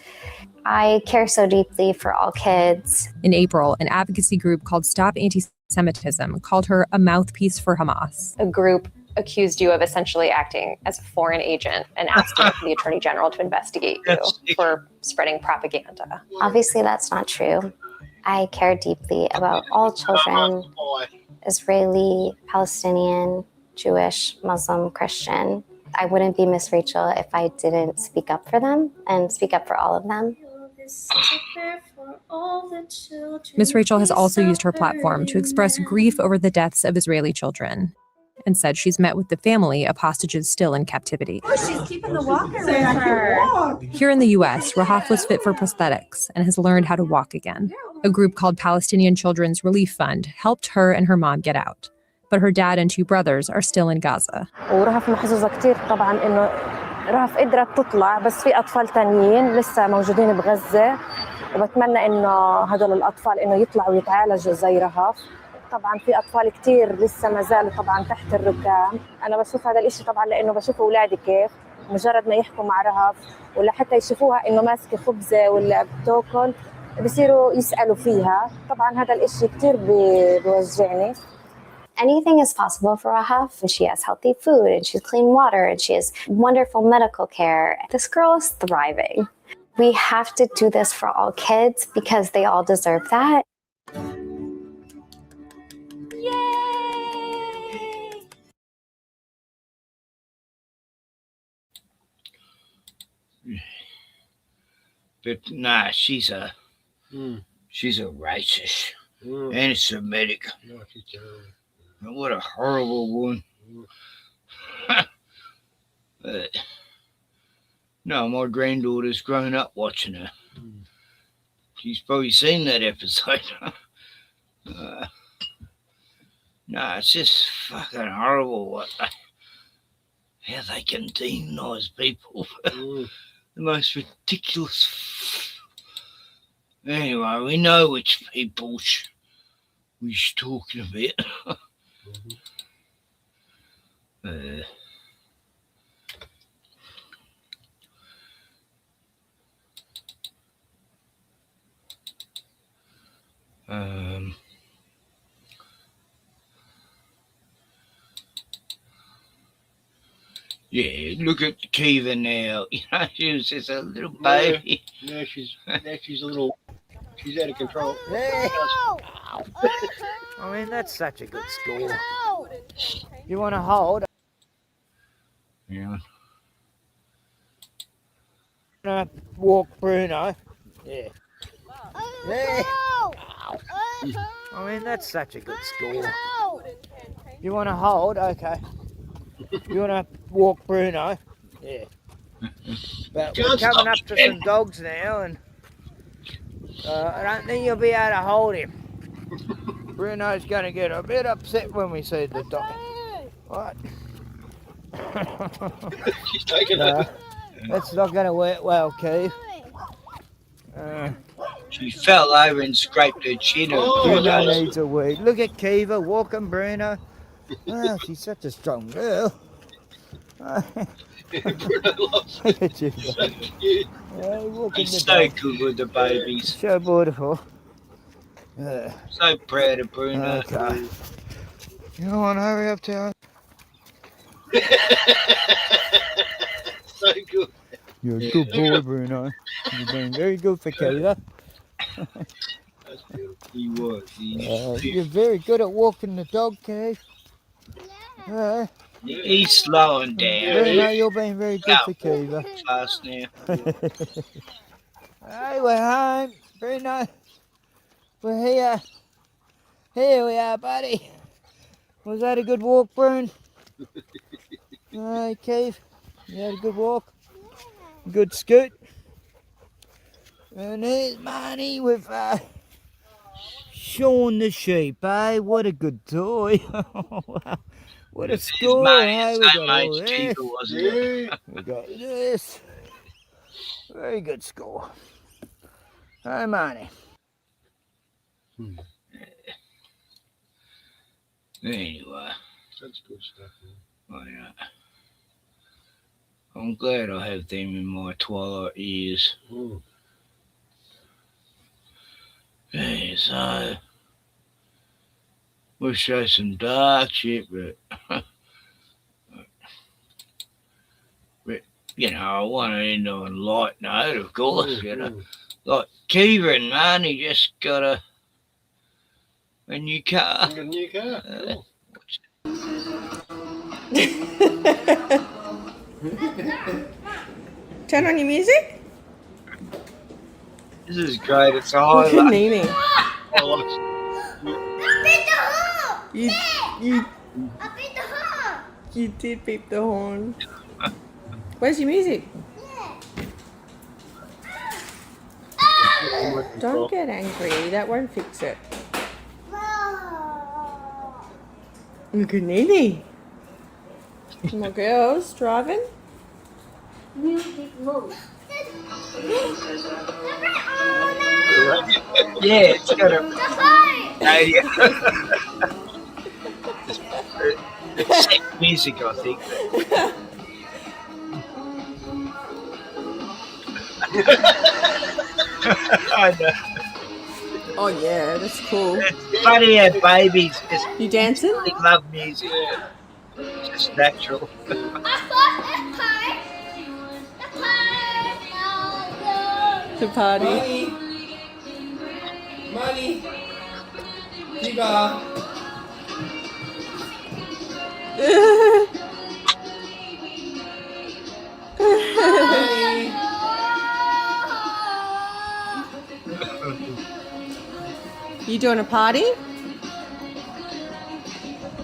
I care so deeply for all kids. In April, an advocacy group called Stop Anti-Semitism called her a mouthpiece for Hamas. A group accused you of essentially acting as a foreign agent and asked the Attorney General to investigate you for spreading propaganda. Obviously, that's not true. I care deeply about all children, Israeli, Palestinian, Jewish, Muslim, Christian. I wouldn't be Miss Rachel if I didn't speak up for them and speak up for all of them. Miss Rachel has also used her platform to express grief over the deaths of Israeli children and said she's met with the family of hostages still in captivity. Oh, she's keeping the walker with her. Here in the US, Rahaf was fit for prosthetics and has learned how to walk again. A group called Palestinian Children's Relief Fund helped her and her mom get out. But her dad and 2 brothers are still in Gaza. ورهف محظوظة كتير طبعا إنه رهف قدرت تطلع بس في أطفال تانيين لسه موجودين بغزة وبتمنى إنه هدول الأطفال إنه يطلعوا ويتعالجوا زي رهف. طبعا في أطفال كتير لسه ما زالوا طبعا تحت الركام. أنا بشوف هذا الإشي طبعا لأنه بشوف أولادي كيف مجرد ما يحكوا مع رهف ولا حتى يشوفوها إنه ماسكة خبزة ولا بتاكل بصيروا يسألوا فيها. طبعا هذا الإشي كتير بيوجعني. Anything is possible for Rahaf. She has healthy food and she's clean water and she has wonderful medical care. This girl is thriving. We have to do this for all kids because they all deserve that. But nah, she's a racist and a Semitic. No, she's terrible. What a horrible woman. No, my granddaughter's grown up watching her. She's probably seen that episode. No, it's just fucking horrible how they can demonize people. The most ridiculous. Anyway, we know which people we're talking about. Yeah, look at Kiva now. You know, she was just a little baby. Now she's a little. She's out of control. I mean, that's such a good score. You want to hold? Yeah. Walk Bruno. Yeah. I mean, that's such a good score. You want to hold? Okay. You want to walk Bruno? Yeah. But we're coming up to some dogs now, and I don't think you'll be able to hold him. Bruno's going to get a bit upset when we see the dog. What? She's taking it. That's not going to work well, Keith. She fell over and scraped her chin. Bruno needs a wee. Look at Kiva walking Bruno. Oh, she's such a strong girl. Look at you. So cute. He's so good with the babies. So beautiful. So proud of Bruno. Okay. You want to hurry up, Tara? So good. You're a good boy, Bruno. You've been very good for Kiva. That's beautiful. He was. You're very good at walking the dog, Keith. He's slowing down. Bruno, you're being very good for Kiva. Fast now. Hey, we're home. Bruno, we're here. Here we are, buddy. Was that a good walk, Bruno? Hey, Keith, you had a good walk? Good scoot? And here's Marnie with Sean the sheep, eh? What a good toy. Wow. What a score, eh? We got all this. We got this. Very good score. Hey, Marnie. Anyway. That's good stuff, man. Yeah. I'm glad I have them in my twilight years. Yeah, so we'll show some dark shit, but you know, I want to end on a light note, of course. You know, like Kiva and Marnie just gotta A new car. A new car. Cool. Turn on your music. This is great. It's a Look at highlight. Nene. You did beep the horn. Where's your music? Don't get angry. That won't fix it. Look at Nene. More girls driving. Music mode. Yeah, it's got a radio. It's sick music, I think. I know. Oh yeah, that's cool. It's funny how babies just You dancing? they love music. It's just natural. To party. Money. Diva. You doing a party?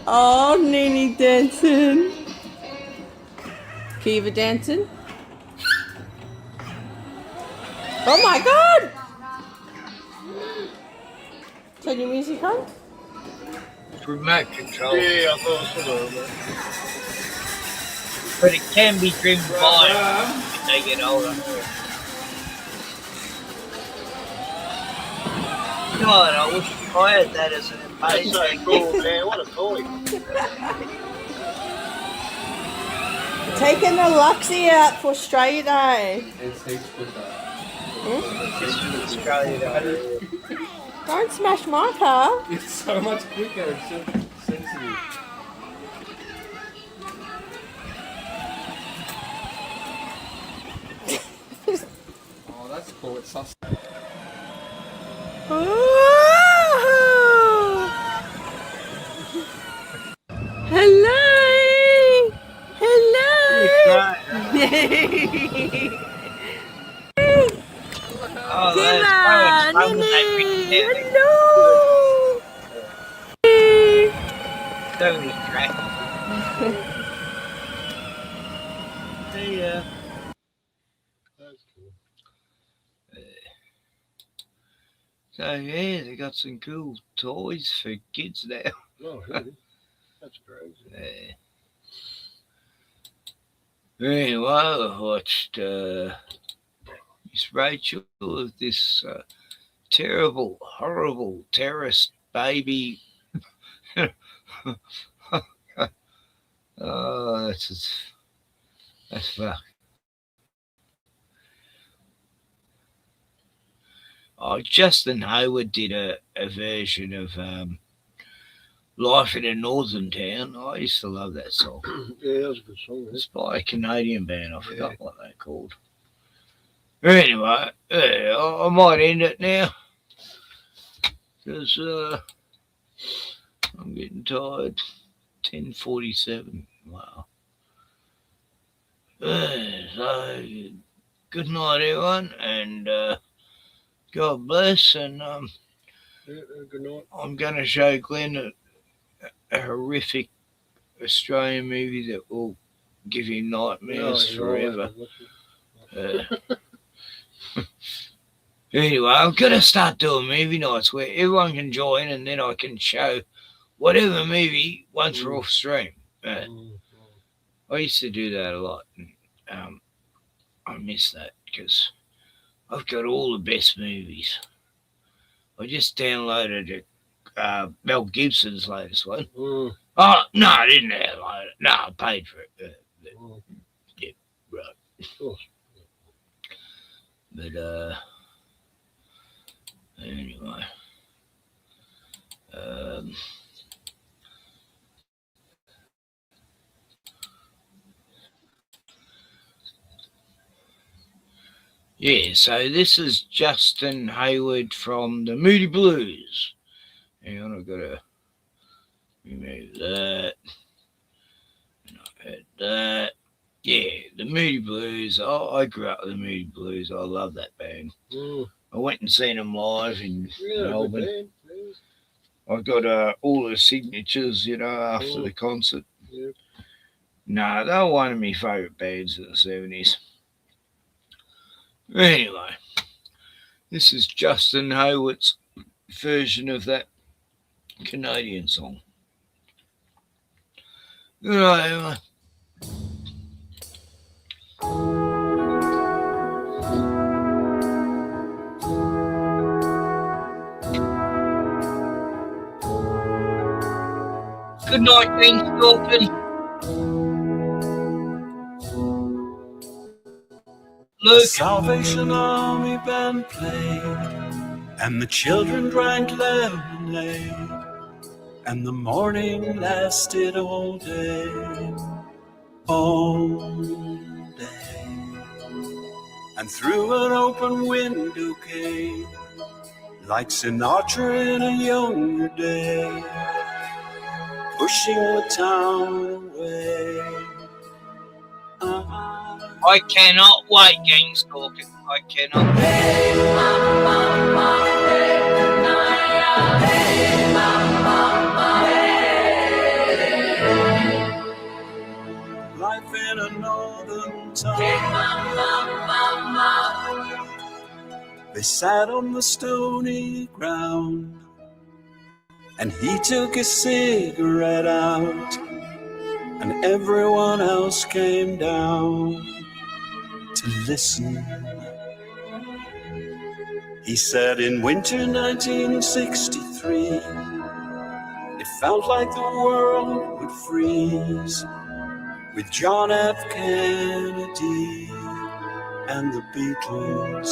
Oh, Nene dancing. Kiva dancing. Oh my God! Turn your music on. Remote control. Yeah, I thought it was remote. But it can be trimmed by when they get older. God, I wish I had that as an That's so amazing cool, man. What a toy. Taking the Luxie out for Australia Day. It's quicker. It's from Australia. Don't smash my car. It's so much quicker. It's so sensitive. Oh, that's cool. It's sus. Hello. Hello. Oh, Pieman, that's Nene. Hello. so many cracks. Yeah. That's cool. So yeah, they got some cool toys for kids now. Oh, really? That's crazy. Anyway, I watched Miss Rachel of this terrible, horrible terrorist baby. Oh, that's fuck. Oh, Justin Hayward did a version of Life in a Northern Town. I used to love that song. Yeah, that was a good song. It's by a Canadian band. I forgot what they're called. Anyway, I might end it now because I'm getting tired. 10:47. Wow. So, good night, everyone, and God bless. And good night. I'm going to show Glenn a horrific Australian movie that will give him nightmares forever. Anyway, I'm going to start doing movie nights where everyone can join and then I can show whatever movie once we're off stream. I used to do that a lot. And, I miss that because I've got all the best movies. I just downloaded Mel Gibson's latest one. Oh, no, I didn't download it. No, I paid for it. Yeah, right. Of course. But, anyway. Yeah, so this is Justin Hayward from the Moody Blues. Hang on, I've got to remove that. And I've had that. Yeah, the Moody Blues. I grew up with the Moody Blues. I love that band. I went and seen them live in Melbourne. I got all the signatures, after the concert. Yeah. No, they were one of my favourite bands of the 70s. Anyway, this is Justin Haywood's version of that Canadian song. Good night, everyone. Good night, Dean Scorpion. The Salvation Army band played, and the children drank lemonade, and the morning lasted all day, and through an open window came, like Sinatra in a younger day, pushing the town away. I cannot wait, Dean Scorpion. I cannot. Life in a northern town. They sat on the stony ground, and he took a cigarette out, and everyone else came down to listen. He said in winter 1963, it felt like the world would freeze with John F. Kennedy and the Beatles.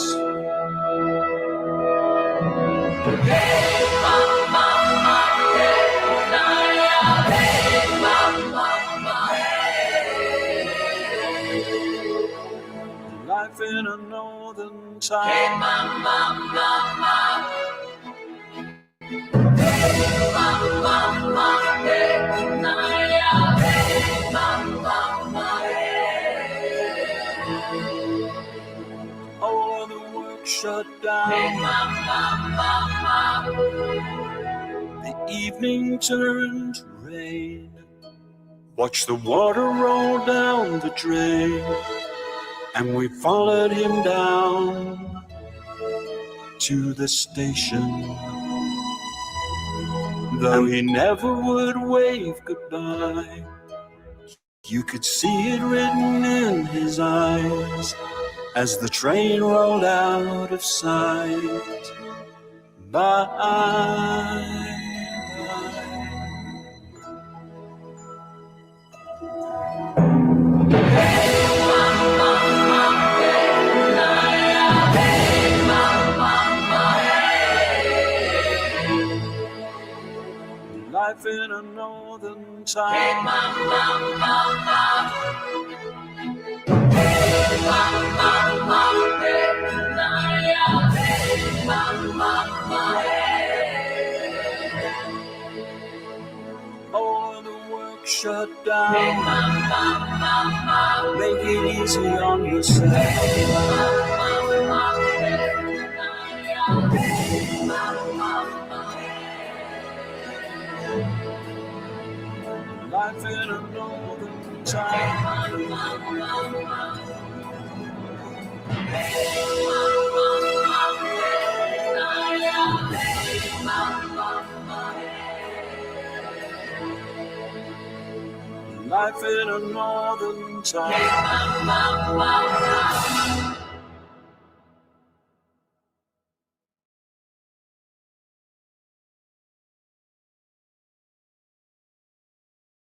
Life in a northern town. All of the work shut down. The evening turned to rain. Watch the water roll down the drain, and we followed him down to the station. Though he never would wave goodbye, you could see it written in his eyes as the train rolled out of sight. Bye. Life in a northern town. All the work shut down. Make it easy on yourself. Life in a northern town. Life in a northern town.